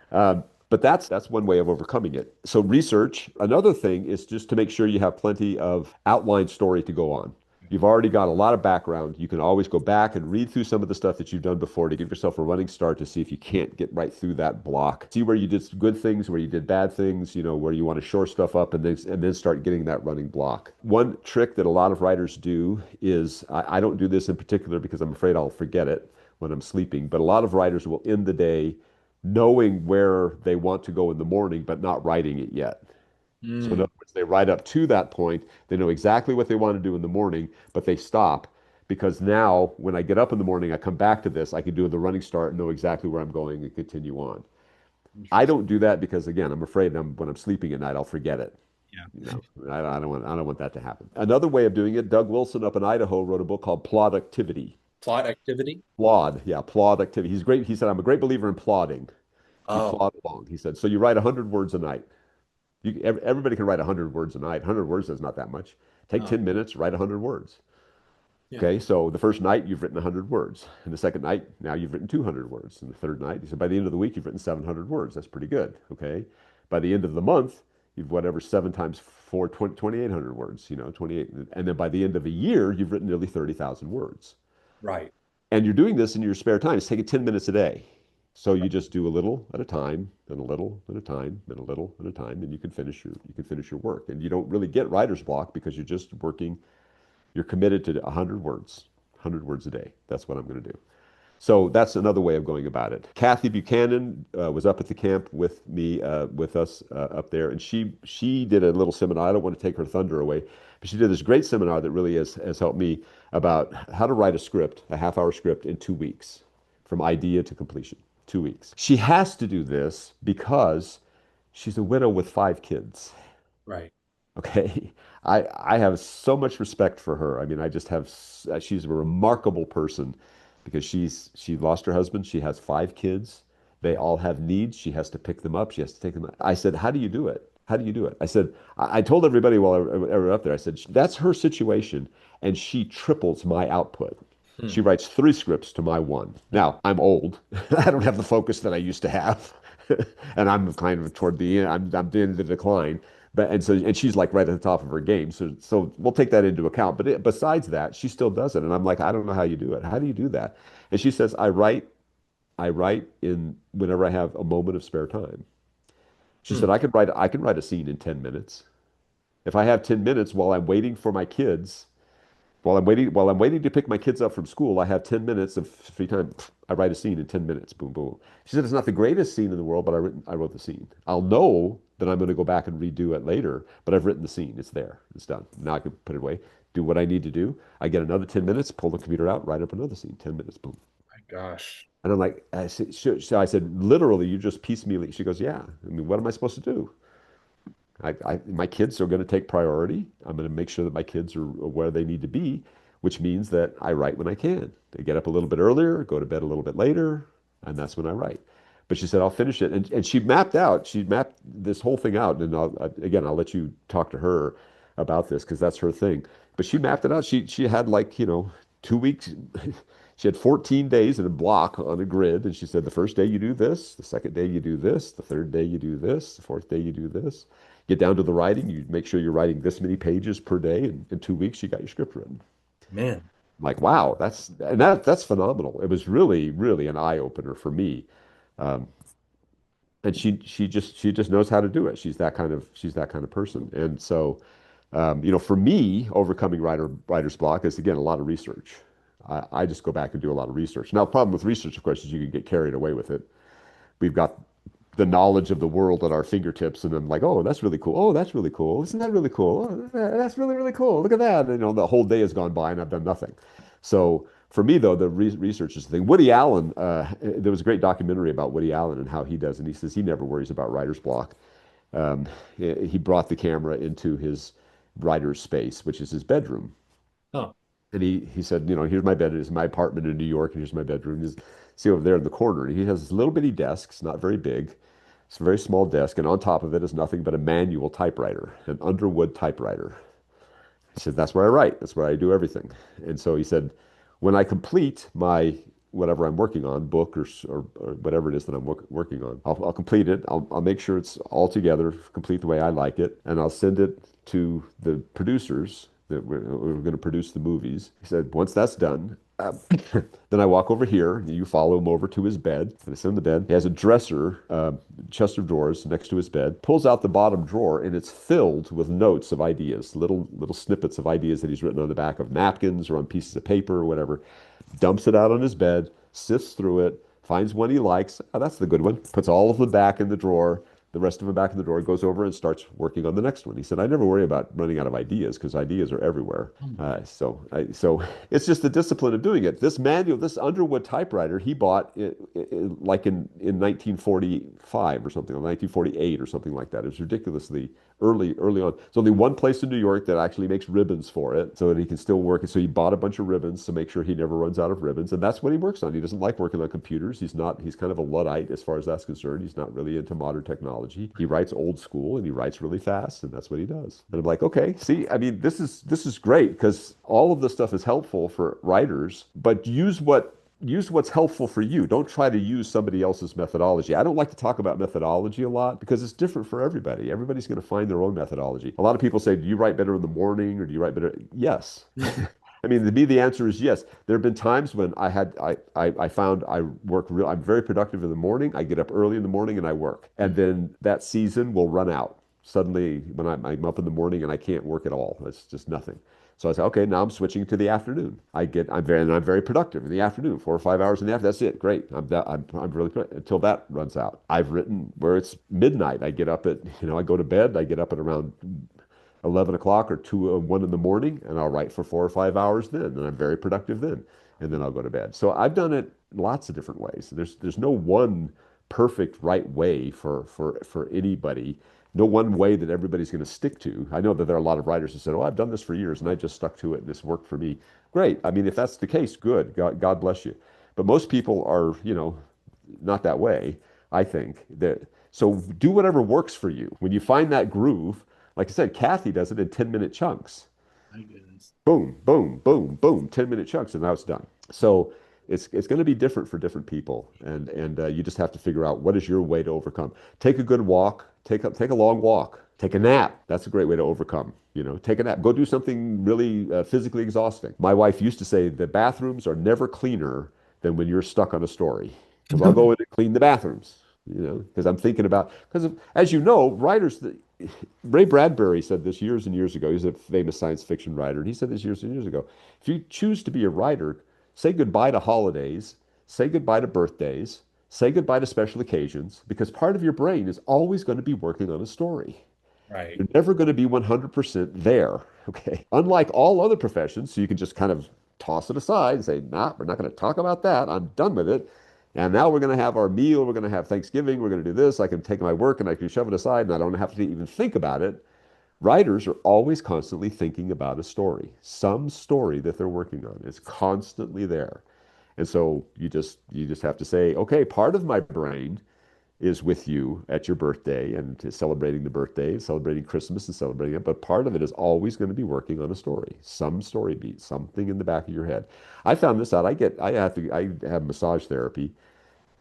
But that's one way of overcoming it. So research. Another thing is just to make sure you have plenty of outline story to go on. You've already got a lot of background. You can always go back and read through some of the stuff that you've done before to give yourself a running start to see if you can't get right through that block. See where you did good things, where you did bad things, you know, where you want to shore stuff up and then start getting that running block. One trick that a lot of writers do is I don't do this in particular because I'm afraid I'll forget it when I'm sleeping, but a lot of writers will end the day knowing where they want to go in the morning, but not writing it yet. So in Mm. other words, they write up to that point. They know exactly what they want to do in the morning, but they stop because now when I get up in the morning, I come back to this, I can do the running start and know exactly where I'm going and continue on. I Interesting. don't do that because again, I'm afraid when I'm sleeping at night, I'll forget it. You Yeah. know, I don't want that to happen. Another way of doing it, Doug Wilson up in Idaho wrote a book called Plodactivity. Plot activity. Plod, yeah, plod activity. He's great. He said, I'm a great believer in plodding. You Oh, plod along. He said, so you write 100 words a night. Everybody can write 100 words a night. 100 words is not that much. Take oh, 10 minutes, write 100 words. yeah. Okay, so the first night you've written 100 words. And the second night, now you've written 200 words. And the third night, he said, by the end of the week, you've written 700 words. That's pretty good. Okay. By the end of the month, you've whatever 7 times 4, 2,800 words, you know, 28. And then by the end of a year, you've written nearly 30,000 words. Right. And you're doing this in your spare time. It's taking 10 minutes a day. So you just do a little at a time, then a little at a time, then a little at a time, and you can finish your work. And you don't really get writer's block because you're just working, you're committed to 100 words, 100 words a day. That's what I'm going to do. So that's another way of going about it. Kathy Buchanan was up at the camp with me, with us up there, and she did a little seminar. I don't want to take her thunder away, but she did this great seminar that really has helped me about how to write a script, a half-hour script in 2 weeks, from idea to completion. 2 weeks. She has to do this because she's a widow with 5 kids. Right. Okay. I have so much respect for her. I mean, I just have, she's a remarkable person because she lost her husband. She has 5 kids. They all have needs. She has to pick them up. She has to take them up. I said, how do you do it? How do you do it? I said, I told everybody while I was up there, I said, that's her situation, and she triples my output. Hmm. She writes 3 scripts to my one. Now, I'm old. I don't have the focus that I used to have. And I'm kind of toward the end, I'm in the decline. And she's like right at the top of her game. So we'll take that into account. But besides that, she still does it. And I'm like, I don't know how you do it. How do you do that? And she says, I write in whenever I have a moment of spare time. She Hmm. said, I can write a scene in 10 minutes. If I have 10 minutes while I'm waiting for my kids, while I'm waiting to pick my kids up from school, I have 10 minutes of free time. I write a scene in 10 minutes. Boom, boom. She said it's not the greatest scene in the world, but I wrote the scene. I'll know that I'm going to go back and redo it later, but I've written the scene. It's there. It's done. Now I can put it away, do what I need to do. I get another 10 minutes, pull the computer out, write up another scene. 10 minutes, boom. My gosh. And I'm like, so I said, literally, you just piecemeal. She goes, yeah. I mean, what am I supposed to do? My kids are going to take priority. I'm going to make sure that my kids are where they need to be, which means that I write when I can. I get up a little bit earlier, go to bed a little bit later, and that's when I write. But she said, I'll finish it. And she mapped this whole thing out. And again, I'll let you talk to her about this because that's her thing. But she mapped it out. She had like, 2 weeks. She had 14 days in a block on a grid. And she said, the first day you do this, the second day you do this, the third day you do this, the fourth day you do this. Get down to the writing, you make sure you're writing this many pages per day. And in 2 weeks, you got your script written. Man. I'm like, wow, that's phenomenal. It was really, really an eye opener for me. Um, and she just knows how to do it. She's that kind of person. And so, for me, overcoming writer's block is again a lot of research. I just go back and do a lot of research. Now, the problem with research, of course, is you can get carried away with it. We've got the knowledge of the world at our fingertips, and I'm like, oh, that's really cool. Oh, that's really cool. Isn't that really cool? Oh, that's really, really cool. Look at that. And, the whole day has gone by and I've done nothing. So for me, though, the research is the thing. Woody Allen, there was a great documentary about Woody Allen and how he does, and he says he never worries about writer's block. He brought the camera into his writer's space, which is his bedroom. Oh, And he said, here's my bed. It's my apartment in New York, and here's my bedroom. See over there in the corner. And he has this little bitty desk. It's not very big. It's a very small desk, and on top of it is nothing but a manual typewriter, an Underwood typewriter. He said, that's where I write. That's where I do everything. And so he said, when I complete my whatever I'm working on, book or whatever it is that I'm working on, I'll complete it. I'll make sure it's all together, complete the way I like it, and I'll send it to the producers that we're going to produce the movies. He said, once that's done, then I walk over here. You follow him over to his bed. And I sit on the bed. He has a dresser, chest of drawers next to his bed. Pulls out the bottom drawer, and it's filled with notes of ideas, little snippets of ideas that he's written on the back of napkins or on pieces of paper or whatever. Dumps it out on his bed, sifts through it, finds one he likes. Oh, that's the good one. Puts all of them back in the drawer. The rest of them back in the drawer, goes over and starts working on the next one. He said, I never worry about running out of ideas because ideas are everywhere. So it's just the discipline of doing it. This manual, this Underwood typewriter, he bought like in 1945 or something, or 1948 or something like that. It was ridiculously early on. There's only one place in New York that actually makes ribbons for it so that he can still work it. So he bought a bunch of ribbons to make sure he never runs out of ribbons. And that's what he works on. He doesn't like working on computers. He's kind of a Luddite as far as that's concerned. He's not really into modern technology. He writes old school and he writes really fast, and that's what he does. And I'm like, okay, see, I mean, this is great because all of this stuff is helpful for writers, but use what's helpful for you. Don't try to use somebody else's methodology. I don't like to talk about methodology a lot because it's different for everybody. Everybody's going to find their own methodology. A lot of people say, do you write better in the morning or do you write better? Yes. I mean, to me, the answer is yes. There have been times when I found I'm very productive in the morning. I get up early in the morning and I work. And then that season will run out. Suddenly, when I'm up in the morning and I can't work at all, it's just nothing. So I said, okay, now I'm switching to the afternoon. I'm very productive in the afternoon, 4 or 5 hours in the afternoon. That's it. Great. I'm really good until that runs out. I've written where it's midnight. I get up I go to bed. I get up at around 11 o'clock or 2 or 1 in the morning, and I'll write for 4 or 5 hours then, and I'm very productive then. And then I'll go to bed. So I've done it lots of different ways. There's no one perfect right way for anybody, no one way that everybody's going to stick to. I know that there are a lot of writers who said, "Oh, I've done this for years and I just stuck to it and this worked for me." Great. I mean, if that's the case, good. God bless you. But most people are, not that way. I think that so do whatever works for you. When you find that groove, like I said, Kathy does it in 10-minute chunks. My goodness. Boom, boom, boom, boom, 10-minute chunks, and now it's done. So it's going to be different for different people, and you just have to figure out what is your way to overcome. Take a good walk, take a long walk, take a nap. That's a great way to overcome. You know, take a nap. Go do something really physically exhausting. My wife used to say the bathrooms are never cleaner than when you're stuck on a story, because I'll go in and clean the bathrooms. You know, because I'm thinking about because as you know, writers. Ray Bradbury said this years and years ago. He's a famous science fiction writer, and he said this years and years ago. If you choose to be a writer, say goodbye to holidays, say goodbye to birthdays, say goodbye to special occasions, because part of your brain is always going to be working on a story. Right. You're never going to be 100% there. Okay. Unlike all other professions, so you can just kind of toss it aside and say, nah, we're not going to talk about that. I'm done with it. And now we're going to have our meal. We're going to have Thanksgiving. We're going to do this. I can take my work and I can shove it aside and I don't have to even think about it. Writers are always constantly thinking about a story, some story that they're working on. It's constantly there. And so you just have to say, okay, part of my brain is with you at your birthday and celebrating the birthday, celebrating Christmas and celebrating it. But part of it is always going to be working on a story, some story beat, something in the back of your head. I found this out. I have massage therapy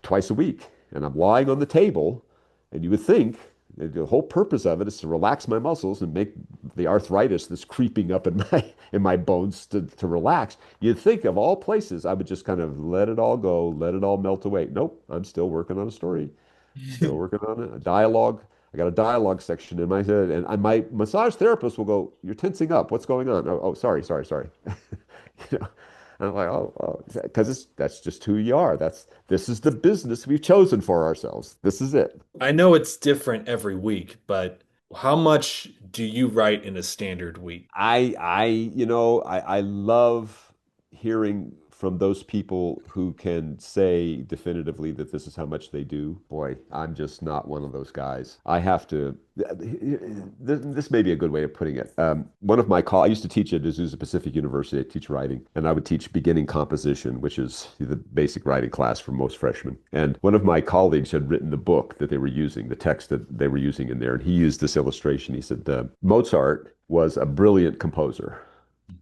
twice a week, and I'm lying on the table, and you would think the whole purpose of it is to relax my muscles and make the arthritis that's creeping up in my bones to relax. You'd think of all places I would just kind of let it all go, let it all melt away. Nope, I'm still working on a story. Still working on it. A dialogue. I got a dialogue section in my head, and my massage therapist will go, "You're tensing up. What's going on?" Oh, sorry, sorry, sorry. You know, and I'm like, oh, because that's just who you are. This is the business we've chosen for ourselves. This is it. I know it's different every week, but how much do you write in a standard week? I love hearing from those people who can say definitively that this is how much they do. Boy, I'm just not one of those guys. I have to. This may be a good way of putting it. I used to teach at Azusa Pacific University. I teach writing, and I would teach beginning composition, which is the basic writing class for most freshmen. And one of my colleagues had written the book that they were using, the text that they were using in there, and he used this illustration. He said, Mozart was a brilliant composer.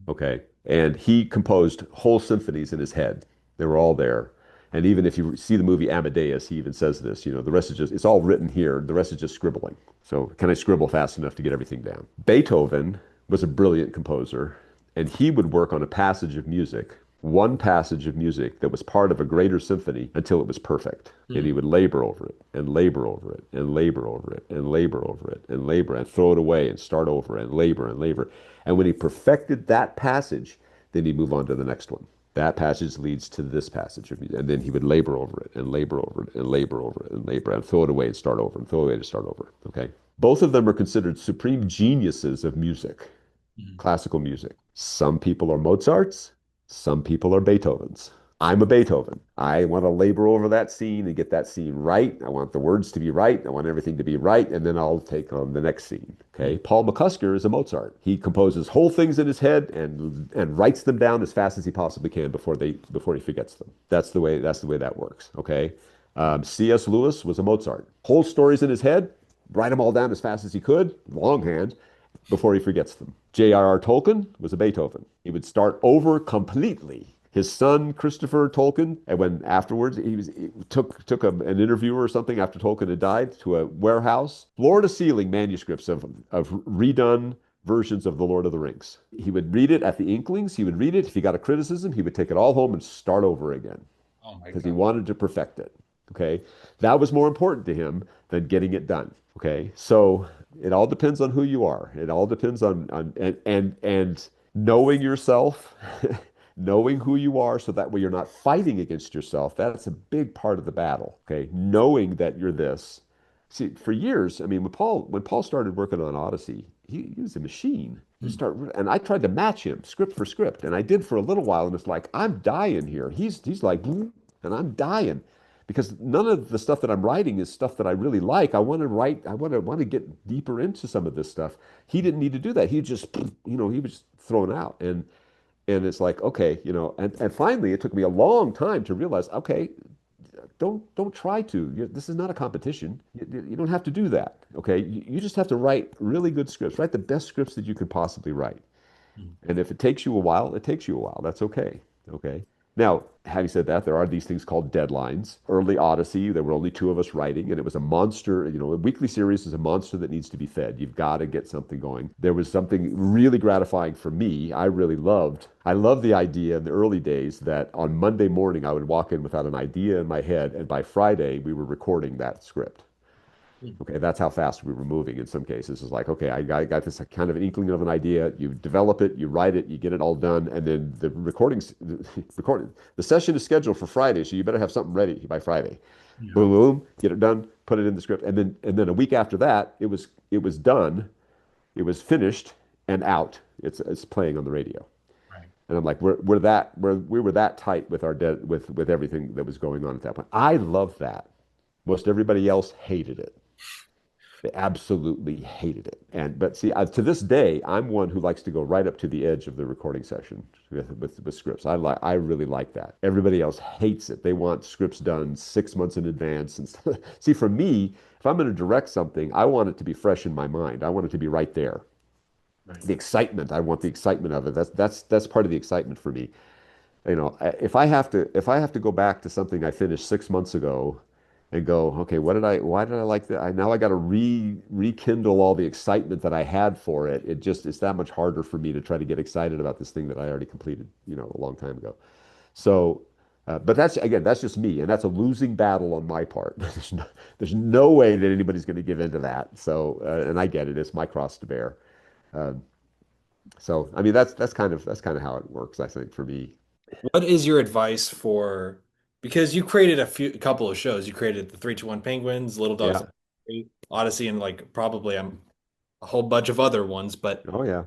Okay. And he composed whole symphonies in his head. They were all there. And even if you see the movie Amadeus, he even says this, the rest is it's all written here. The rest is just scribbling. So can I scribble fast enough to get everything down? Beethoven was a brilliant composer, and he would work on a passage of music, one passage of music that was part of a greater symphony until it was perfect. And he Hmm. would labor over it and labor over it and labor over it and labor over it and labor and throw it away and start over and labor and labor. And when he perfected that passage, then he'd move on to the next one. That passage leads to this passage of music. And then he would labor over it and labor over it and labor over it and labor and throw it away and start over and throw it away to start over. Okay. Both of them are considered supreme geniuses of music, Hmm. classical music. Some people are Mozart's, some people are Beethoven's. I'm a Beethoven. I want to labor over that scene and get that scene right. I want the words to be right. I want everything to be right. And then I'll take on the next scene. Okay. Paul McCusker is a Mozart. He composes whole things in his head and writes them down as fast as he possibly can before he forgets them. That's the way that works. Okay. C.S. Lewis was a Mozart. Whole stories in his head, write them all down as fast as he could, longhand, before he forgets them. J.R.R. Tolkien was a Beethoven. He would start over completely. His son, Christopher Tolkien, and when afterwards he took an interviewer or something after Tolkien had died to a warehouse, floor to ceiling manuscripts of redone versions of The Lord of the Rings. He would read it at the Inklings. He would read it. If he got a criticism, he would take it all home and start over again Oh my because he God. wanted to perfect it. Okay. That was more important to him than getting it done. Okay. So it all depends on who you are. It all depends on and knowing yourself, knowing who you are so that way you're not fighting against yourself. That's a big part of the battle. Okay. Knowing that you're this. See, for years, I mean, when Paul started working on Odyssey, he was a machine. And I tried to match him script for script, and I did for a little while, and it's like I'm dying here. He's like, and I'm dying because none of the stuff that I'm writing is stuff that I really like. I want to write. I want to get deeper into some of this stuff. He didn't need to do that. He just, he was thrown out, and it's like, okay, and finally it took me a long time to realize, okay, don't try to. This is not a competition. You don't have to do that. Okay, you just have to write really good scripts. Write the best scripts that you could possibly write. Mm. And if it takes you a while, it takes you a while. That's okay. Okay. Now, having said that, there are these things called deadlines. Early Odyssey, there were only two of us writing, and it was a monster. A weekly series is a monster that needs to be fed. You've got to get something going. There was something really gratifying for me. I loved the idea in the early days that on Monday morning, I would walk in without an idea in my head, and by Friday, we were recording that script. Mm. Okay, that's how fast we were moving in some cases. It's like, okay, I got this kind of an inkling of an idea. You develop it, you write it, you get it all done, and then the session is scheduled for Friday, so you better have something ready by Friday. Yeah. Boom, boom, get it done, put it in the script, and then a week after that, it was done, it was finished and out. It's playing on the radio. Right. And I'm like, we were that tight with our with everything that was going on at that point. I love that. Most everybody else hated it. They absolutely hated it. But see, to this day, I'm one who likes to go right up to the edge of the recording session with scripts. I really like that. Everybody else hates it. They want scripts done 6 months in advance. And see, for me, if I'm going to direct something, I want it to be fresh in my mind. I want it to be right there. Right. The excitement. I want the excitement of it. That's part of the excitement for me. If I have to go back to something I finished 6 months ago and go, okay, why did I like that? Now I got to rekindle all the excitement that I had for it. It's that much harder for me to try to get excited about this thing that I already completed, a long time ago. So, but that's just me, and that's a losing battle on my part. There's no way that anybody's going to give in to that. So, and I get it. It's my cross to bear. Um, so, I mean, that's kind of how it works, I think, for me. What is your advice for, because you created a couple of shows. You created the 321 Penguins, Little Dogs, Yeah. Don't Worry, Odyssey, and like probably a whole bunch of other ones. But Oh, yeah.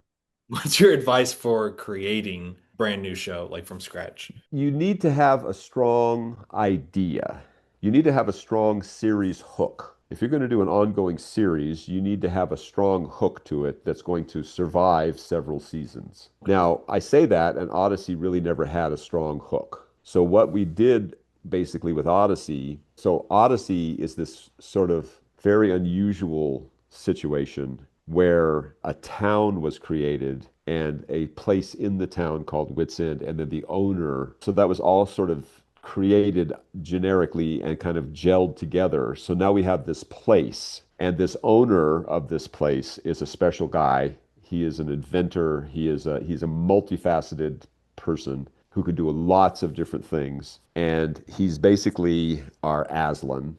what's your advice for creating a brand new show like from scratch? You need to have a strong idea. You need to have a strong series hook. If you're going to do an ongoing series, you need to have a strong hook to it that's going to survive several seasons. Now, I say that, and Odyssey really never had a strong hook. So, what we did basically with Odyssey, so Odyssey is this sort of very unusual situation where a town was created and a place in the town called Whit's End, and then the owner. So that was all sort of created generically and kind of gelled together. So now we have this place, and this owner of this place is a special guy. He is an inventor. He's a multifaceted person who can do lots of different things. And he's basically our Aslan.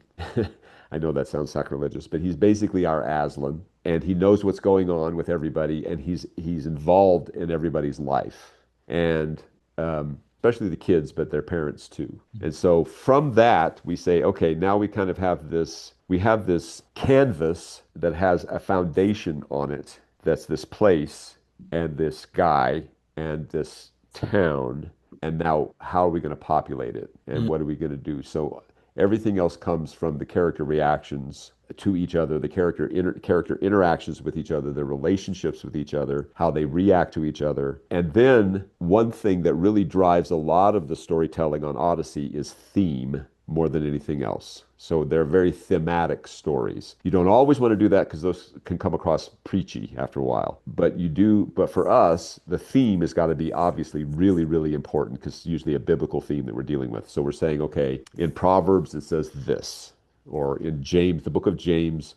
I know that sounds sacrilegious, but he's basically our Aslan, and he knows what's going on with everybody, and he's involved in everybody's life, and especially the kids, but their parents too. And so from that, we say, okay, now we kind of have this. We have this canvas that has a foundation on it. That's this place and this guy and this town. And now, how are we going to populate it? And Mm. what are we going to do? So everything else comes from the character reactions to each other, the character interactions with each other, their relationships with each other, how they react to each other. And then one thing that really drives a lot of the storytelling on Odyssey is theme more than anything else. So they're very thematic stories. You don't always want to do that because those can come across preachy after a while. But you do, but for us, the theme has got to be obviously really, really important because it's usually a biblical theme that we're dealing with. So we're saying, okay, in Proverbs it says this, or in James, the book of James,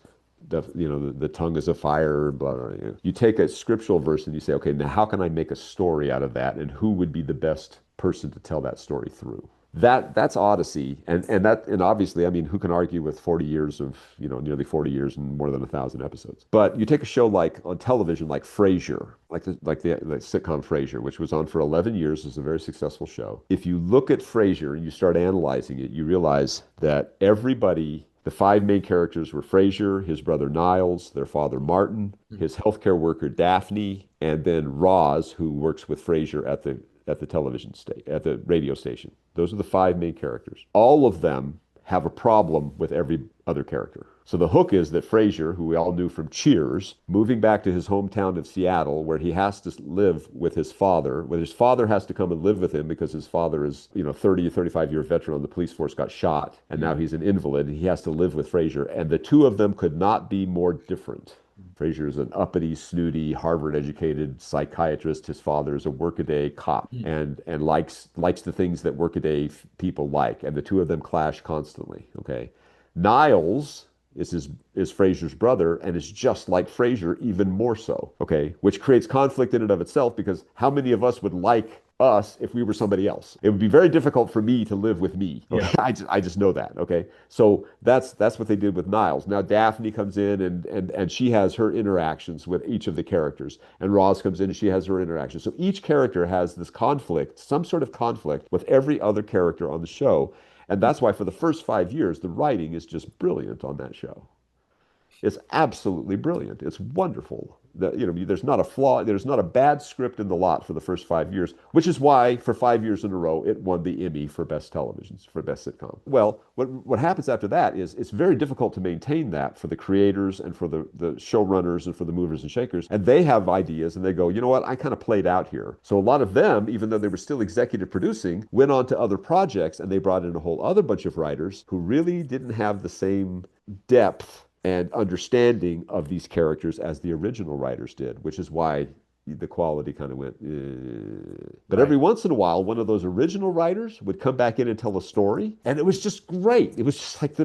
the tongue is a fire, blah, blah, blah. You take a scriptural verse and you say, okay, now how can I make a story out of that, and who would be the best person to tell that story through? That's Odyssey, and obviously, I mean, who can argue with 40 years of, nearly 40 years and more than 1,000 episodes? But you take a show like on television, like Frasier, like the sitcom Frasier, which was on for 11 years, is a very successful show. If you look at Frasier and you start analyzing it, you realize that the five main characters were Frasier, his brother Niles, their father Martin, his healthcare worker Daphne, and then Roz, who works with Frasier at the radio station. Those are the five main characters. All of them have a problem with every other character. So the hook is that Frasier, who we all knew from Cheers, moving back to his hometown of Seattle, where he has to live with his father, where his father has to come and live with him because his father is, 30, 35-year veteran on the police force, got shot, and now he's an invalid, and he has to live with Frasier. And the two of them could not be more different. Frasier is an uppity, snooty, Harvard-educated psychiatrist. His father is a workaday cop and likes the things that workaday people like, and the two of them clash constantly. Okay, Niles is Frasier's brother and is just like Frasier, even more so. Okay, which creates conflict in and of itself because how many of us would like us if we were somebody else? It would be very difficult for me to live with me. Okay? Yeah. I just know that. Okay, so that's what they did with Niles. Now Daphne comes in and she has her interactions with each of the characters, and Roz comes in and she has her interactions. So each character has this conflict, some sort of conflict with every other character on the show. And that's why for the first 5 years, the writing is just brilliant on that show. It's absolutely brilliant. It's wonderful. There's not a flaw, there's not a bad script in the lot for the first 5 years, which is why for 5 years in a row it won the Emmy for best television, for best sitcom. Well, what happens after that is it's very difficult to maintain that for the creators and for the showrunners and for the movers and shakers. And they have ideas and they go, you know what, I kind of played out here. So a lot of them, even though they were still executive producing, went on to other projects and they brought in a whole other bunch of writers who really didn't have the same depth and understanding of these characters as the original writers did, which is why the quality kind of went. But Right. every once in a while, one of those original writers would come back in and tell a story, and it was just great. It was just like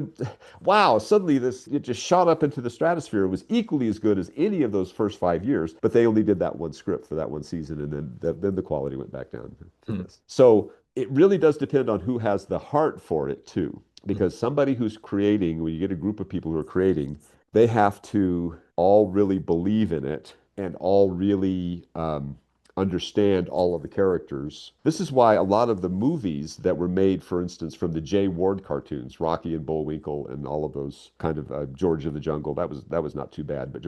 wow, suddenly it just shot up into the stratosphere. It was equally as good as any of those first 5 years, but they only did that one script for that one season, and then the quality went back down to Hmm. this. So it really does depend on who has the heart for it too. Hmm. Because somebody who's creating, when you get a group of people who are creating, they have to all really believe in it and all really understand all of the characters. This is why a lot of the movies that were made, for instance, from the Jay Ward cartoons, Rocky and Bullwinkle, and all of those kind of George of the Jungle, that was not too bad. But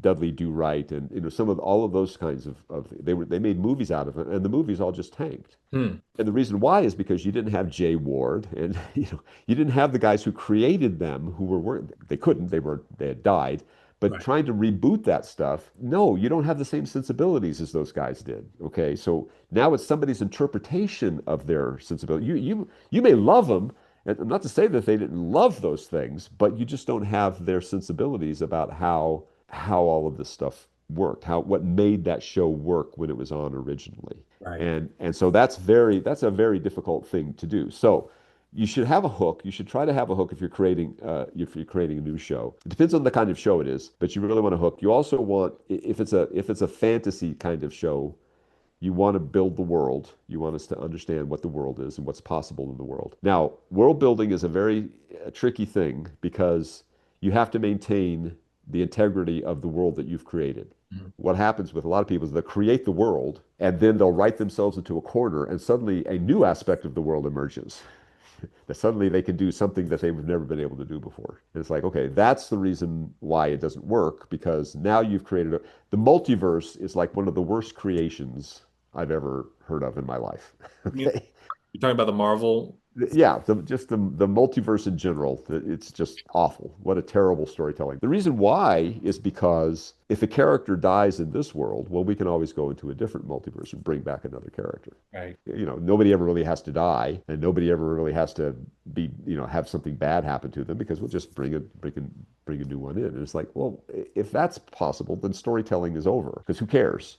Dudley Do Right, and some of all of those kinds of they made movies out of it, and the movies all just tanked. Hmm. And the reason why is because you didn't have Jay Ward, and you didn't have the guys who created them who were they couldn't they had died. But Right. trying to reboot that stuff, no, you don't have the same sensibilities as those guys did. Okay, so now it's somebody's interpretation of their sensibility. You may love them, and not to say that they didn't love those things, but you just don't have their sensibilities about how all of this stuff worked, how what made that show work when it was on originally. Right. And so that's a very difficult thing to do. So you should have a hook. You should try to have a hook if you're creating a new show. It depends on the kind of show it is, but you really want a hook. You also want if it's a fantasy kind of show, you want to build the world. You want us to understand what the world is and what's possible in the world. Now, world building is a very tricky thing because you have to maintain the integrity of the world that you've created. Hmm. What happens with a lot of people is they'll create the world and then they'll write themselves into a corner, and suddenly a new aspect of the world emerges. That suddenly they can do something that they've never been able to do before. And it's like, okay, that's the reason why it doesn't work, because now you've the multiverse is like one of the worst creations I've ever heard of in my life. You- Okay. You're talking about the Marvel. Yeah, just the multiverse in general, it's just awful. What a terrible storytelling. The reason why is because if a character dies in this world, well, we can always go into a different multiverse and bring back another character. Right. Nobody ever really has to die, and nobody ever really has to have something bad happen to them, because we'll just bring a new one in. And it's like, well, if that's possible, then storytelling is over, because who cares?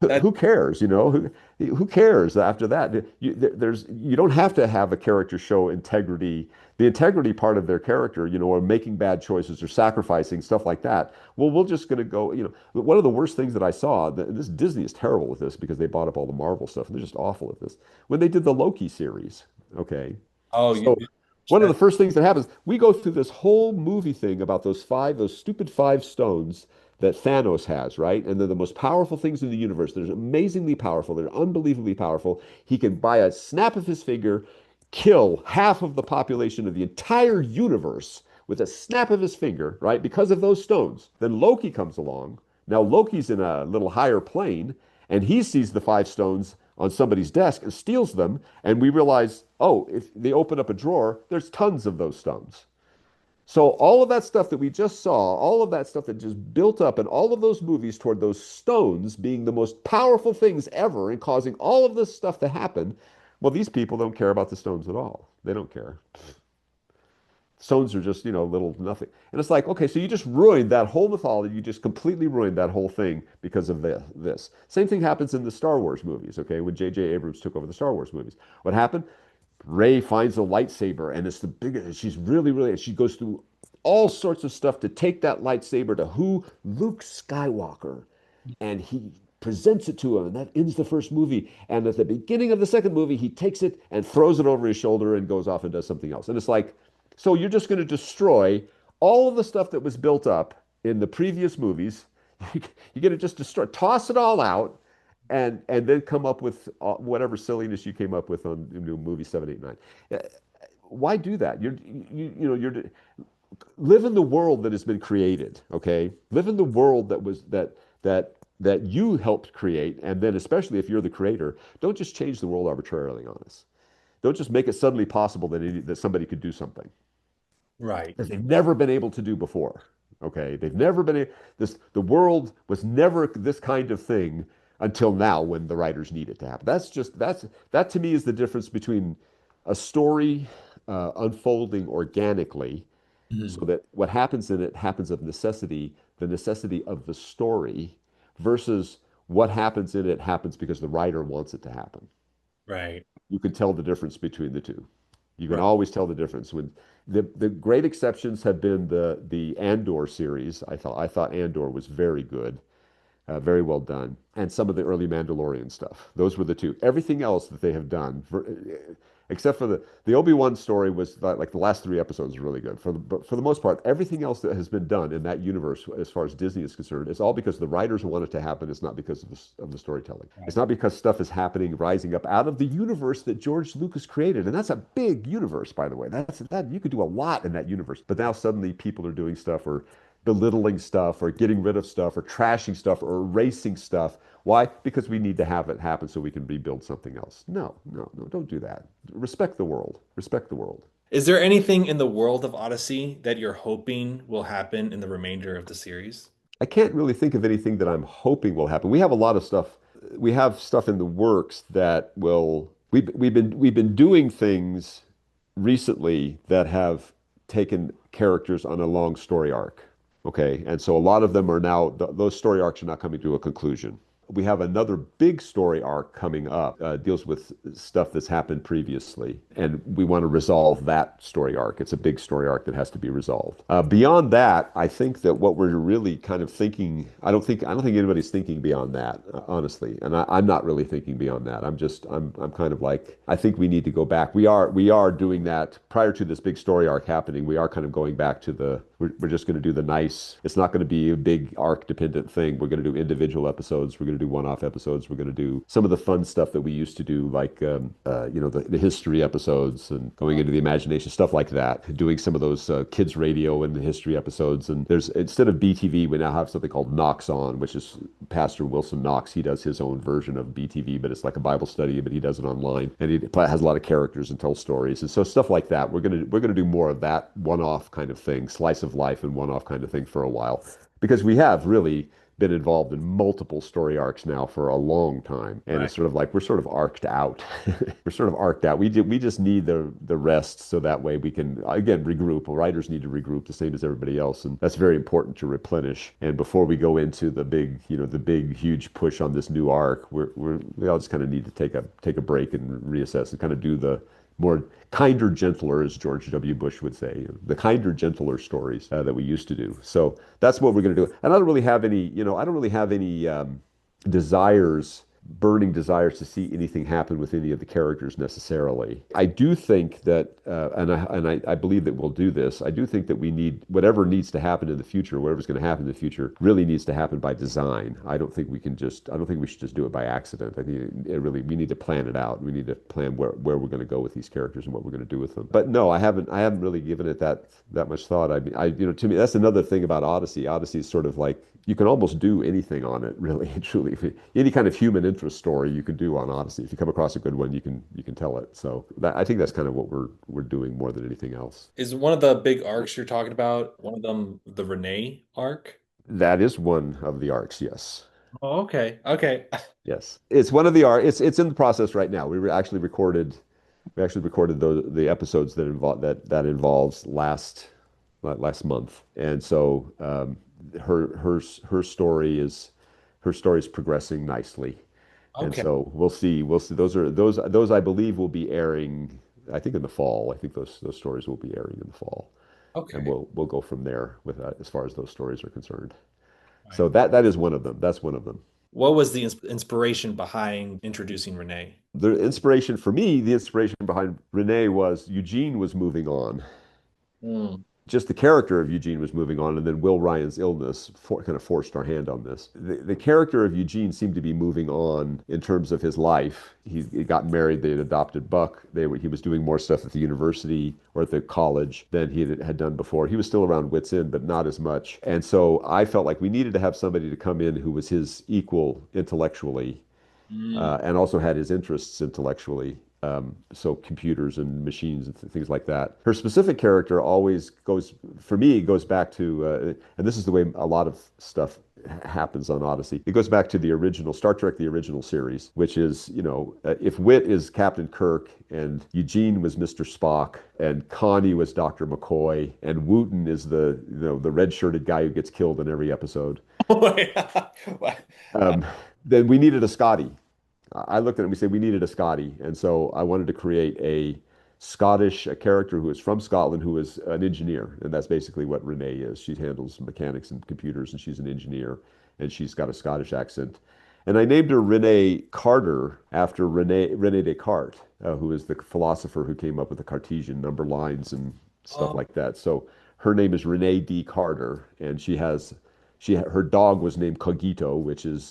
That. Who cares? Who cares after that? You don't have to have a character show integrity, the integrity part of their character, or making bad choices or sacrificing stuff like that. Well, we're just going to go. One of the worst things that I saw, this Disney is terrible with this because they bought up all the Marvel stuff and they're just awful at this. When they did the Loki series, okay, Oh, so one of the first things that happens, we go through this whole movie thing about those stupid 5 stones that Thanos has, right? And they're the most powerful things in the universe. They're amazingly powerful. They're unbelievably powerful. He can, by a snap of his finger, kill half of the population of the entire universe with a snap of his finger, right? Because of those stones. Then Loki comes along. Now Loki's in a little higher plane, and he sees the 5 stones on somebody's desk and steals them. And we realize, oh, if they open up a drawer, there's tons of those stones. So all of that stuff that we just saw, all of that stuff that just built up and all of those movies toward those stones being the most powerful things ever and causing all of this stuff to happen, well, these people don't care about the stones at all. They don't care. Stones are just, little nothing. And it's like, okay, so you just ruined that whole mythology. You just completely ruined that whole thing because of this. Same thing happens in the Star Wars movies, okay? When J.J. Abrams took over the Star Wars movies. What happened? Rey finds a lightsaber and it's the biggest, she's really, she goes through all sorts of stuff to take that lightsaber to who? Luke Skywalker. And he presents it to him, and that ends the first movie. And at the beginning of the second movie, he takes it and throws it over his shoulder and goes off and does something else. And it's like, so you're just going to destroy all of the stuff that was built up in the previous movies. You're going to just destroy, toss it all out, and then come up with whatever silliness you came up with on movie 7, 8, 9. Why do that? You're live in the world that has been created, okay? Live in the world that you helped create, and then especially if you're the creator, don't just change the world arbitrarily on us. Don't just make it suddenly possible that somebody could do something Right. that they've never been able to do before. Okay, they've never been this. The world was never this kind of thing until now, when the writers need it to happen. That to me is the difference between a story unfolding organically, so Mhm. that what happens in it happens of necessity, the necessity of the story, versus what happens in it happens because the writer wants it to happen. Right. You can tell the difference between the two. You can Right. always tell the difference. When the great exceptions have been the Andor series. I thought Andor was very good, very well done, and some of the early Mandalorian stuff. Those were the two. Everything else that they have done, except for the Obi-Wan story, was like the last 3 episodes were really good. But for the most part, everything else that has been done in that universe, as far as Disney is concerned, is all because the writers want it to happen. It's not because of the storytelling. It's Right. not because stuff is happening, rising up out of the universe that George Lucas created, and that's a big universe, by the way. That you could do a lot in that universe. But now suddenly people are doing stuff, or belittling stuff, or getting rid of stuff, or trashing stuff, or erasing stuff. Why? Because we need to have it happen so we can rebuild something else. No, no, no, don't do that. Respect the world. Respect the world. Is there anything in the world of Odyssey that you're hoping will happen in the remainder of the series? I can't really think of anything that I'm hoping will happen. We have a lot of stuff. We have stuff in the works that will. We've been doing things recently that have taken characters on a long story arc. Okay, and so a lot of them are now those story arcs are not coming to a conclusion. We have another big story arc coming up, deals with stuff that's happened previously, and we want to resolve that story arc. It's a big story arc that has to be resolved. Beyond that, I think that what we're really kind of thinking, I don't think anybody's thinking beyond that, honestly, and I'm not really thinking beyond that. I'm kind of like, I think we need to go back. We are doing that prior to this big story arc happening. We are kind of going back to we're just going to do the nice. It's not going to be a big arc dependent thing. We're going to do individual episodes. We're going to do one-off episodes. We're going to do some of the fun stuff that we used to do, like the history episodes and going into the imagination, stuff like that. Doing some of those kids radio and the history episodes. And there's, instead of BTV, we now have something called Knox On, which is Pastor Wilson Knox. He does his own version of BTV, but it's like a Bible study, but he does it online, and he has a lot of characters and tells stories. And so stuff like that. We're gonna do more of that one-off kind of thing, slice of life and one-off kind of thing for a while, because we have really been involved in multiple story arcs now for a long time, and Right. it's sort of like we're sort of arced out. We're sort of arced out. We just need the rest, so that way we can again regroup. Writers need to regroup the same as everybody else, and that's very important to replenish. And before we go into the big huge push on this new arc, we all just kind of need to take a break and reassess and kind of do the more kinder, gentler, as George W. Bush would say, the kinder, gentler stories that we used to do. So that's what we're going to do. And I don't really have any desires, burning desires to see anything happen with any of the characters necessarily. I do think that, and I believe that we'll do this. I do think that we need whatever needs to happen in the future, whatever's going to happen in the future, really needs to happen by design. I don't think we should just do it by accident. I think we need to plan it out. We need to plan where we're going to go with these characters and what we're going to do with them. But no, I haven't really given it that much thought. To me, that's another thing about Odyssey. Odyssey is sort of like You can almost do anything on it, really and truly. Any kind of human interest story you can do on Odyssey. If you come across a good one, you can tell it. So I think that's kind of what we're doing more than anything else. Is one of the big arcs you're talking about one of them the Renee arc? That is one of the arcs, yes. Oh, okay. Okay. Yes. It's one of the art. It's in the process right now. We actually recorded the episodes that involves last month. And so her her her story is progressing nicely. And Okay. so we'll see those I believe will be airing I think in the fall. I think those stories will be airing in the fall. And Okay. we'll go from there with as far as those stories are concerned. Right. So that is one of them. That's one of them. What was the inspiration behind introducing Renee? The inspiration behind Renee was Eugene was moving on. Hmm. Just the character of Eugene was moving on, and then Will Ryan's illness kind of forced our hand on this. The character of Eugene seemed to be moving on in terms of his life. He got married, they had adopted Buck. He was doing more stuff at the university or at the college than he had done before. He was still around Wits End, but not as much. And so I felt like we needed to have somebody to come in who was his equal intellectually Mm. and also had his interests intellectually. So computers and machines and things like that. Her specific character always goes, for me, it goes back to, and this is the way a lot of stuff happens on Odyssey. It goes back to the original Star Trek, the original series, which is, if Whit is Captain Kirk and Eugene was Mr. Spock and Connie was Dr. McCoy and Wooten is the red-shirted guy who gets killed in every episode, um, then we needed a Scotty. I looked at it and we said we needed a Scotty. And so I wanted to create a character who is from Scotland who is an engineer. And that's basically what Renee is. She handles mechanics and computers and she's an engineer and she's got a Scottish accent. And I named her Renee Carter after Rene Descartes, who is the philosopher who came up with the Cartesian number lines and stuff Oh, like that. So her name is Renee D. Carter, and her dog was named Cogito, which is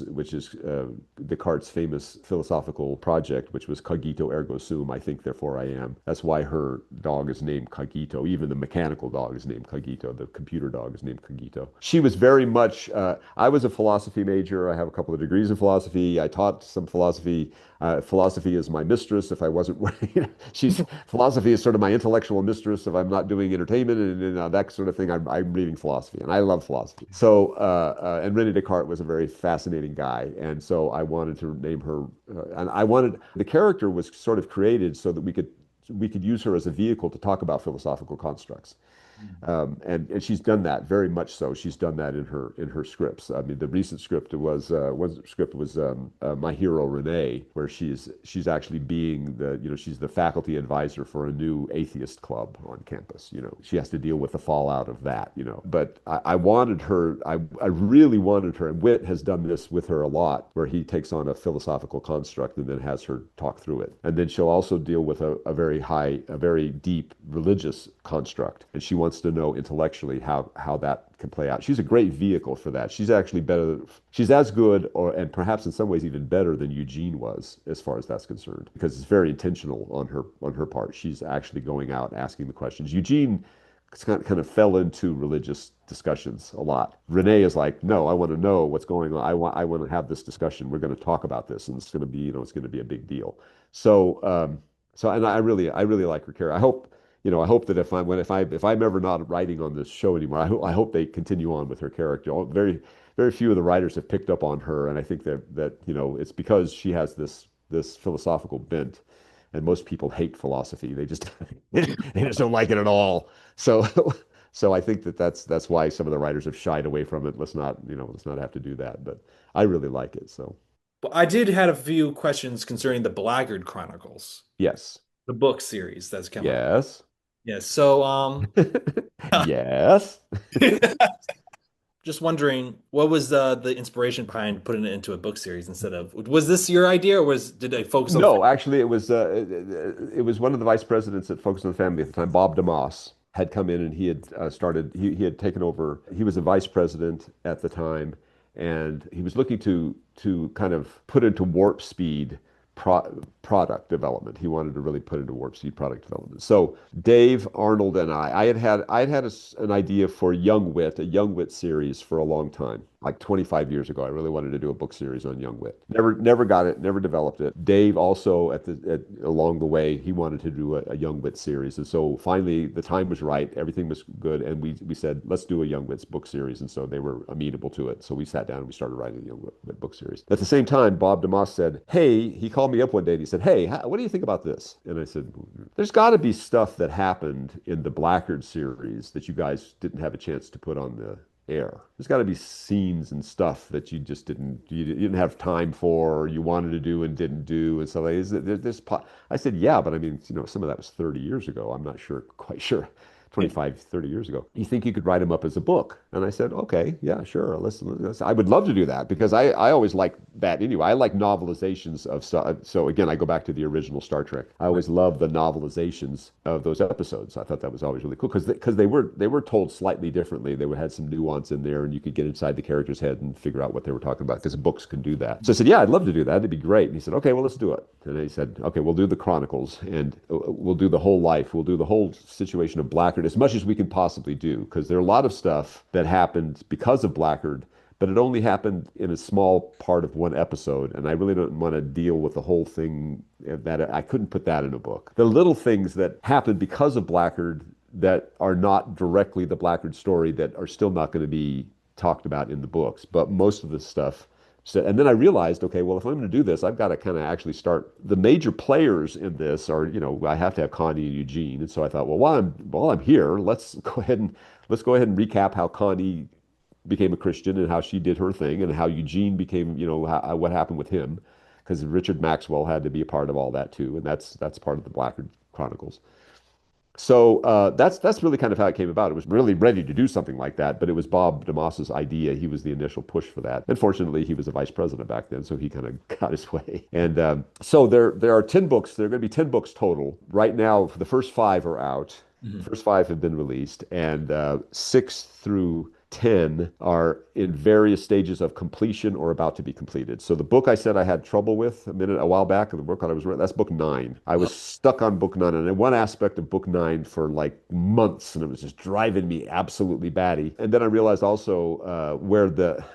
Descartes' famous philosophical project, which was cogito ergo sum. I think, therefore I am. That's why her dog is named Cogito. Even the mechanical dog is named Cogito. The computer dog is named Cogito. She was very much. I was a philosophy major. I have a couple of degrees in philosophy. I taught some philosophy. Philosophy is my mistress. If I wasn't, she's philosophy is sort of my intellectual mistress. If I'm not doing entertainment and that sort of thing, I'm reading philosophy, and I love philosophy. So, and Rene Descartes was a very fascinating guy, and so I wanted to name her, and I wanted the character was sort of created so that we could use her as a vehicle to talk about philosophical constructs. And she's done that very much so. She's done that in her scripts. I mean, the recent script was My Hero Renee, where she's actually being she's the faculty advisor for a new atheist club on campus. She has to deal with the fallout of that. But I wanted her. I really wanted her, and Whit has done this with her a lot, where he takes on a philosophical construct and then has her talk through it, and then she'll also deal with a very deep religious construct, and she wants to know intellectually how that can play out. She's a great vehicle for that. She's actually better. She's as good, and perhaps in some ways even better than Eugene was, as far as that's concerned, because it's very intentional on her part. She's actually going out asking the questions. Eugene kind of fell into religious discussions a lot. Renee is like, no, I want to know what's going on. I want to have this discussion. We're going to talk about this, and it's going to be a big deal. And I really like her character. I hope that if I'm ever not writing on this show anymore, I hope they continue on with her character. Very very few of the writers have picked up on her, and I think that it's because she has this philosophical bent, and most people hate philosophy. They just they just don't like it at all. So so I think that's why some of the writers have shied away from it. Let's not have to do that, but I really like it. So well, I did had a few questions concerning the Blackgaard Chronicles, yes, the book series that's come out. yes, Yes. So, yes. just wondering, what was the inspiration behind putting it into a book series instead of, was this your idea or did they focus on? No, actually, it was one of the vice presidents at Focus on the Family at the time, Bob DeMoss, had come in and he had started. He had taken over. He was a vice president at the time, and he was looking to kind of put into warp speed product development. He wanted to really put into warp speed product development. So Dave Arnold and I had an idea for a Young Wit series for a long time. like 25 years ago. I really wanted to do a book series on young Whit. Never got it, never developed it. Dave also along the way, he wanted to do a young Whit series. And so finally the time was right, everything was good, and we said, let's do a young Whit's book series. And so they were amenable to it. So we sat down and we started writing a young Whit book series. At the same time, Bob DeMoss said, hey, he called me up one day and he said, hey, what do you think about this? And I said, there's got to be stuff that happened in the Blackgaard series that you guys didn't have a chance to put on the air. There's got to be scenes and stuff that you didn't have time for, or you wanted to do and didn't do, and so I said, yeah, but I mean, some of that was 30 years ago. I'm not sure, quite sure. 25, 30 years ago. You think you could write them up as a book? And I said, okay, yeah, sure. Listen, I would love to do that because I always like that anyway. I like novelizations of stuff. So again, I go back to the original Star Trek. I always loved the novelizations of those episodes. I thought that was always really cool because they were told slightly differently. They had some nuance in there, and you could get inside the character's head and figure out what they were talking about because books can do that. So I said, yeah, I'd love to do that. It'd be great. And he said, okay, well, let's do it. And he said, okay, we'll do the Chronicles and we'll do the whole life. We'll do the whole situation of Blackgaard as much as we can possibly do because there are a lot of stuff that happened because of Blackgaard, but it only happened in a small part of one episode, and I really don't want to deal with the whole thing. That I couldn't put that in a book. The little things that happened because of Blackgaard that are not directly the Blackgaard story that are still not going to be talked about in the books, but most of the stuff. So, and then I realized, okay, well, if I'm going to do this, I've got to kind of actually start. The major players in this are, I have to have Connie and Eugene. And so I thought, well, while I'm here, let's go ahead and recap how Connie became a Christian and how she did her thing and how Eugene became, what happened with him, because Richard Maxwell had to be a part of all that too, and that's part of the Blackgaard Chronicles. So that's really kind of how it came about. It was really ready to do something like that, but it was Bob DeMoss's idea. He was the initial push for that. And fortunately, he was a vice president back then, so he kind of got his way. And so there are 10 books. There are going to be 10 books total. Right now, the first five are out. The Mhm. first five have been released, and 6 through 10 are in various stages of completion or about to be completed. So the book I said I had trouble with a while back, the book that I was reading, that's book 9. I was stuck on book 9, and in one aspect of book 9 for like months, and it was just driving me absolutely batty. And then I realized also where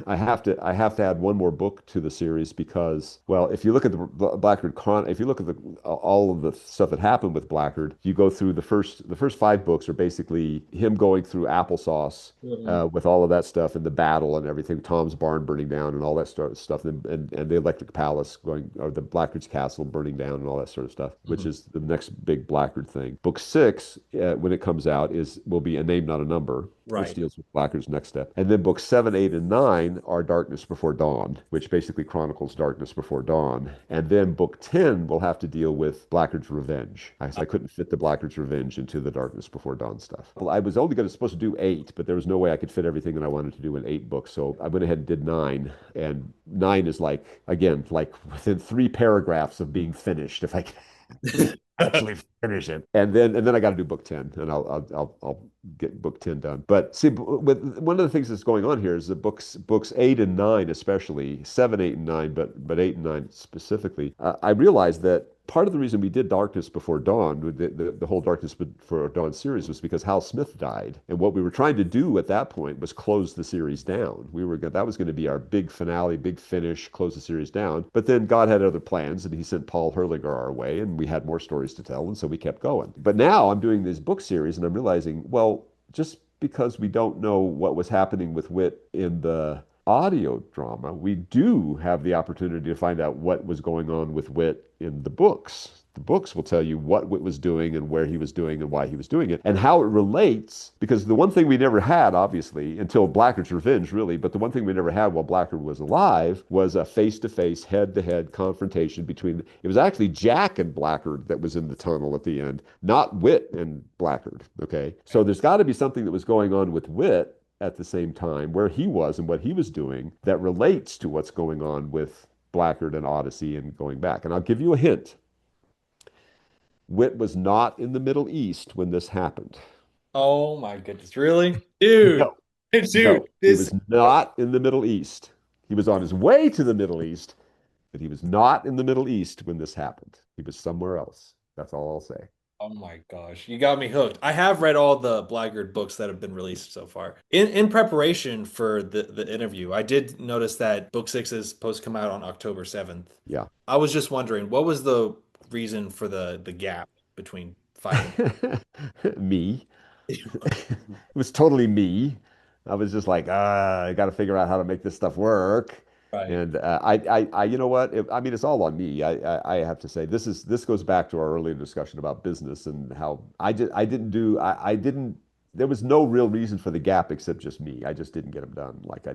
I have to add one more book to the series because, well, if you look at the Blackgaard if you look at all of the stuff that happened with Blackgaard, you go through the first 5 books are basically him going through applesauce Mhm. with all of that stuff and the battle and everything, Tom's barn burning down and all that sort of stuff, and the Electric Palace going, or the Blackgaard's castle burning down and all that sort of stuff, which Mhm. is the next big Blackgaard thing. Book 6, when it comes out, will be A Name Not a Number, which Right. deals with Blackgaard's next step. And then books 7, 8, and 9 are Darkness Before Dawn, which basically chronicles Darkness Before Dawn. And then book 10 will have to deal with Blackgaard's Revenge. I couldn't fit the Blackgaard's Revenge into the Darkness Before Dawn stuff. Well, I was only supposed to do 8, but there was no way I could fit everything that I wanted to do in 8 books. So I went ahead and did 9. And 9 is like, again, like within 3 paragraphs of being finished, if I can actually finish it. And then I got to do book 10, and I'll get book 10 done. But see, with one of the things that's going on here is the books 8 and 9, especially 7, 8, and 9, but 8 and 9 specifically. I realized that part of the reason we did Darkness Before Dawn, the whole Darkness Before Dawn series, was because Hal Smith died, and what we were trying to do at that point was close the series down. That was going to be our big finale, big finish, close the series down. But then God had other plans, and He sent Paul Herliger our way, and we had more stories to tell, and so we kept going. But now I'm doing this book series, and I'm realizing, well, just because we don't know what was happening with Whit in the audio drama, we do have the opportunity to find out what was going on with Whit in the books. The books will tell you what Whit was doing and where he was doing and why he was doing it and how it relates. Because the one thing we never had, obviously, until Blackgaard's Revenge, really, but the one thing we never had while Blackgaard was alive was a face-to-face, head-to-head confrontation between. It was actually Jack and Blackgaard that was in the tunnel at the end, not Whit and Blackgaard. Okay, so there's got to be something that was going on with Whit at the same time, where he was and what he was doing, that relates to what's going on with Blackgaard and Odyssey and going back. And I'll give you a hint. Whit was not in the Middle East when this happened. Oh my goodness. Really? Dude. No, Dude, no, he this was not in the Middle East. He was on his way to the Middle East, but he was not in the Middle East when this happened. He was somewhere else. That's all I'll say. Oh my gosh, you got me hooked. I have read all the Blackgaard books that have been released so far. In preparation for the interview, I did notice that book six is supposed to come out on October 7th. Yeah. I was just wondering, what was the reason for the gap between five and Me. It was totally me. I was just like, I got to figure out how to make this stuff work. right? And you know what? I mean, it's all on me. I have to say, this goes back to our earlier discussion about business and how I didn't do, I didn't. There was no real reason for the gap except just me. I just didn't get them done like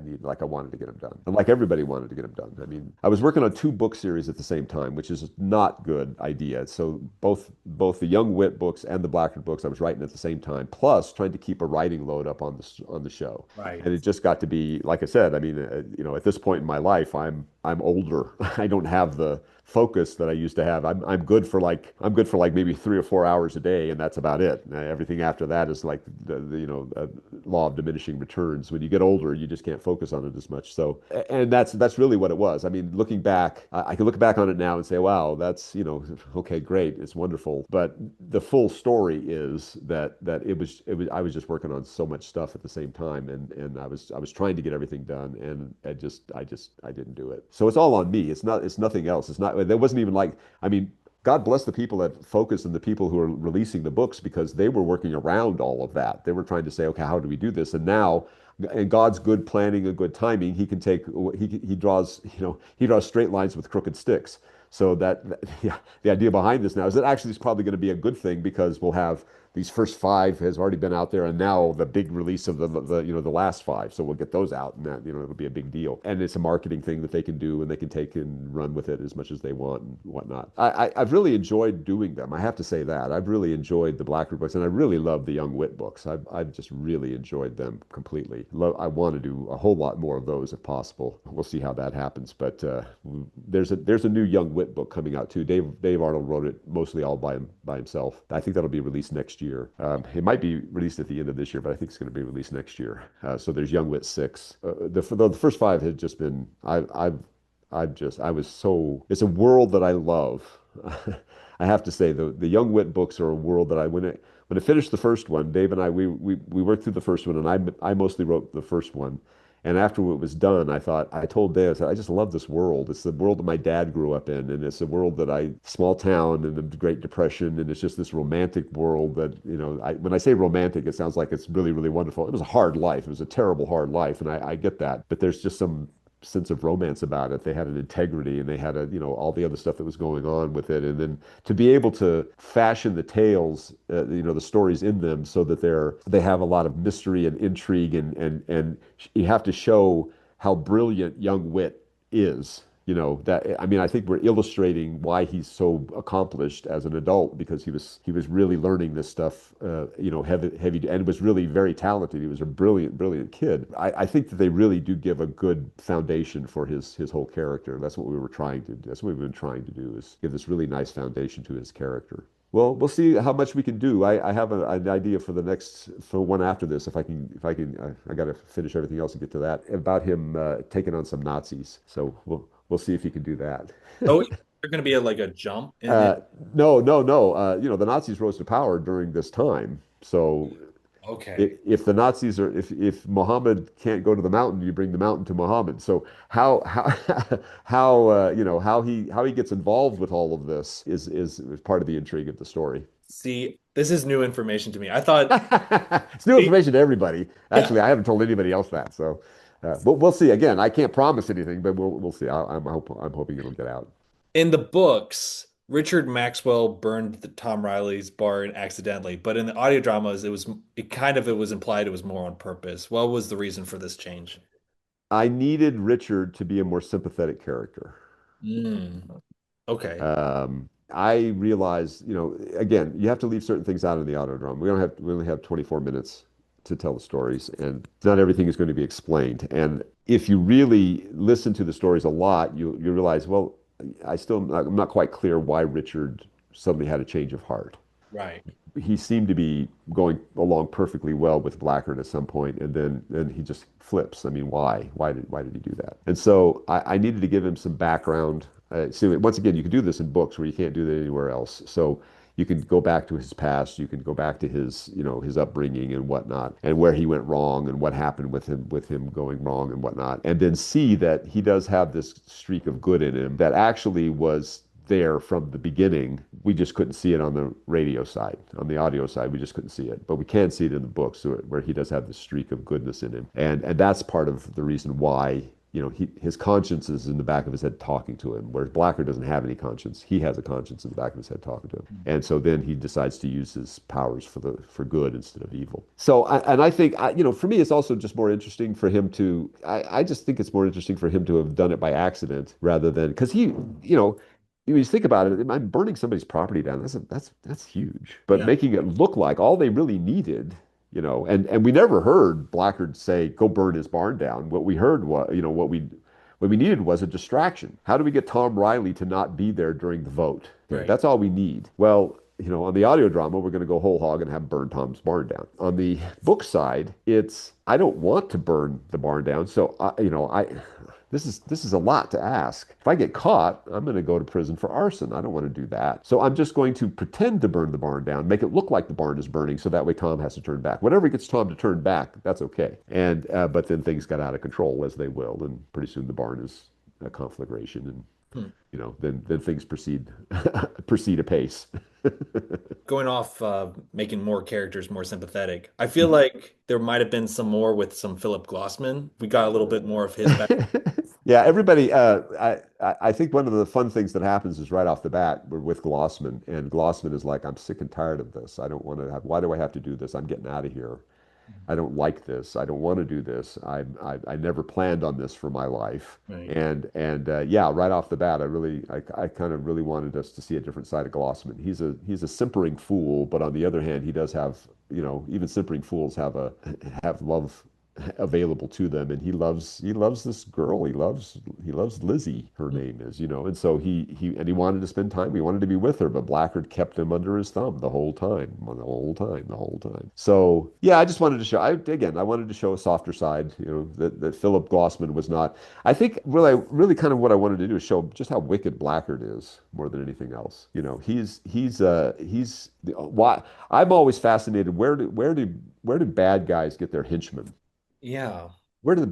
I wanted to get them done, and like everybody wanted to get them done. I mean, I was working on two book series at the same time, which is not good idea. So both the Young Wit books and the Blackgaard books I was writing at the same time, plus trying to keep a writing load up on the show. Right. And it just got to be, like I said, I mean, at this point in my life, I'm older. I don't have the focus that I used to have. I'm good for like maybe 3 or 4 hours a day, and that's about it. Everything after that is like the law of diminishing returns. When you get older, you just can't focus on it as much. So, and that's really what it was. I mean, looking back, I can look back on it now and say, wow, that's okay, great, it's wonderful. But the full story is that it was I was just working on so much stuff at the same time, and I was trying to get everything done, and I didn't do it. So it's all on me. It's nothing else. It's not. There wasn't even like, I mean, God bless the people at Focus and the people who are releasing the books because they were working around all of that. They were trying to say, okay, how do we do this? And now, in God's good planning and good timing, He can take he draws He draws straight lines with crooked sticks. So yeah, the idea behind this now is that actually it's probably going to be a good thing because we'll have these first five has already been out there, and now the big release of the last five. So we'll get those out, and that it'll be a big deal. And it's a marketing thing that they can do, and they can take and run with it as much as they want and whatnot. I've really enjoyed doing them. I have to say that I've really enjoyed the Blackgaard books, and I really love the Young Wit books. I've just really enjoyed them completely. I want to do a whole lot more of those if possible. We'll see how that happens, but there's a new Young Wit book coming out too. Dave Arnold wrote it mostly all by himself. I think that'll be released next year. It might be released at the end of this year, but I think it's going to be released next year. So there's Young Wit 6. The first five had just been I was so it's a world that I love. I have to say the Young Wit books are a world that when I finished the first one, Dave and we worked through the first one, and I mostly wrote the first one. And after it was done, I told Dave, I said, I just love this world. It's the world that my dad grew up in, and it's a world small town in the Great Depression, and it's just this romantic world that, when I say romantic, it sounds like it's really, really wonderful. It was a hard life. It was a terrible, hard life, and I get that. But there's just some sense of romance about it. They had an integrity, and they had all the other stuff that was going on with it, and then to be able to fashion the tales, the stories in them, so that they have a lot of mystery and intrigue, and you have to show how brilliant Young Wit is. That I mean, I think we're illustrating why he's so accomplished as an adult because he was really learning this stuff, heavy, and was really very talented. He was a brilliant, brilliant kid. I think that they really do give a good foundation for his whole character. That's what we've been trying to do is give this really nice foundation to his character. Well, we'll see how much we can do. I have an idea for one after this. I got to finish everything else and get to that about him taking on some Nazis. So we'll see if he can do that. Oh, there's going to be like a jump in it. Uh, no, no, no. The Nazis rose to power during this time. So Okay. if the Nazis are, if Muhammad can't go to the mountain, you bring the mountain to Muhammad. So how how he gets involved with all of this is part of the intrigue of the story. See, this is new information to me. I thought, It's new information to everybody. yeah, Actually, I haven't told anybody else that. So, but we'll see. Again, I can't promise anything, but we'll see. I'm hoping it'll get out. in the books, Richard Maxwell burned the Tom Riley's barn accidentally, but in the audio dramas, it was implied it was more on purpose. What was the reason for this change? I needed Richard to be a more sympathetic character. Mm, okay. I realized, again, you have to leave certain things out in the audio drama. We only have 24 minutes to tell the stories, and not everything is going to be explained. And if you really listen to the stories a lot, you realize, well, I'm not quite clear why Richard suddenly had a change of heart. Right. He seemed to be going along perfectly well with Blackgaard at some point, and then he just flips. I mean, why? Why did he do that? And so I needed to give him some background. See, once again, you can do this in books where you can't do that anywhere else. So you can go back to his past, you can go back to his, his upbringing and whatnot, and where he went wrong and what happened with him going wrong and whatnot, and then see that he does have this streak of good in him that actually was there from the beginning. We just couldn't see it on the radio side. On the audio side, we just couldn't see it. But we can see it in the books where he does have this streak of goodness in him. And that's part of the reason why, his conscience is in the back of his head talking to him, whereas Blackgaard doesn't have any conscience. He has a conscience in the back of his head talking to him. And so then he decides to use his powers for good instead of evil. So, and I think, for me, it's also just more interesting for him to, I just think it's more interesting for him to have done it by accident rather than, because when you think about it, I'm burning somebody's property down. That's huge. But Yeah. making it look like all they really needed, and we never heard Blackgaard say, "Go burn his barn down." What we heard was, what we needed was a distraction. How do we get Tom Riley to not be there during the vote? Okay, Right. that's all we need. Well, on the audio drama, we're going to go whole hog and have burn Tom's barn down. On the book side, it's I don't want to burn the barn down, so I this is a lot to ask. If I get caught, I'm going to go to prison for arson. I don't want to do that. So I'm just going to pretend to burn the barn down, make it look like the barn is burning, so that way Tom has to turn back. Whatever gets Tom to turn back, that's okay. And but then things got out of control as they will, and pretty soon the barn is a conflagration, and Hmm. then things proceed proceed apace. Going off, making more characters more sympathetic. I feel like there might have been some more with some Philip Glossman. We got a little bit more of his back. Yeah, everybody. I think one of the fun things that happens is right off the bat we're with Glossman, and Glossman is like, "I'm sick and tired of this. I don't want to have. Why do I have to do this? I'm getting out of here. I don't like this. I don't want to do this. I never planned on this for my life." Right. And yeah, right off the bat, I kind of really wanted us to see a different side of Glossman. He's a simpering fool, but on the other hand, he does have, even simpering fools have love available to them, and he loves this girl. He loves Lizzie, her name is, and so he wanted to spend time. He wanted to be with her, but Blackgaard kept him under his thumb the whole time. So yeah, I just wanted to show. I wanted to show a softer side. That Philip Glossman was not. I think really kind of what I wanted to do is show just how wicked Blackgaard is more than anything else. Why I'm always fascinated. Where do bad guys get their henchmen? Yeah. Why do they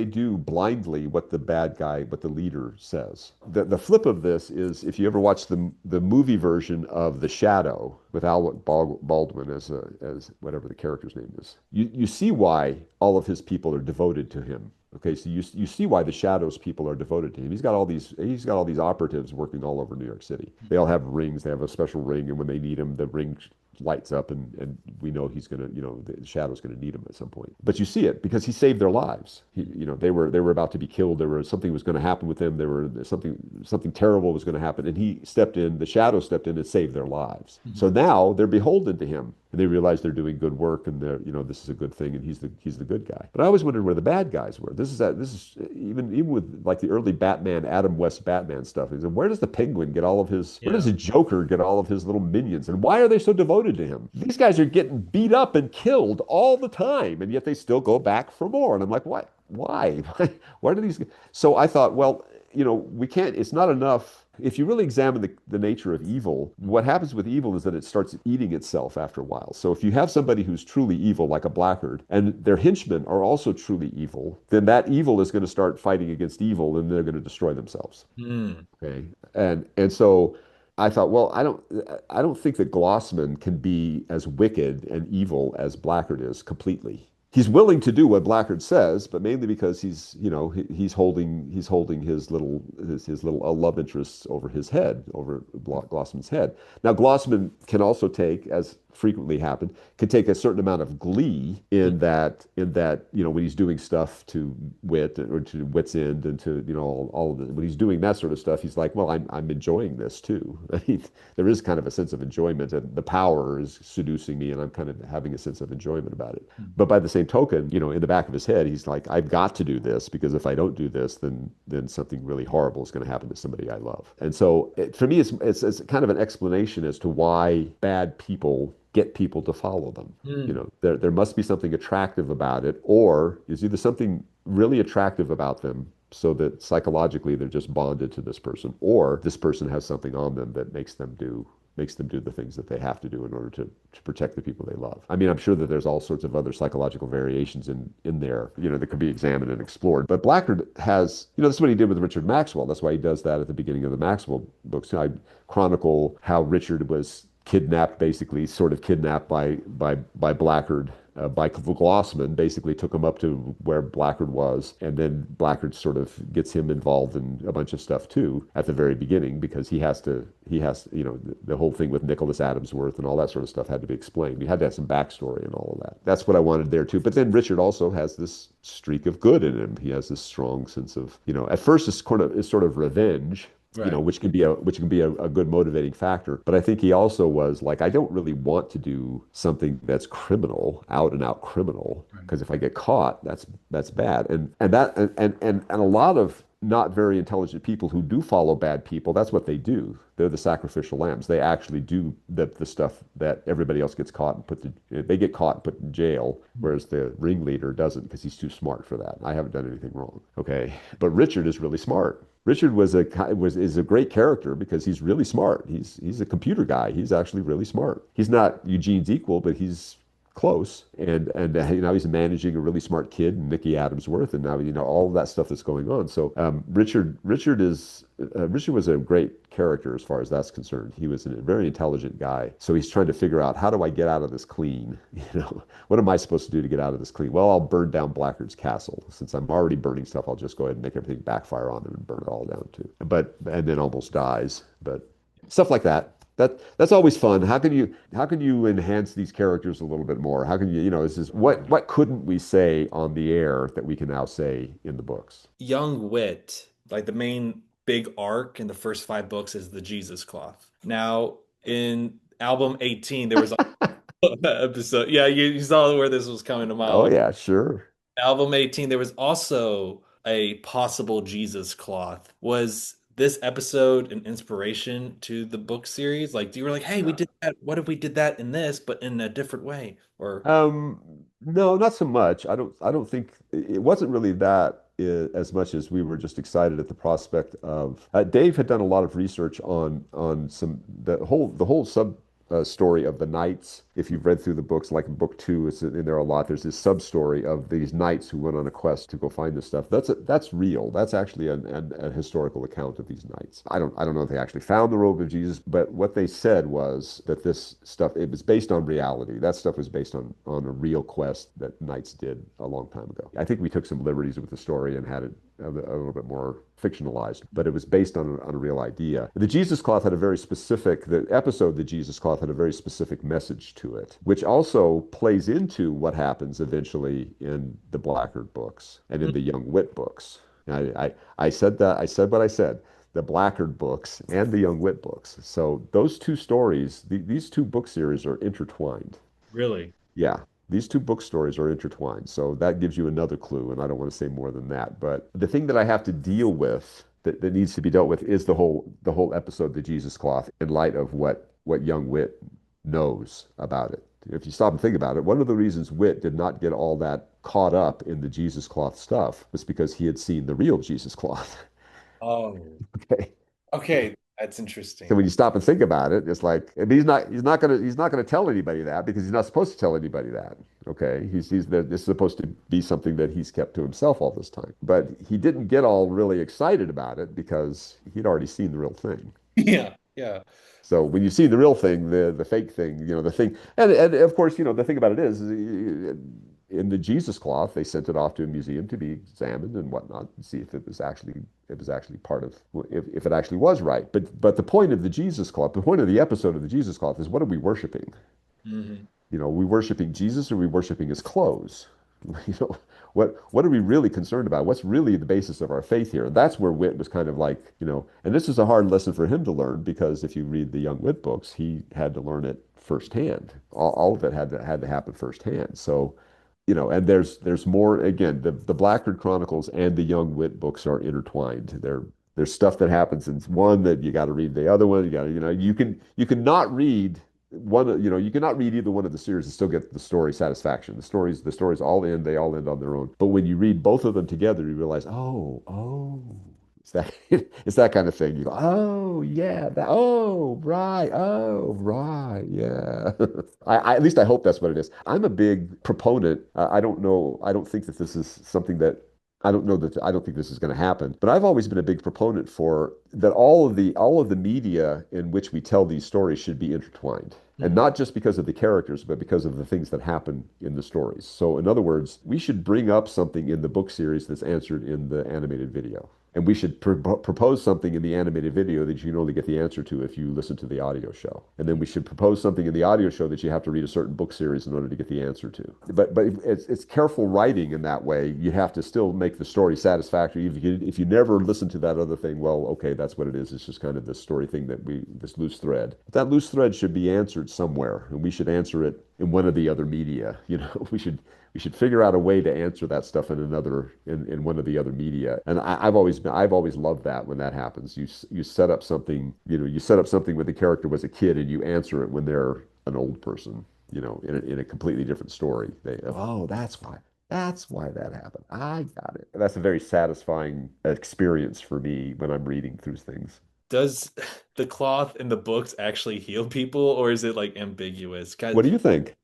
do blindly what the leader says? The flip of this is if you ever watch the movie version of The Shadow with Alec Baldwin as whatever the character's name is, you see why all of his people are devoted to him. Okay, so you see why the Shadow's people are devoted to him. He's got all these operatives working all over New York City. They all have rings. They have a special ring, and when they need him, the ring lights up, and we know he's gonna, the Shadow's gonna need him at some point. But you see it because he saved their lives. They were about to be killed. Something was going to happen with them. Something terrible was going to happen, and he stepped in. The Shadow stepped in and saved their lives. Mhm. So now they're beholden to him, and they realize they're doing good work, and this is a good thing, and he's the good guy. But I always wondered where the bad guys were. This is even with like the early Batman, Adam West Batman stuff. He said, where does the Penguin get all of his? Where does Yeah. the Joker get all of his little minions? And why are they so devoted to him? These guys are getting beat up and killed all the time, and yet they still go back for more. And I'm like, what? Why? Why do these? So I thought, well, we can't. It's not enough. If you really examine the nature of evil, what happens with evil is that it starts eating itself after a while. So if you have somebody who's truly evil, like a Blackgaard, and their henchmen are also truly evil, then that evil is going to start fighting against evil, and they're going to destroy themselves. Mm. Okay, and so I thought, well, I don't think that Glossman can be as wicked and evil as Blackgaard is completely. He's willing to do what Blackgaard says, but mainly because he's holding his little love interests over his head, over Glossman's head. Now Glossman can also take, as frequently happened, can take a certain amount of glee in that when he's doing stuff to Whit or to Whit's End and to all of this, when he's doing that sort of stuff, he's like, well, I'm enjoying this too. I mean, there is kind of a sense of enjoyment, and the power is seducing me, and I'm kind of having a sense of enjoyment about it. But by the same token, in the back of his head, he's like, I've got to do this, because if I don't do this, then something really horrible is going to happen to somebody I love. And so for me, it's kind of an explanation as to why bad people get people to follow them. Mm. There must be something attractive about it, or is either something really attractive about them, so that psychologically they're just bonded to this person, or this person has something on them that makes them do the things that they have to do in order to protect the people they love. I mean, I'm sure that there's all sorts of other psychological variations in there, that could be examined and explored. But Blackgaard has, this is what he did with Richard Maxwell. That's why he does that at the beginning of the Maxwell books. I chronicle how Richard was kidnapped, basically, sort of kidnapped by Blackgaard, by Glossman, basically took him up to where Blackgaard was, and then Blackgaard sort of gets him involved in a bunch of stuff too at the very beginning, because the whole thing with Nicholas Adamsworth and all that sort of stuff had to be explained. You had to have some backstory and all of that. That's what I wanted there too. But then Richard also has this streak of good in him. He has this strong sense of, at first it's sort of revenge, Right. which can be a good motivating factor. But I think he also was like, I don't really want to do something that's criminal, out and out criminal, Right. because if I get caught, that's bad. And a lot of not very intelligent people who do follow bad people, that's what they do. They're the sacrificial lambs. They actually do the stuff that everybody else gets caught and they get caught and put in jail, whereas the ringleader doesn't, because he's too smart for that. I haven't done anything wrong. Okay. But Richard is really smart. Richard is a great character because he's really smart. He's a computer guy. He's actually really smart. He's not Eugene's equal, but he's close. And now he's managing a really smart kid, Mickey Adamsworth, and now all of that stuff that's going on. So Richard was a great character as far as that's concerned. He was a very intelligent guy. So he's trying to figure out, how do I get out of this clean? What am I supposed to do to get out of this clean? Well, I'll burn down Blackgaard's castle. Since I'm already burning stuff, I'll just go ahead and make everything backfire on him and burn it all down too. And then almost dies. But stuff like that. That's always fun. How can you enhance these characters a little bit more? How can this is what couldn't we say on the air that we can now say in the books? Young Whit, like the main big arc in the first five books is the Jesus cloth. Now, in album 18, there was an episode. Yeah, you saw where this was coming a mile Oh away. yeah, sure. Album 18, there was also a possible Jesus cloth. Was this episode an inspiration to the book series? Like, you were like, hey, we did that. What if we did that in this, but in a different way? Or, No, not so much. I don't think it wasn't really that, as much as we were just excited at the prospect of Dave had done a lot of research on the whole sub story of the knights. If you've read through the books, like in book two, it's in there a lot. There's this sub story of these knights who went on a quest to go find this stuff. That's real. That's actually a historical account of these knights. I don't know if they actually found the robe of Jesus, but what they said was that this stuff, it was based on reality. That stuff was based on a real quest that knights did a long time ago. I think we took some liberties with the story and had it a little bit more fictionalized, but it was based on a real idea. The Jesus Cloth had a very specific, the episode, The Jesus Cloth, had a very specific message to it, which also plays into what happens eventually in the Blackgaard books and in the Young Whit books. I said what I said, the Blackgaard books and the Young Whit books. So those two stories, these two book series are intertwined. really? Yeah, these two book stories are intertwined. So that gives you another clue, and I don't want to say more than that. But the thing that I have to deal with that needs to be dealt with is the whole episode, The Jesus Cloth, in light of what young Whit knows about it. If you stop and think about it, one of the reasons Whit did not get all that caught up in the Jesus Cloth stuff was because he had seen the real Jesus Cloth. Oh, Okay. okay. That's So interesting. when you stop and think about it, it's like, and he's not gonna tell anybody that, because he's not supposed to tell anybody that. Okay, this is supposed to be something that he's kept to himself all this time. But he didn't get all really excited about it because he'd already seen the real thing. Yeah, yeah. So when you see the real thing, the fake thing, the thing, and of course, the thing about it is, in the Jesus cloth, they sent it off to a museum to be examined and whatnot, and see if it was actually part of, if it actually was right. But the point of the Jesus cloth, the point of the episode of the Jesus cloth is, what are we worshiping? Hmm. Are we worshiping Jesus, or are we worshiping his clothes? You know, what are we really concerned about? What's really the basis of our faith here? And that's where Whit was kind of like, and this is a hard lesson for him to learn, because if you read the Young Whit books, he had to learn it firsthand. All of it had to happen firsthand. So, and there's more. Again, the Blackgaard Chronicles and the Young Whit books are intertwined. There's stuff that happens in one that you got to read the other one. You got to, you can not read one, you cannot read either one of the series and still get the story satisfaction. The stories all end, they all end on their own. But when you read both of them together, you realize, oh, it's that it's that kind of thing. You go, oh yeah, right, yeah. At least I hope that's what it is. I'm a big proponent. I don't know. I don't think that this is something that I don't know that I don't think this is going to happen, but I've always been a big proponent for that all of the media in which we tell these stories should be intertwined. And Mhm. not just because of the characters, but because of the things that happen in the stories. So, in other words, we should bring up something in the book series that's answered in the animated video. And we should propose something in the animated video that you can only get the answer to if you listen to the audio show. And then we should propose something in the audio show that you have to read a certain book series in order to get the answer to. But it's careful writing in that way. You have to still make the story satisfactory. If you never listen to that other thing, well, okay, that's what it is. It's just kind of this story thing this loose thread. But that loose thread should be answered somewhere, and we should answer it in one of the other media. We should figure out a way to answer that stuff in one of the other media. And I've always loved that when that happens. You set up something, you set up something when the character was a kid and you answer it when they're an old person, in a completely different story. That's why that happened. I got it. That's a very satisfying experience for me when I'm reading through things. Does the cloth in the books actually heal people, or is it like ambiguous? What do you think?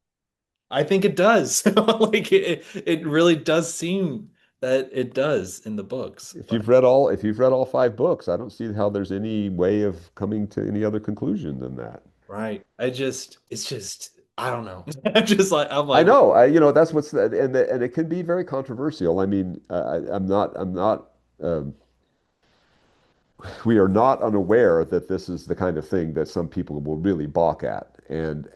I think it does. Like it really does seem that it does in the books. But If you've read all 5 books, I don't see how there's any way of coming to any other conclusion than that. right. It's just I don't know. I'm like, I know, that's and it can be very controversial. I mean, I'm not, um, we are not unaware that this is the kind of thing that some people will really balk at. And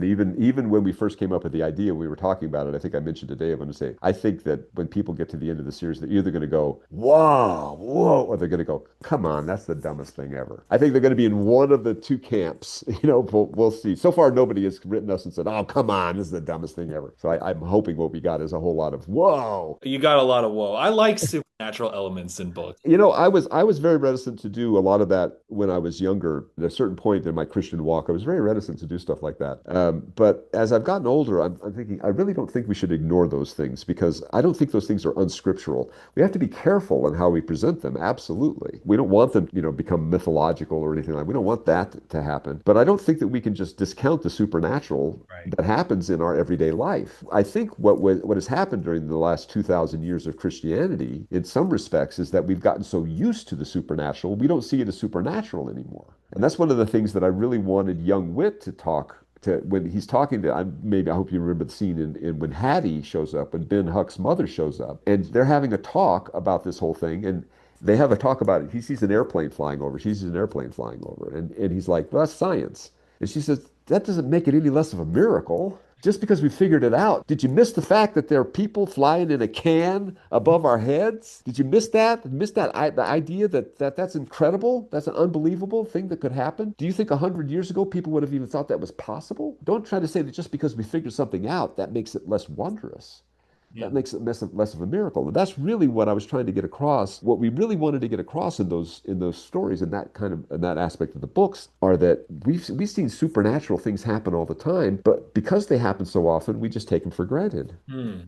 even when we first came up with the idea, we were talking about it. I think I mentioned today, I'm going to say, I think that when people get to the end of the series, they're either going to go, "Whoa, whoa," or they're going to go, "Come on, that's the dumbest thing ever." I think they're going to be in one of the two camps. We'll see. So far, nobody has written us and said, "Oh, come on, this is the dumbest thing ever." So I'm hoping what we got is a whole lot of "Whoa." you got a lot of whoa. I like supernatural elements in books. I was very reticent to do a lot of that when I was younger. At a certain point in my Christian walk, I was very reticent to do stuff like that. But as I've gotten older, I'm thinking I really don't think we should ignore those things because I don't think those things are unscriptural. We have to be careful in how we present them. Absolutely, we don't want them, become mythological or anything like. We don't want that to happen. But I don't think that we can just discount the supernatural Right. that happens in our everyday life. I think what has happened during the last 2,000 years of Christianity, in some respects, is that we've gotten so used to the supernatural, we don't see it as supernatural anymore. And that's one of the things that I really wanted young Whit to talk to when he's talking to. I hope you remember the scene in when Hattie shows up, when Ben Huck's mother shows up, and they're having a talk about this whole thing, and they have a talk about it. He sees an airplane flying over. She sees an airplane flying over, and he's like, "Well, that's science." And she says, "That doesn't make it any less of a miracle. Just because we figured it out. Did you miss the fact that there are people flying in a can above our heads? Did you miss that? The idea that's incredible? That's an unbelievable thing that could happen? Do you think 100 years ago people would have even thought that was possible? Don't try to say that just because we figured something out, that makes it less wondrous. Yeah. That makes it less of a miracle. And that's really what I was trying to get across. What we really wanted to get across in those stories and that aspect of the books are that we've seen supernatural things happen all the time, but because they happen so often, we just take them for granted. Hmm.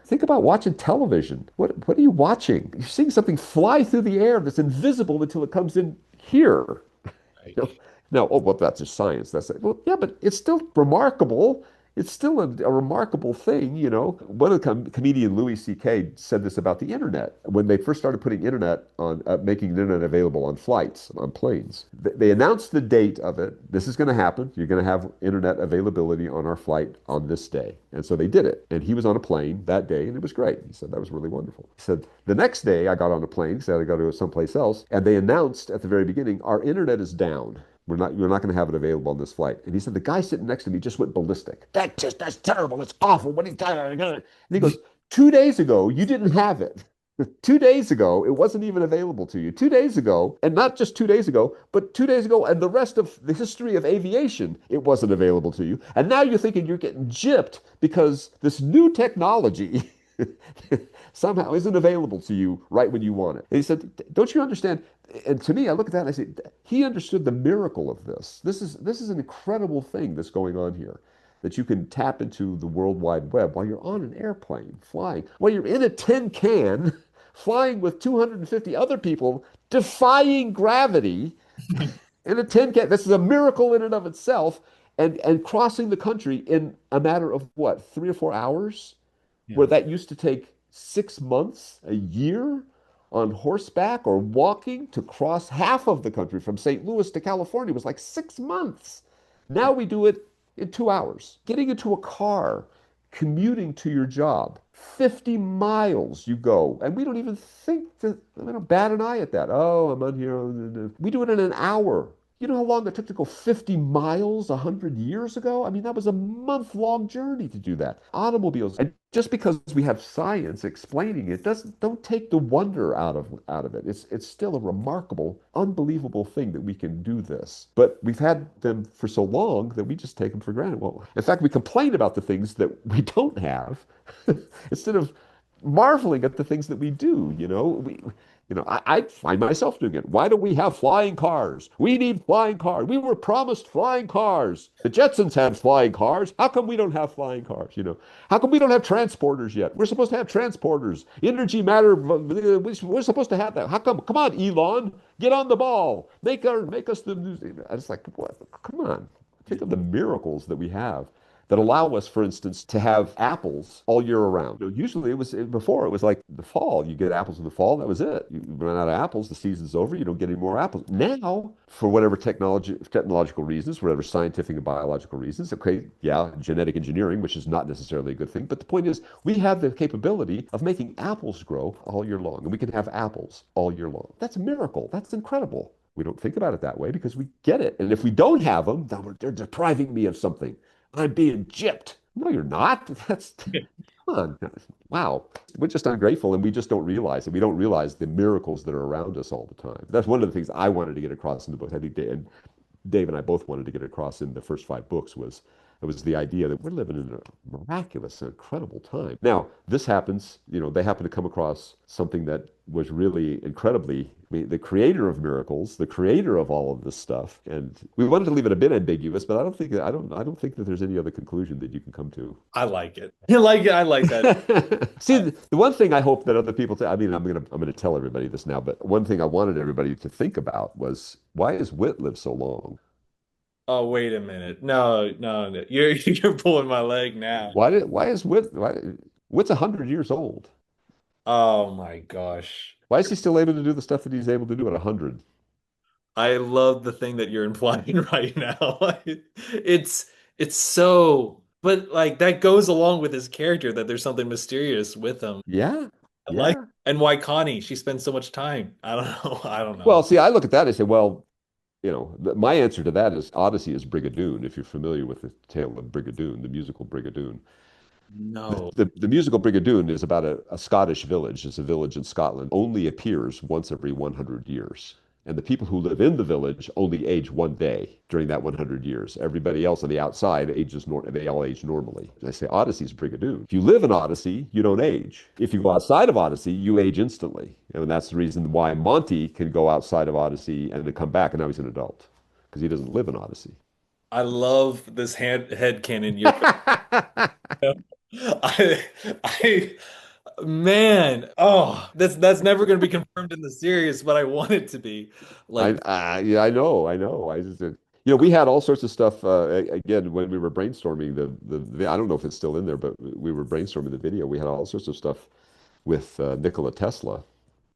Think about watching television. What are you watching? You're seeing something fly through the air that's invisible until it comes in here. Right. You know? Now, oh, well, that's just science. That's it. Well, yeah, but it's still remarkable. It's still a remarkable thing. One of the comedian Louis C.K. said this about the internet. When they first started putting making the internet available on flights, on planes, they announced the date of it. This is going to happen. You're going to have internet availability on our flight on this day. And so they did it. And he was on a plane that day, and it was great. He said that was really wonderful. He said, the next day I got on a plane, said I got to go someplace else, and they announced at the very beginning, our internet is down. We're not going to have it available on this flight. And he said, the guy sitting next to me just went ballistic. That's terrible. It's awful. What are you talking about? And he goes, 2 days ago, you didn't have it. 2 days ago, it wasn't even available to you. 2 days ago, and not just 2 days ago, but 2 days ago, and the rest of the history of aviation, it wasn't available to you. And now you're thinking you're getting gypped because this new technology somehow isn't available to you right when you want it. And he said, "Don't you understand?" And to me, I look at that and I say, he understood the miracle of this. This is an incredible thing that's going on here. That you can tap into the World Wide Web while you're on an airplane flying, while you're in a tin can flying with 250 other people, defying gravity in a tin can. This is a miracle in and of itself, and crossing the country in a matter of what, 3 or 4 hours, where Yeah. that used to take 6 months, a year on horseback or walking to cross half of the country from St. Louis to California was like 6 months. Now we do it in 2 hours. Getting into a car, commuting to your job, 50 miles you go, and we don't even think to, we don't bat an eye at that. Oh, I'm on here. We do it in an hour. You know how long it took to go 50 miles 100 years ago? I mean, that was a month-long journey to do that. Automobiles. And just because we have science explaining it doesn't don't take the wonder out of it. It's still a remarkable, unbelievable thing that we can do this. But we've had them for so long that we just take them for granted. Well, in fact, we complain about the things that we don't have instead of marveling at the things that we do. I find myself doing it. Why don't we have flying cars? We need flying cars. We were promised flying cars. The Jetsons had flying cars. How come we don't have flying cars? How come we don't have transporters yet? We're supposed to have transporters. Energy matter. We're supposed to have that. How come? Come on, Elon, get on the ball. Make us the news. I just like, what? Come on. Think of the miracles that we have that allow us, for instance, to have apples all year around. Usually before it was like the fall. You get apples in the fall, that was it. You run out of apples, the season's over, you don't get any more apples. Now, for whatever technological reasons, whatever scientific and biological reasons, okay, yeah, genetic engineering, which is not necessarily a good thing, but the point is we have the capability of making apples grow all year long, and we can have apples all year long. That's a miracle. That's incredible. We don't think about it that way because we get it. And if we don't have them, then they're depriving me of something. I'm being gypped. No, you're not. Come on. Wow. We're just ungrateful and we just don't realize it. We don't realize the miracles that are around us all the time. That's one of the things I wanted to get across in the book. I think Dave and I both wanted to get across in the first 5 books was it was the idea that we're living in a miraculous, incredible time. Now, this happens, they happen to come across something that was really incredibly, I mean, the creator of miracles, the creator of all of this stuff. And we wanted to leave it a bit ambiguous, but I don't think that there's any other conclusion that you can come to. I like it. I like it. I like that. See, the one thing I hope that other people, I mean, I'm gonna tell everybody this now, but one thing I wanted everybody to think about was why has Whit lived so long? Oh, wait a minute. No, no, no. You're you're pulling my leg now. Why is Whit's 100 years old? Oh my gosh. Why is he still able to do the stuff that he's able to do at 100? I love the thing that you're implying right now. It's it's so, but like that goes along with his character that there's something mysterious with him. Yeah, I like, yeah. and why Connie, she spends so much time. I don't know. I don't Well, know. see, I look at that and I say, well, my answer to that is Odyssey is Brigadoon. If you're familiar with the tale of Brigadoon, the musical Brigadoon, No. the musical Brigadoon is about a Scottish village. It's a village in Scotland, only appears once every 100 years. And the people who live in the village only age one day during that 100 years. Everybody else on the outside they all age normally. And I say Odyssey's Brigadoon. If you live in Odyssey, you don't age. If you go outside of Odyssey, you age instantly. And that's the reason why Monty can go outside of Odyssey and then come back, and now he's an adult because he doesn't live in Odyssey. I love this head canon you're I I man, oh, that's never going to be confirmed in the series, but I want it to be. Like, Yeah, I know. We had all sorts of stuff. Again, when we were brainstorming I don't know if it's still in there, but we were brainstorming the video. We had all sorts of stuff with Nikola Tesla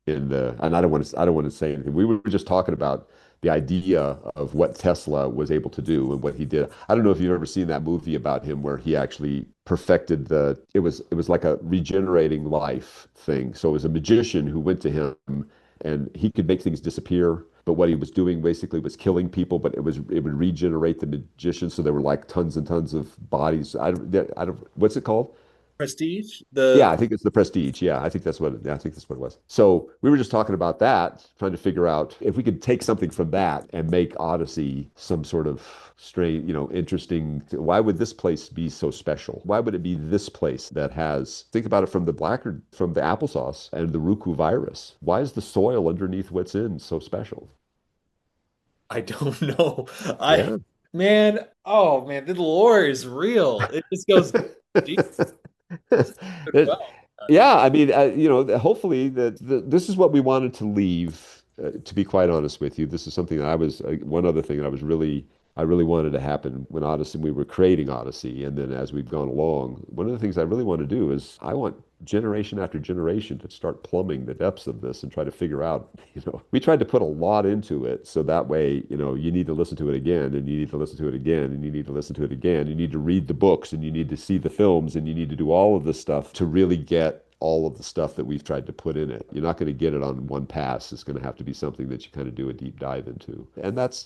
and I don't want to say anything. We were just talking about the idea of what Tesla was able to do and what he did. I don't know if you've ever seen that movie about him where he actually perfected it was like a regenerating life thing. So it was a magician who went to him and he could make things disappear. But what he was doing basically was killing people, but it would regenerate the magician. So there were like tons and tons of bodies. I don't what's it called? Prestige. Yeah, The I think it's the Prestige. Yeah, I think that's what I think that's what it was. So we were just talking about that, trying to figure out if we could take something from that and make Odyssey some sort of strange, interesting. Why would this place be so special? Why would it be this place that has, think about it from the Blackgaard, from the applesauce and the Roku virus. Why is the soil underneath what's in so special? I don't know. I Yeah. man, oh man, the lore is real. It just goes deep. This is good It, well. yeah, I mean, hopefully this is what we wanted to leave. To be quite honest with you, this is something that one other thing that I really wanted to happen when Odyssey, we were creating Odyssey, and then as we've gone along, one of the things I really want to do is I want generation after generation to start plumbing the depths of this and try to figure out, we tried to put a lot into it so that way, you need to listen to it again and you need to listen to it again and you need to listen to it again. You need to read the books and you need to see the films and you need to do all of this stuff to really get all of the stuff that we've tried to put in it. You're not going to get it on one pass. It's going to have to be something that you kind of do a deep dive into. And that's,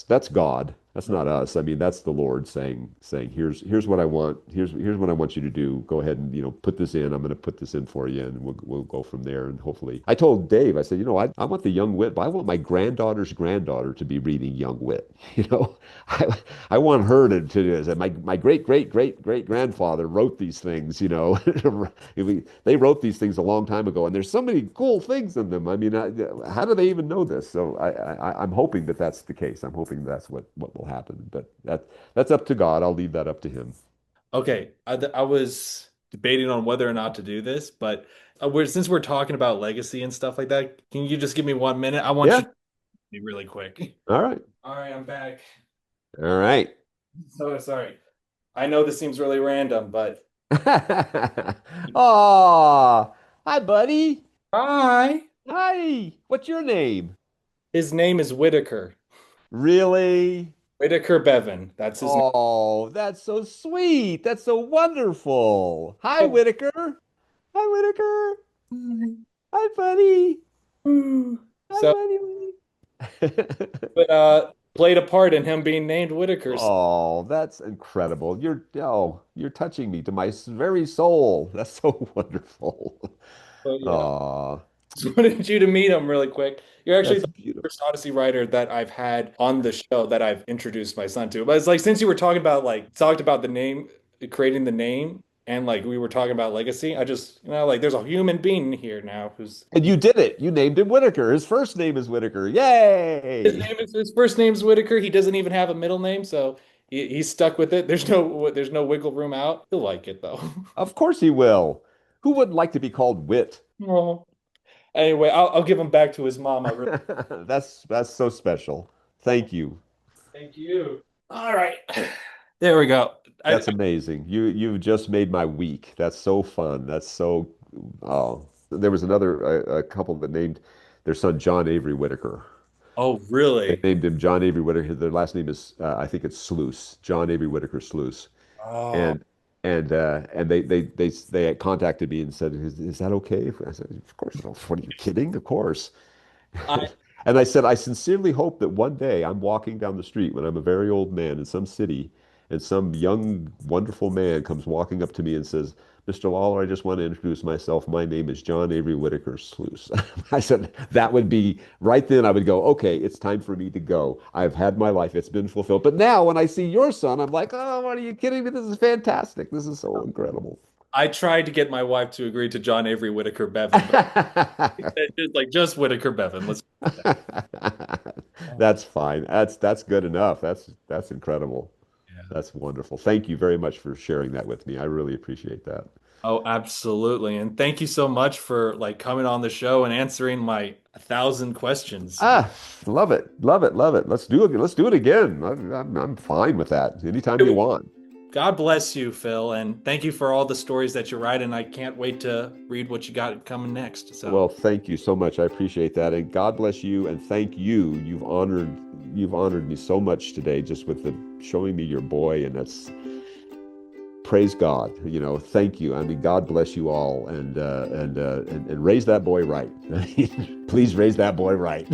that's God. That's not us. I mean, that's the Lord saying, here's what I want. Here's what I want you to do. Go ahead and, put this in. I'm going to put this in for you, and we'll go from there. And hopefully, I told Dave, I said, I want the young Whit, but I want my granddaughter's granddaughter to be reading young Whit. You know, I I want her to say my great grandfather wrote these things. They wrote these things a long time ago, and there's so many cool things in them. I mean, how do they even know this? So I'm hoping that that's the case. I'm hoping that's what will happen. But that's up to God. I'll leave that up to him. Okay, I was debating on whether or not to do this, but since we're talking about legacy and stuff like that, can you just give me 1 minute? I want you Yeah. to be really quick. All right. All right, I'm back. All right. So sorry. I know this seems really random, but Oh, hi, buddy. hi. Hi. What's your name? His name is Whitaker. Really? Whitaker Bevan. That's his name. Oh, that's so sweet. That's so wonderful. Hi, Oh, Whitaker. Hi, Whitaker. Hi, buddy. Hi, so, buddy. but played a part in him being named Whitaker. So, Oh, that's incredible. You're touching me to my very soul. That's so wonderful. yeah. Oh, Just wanted you to meet him really quick. You're actually that's the beautiful. first Odyssey writer that I've had on the show that I've introduced my son to. But it's like since you were talking about talked about the name, creating the name, and like we were talking about legacy, I just like there's a human being here now who's And you did it. You named him Whitaker. His first name is Whitaker. Yay! his first name's Whitaker. He doesn't even have a middle name, so he's stuck with it. There's no wiggle room out. He'll like it though. Of course he will. Who wouldn't like to be called Whit? Oh. Anyway, I'll give him back to his mom. I really That's so special. Thank you. thank you. All right, there we go. That's amazing. You've just made my week. That's so fun. That's so oh. There was another a couple that named their son John Avery Whitaker. Oh, They really? named him John Avery Whitaker. Their last name is I think it's Sluice. John Avery Whitaker Sluice. Oh, And and they contacted me and said, is that okay? I said, of course. What are you kidding? Of course. I And I said, I sincerely hope that one day I'm walking down the street when I'm a very old man in some city, and some young, wonderful man comes walking up to me and says, Mr. Lawler, I just want to introduce myself. My name is John Avery Whitaker Sluice. I said, that would be right then. I would go, okay, it's time for me to go. I've had my life. It's been fulfilled. But now when I see your son, I'm like, oh, what are you kidding me? This is fantastic. This is so incredible. I tried to get my wife to agree to John Avery Whitaker Bevan, but it's like just Whitaker Bevan. Let's. That's fine. That's good enough. That's incredible. Yeah. That's wonderful. Thank you very much for sharing that with me. I really appreciate that. Oh, absolutely. And thank you so much for coming on the show and answering my 1,000 questions. Ah, love it. Love it. Love it. Let's do it. Let's do it again. I'm fine with that. Anytime you want. God bless you, Phil, and thank you for all the stories that you write. And I can't wait to read what you got coming next. So, Well, thank you so much. I appreciate that. And God bless you and thank you. You've honored me so much today just with the showing me your boy, and that's praise God. Thank you. I mean, God bless you all, and raise that boy right. Please raise that boy right.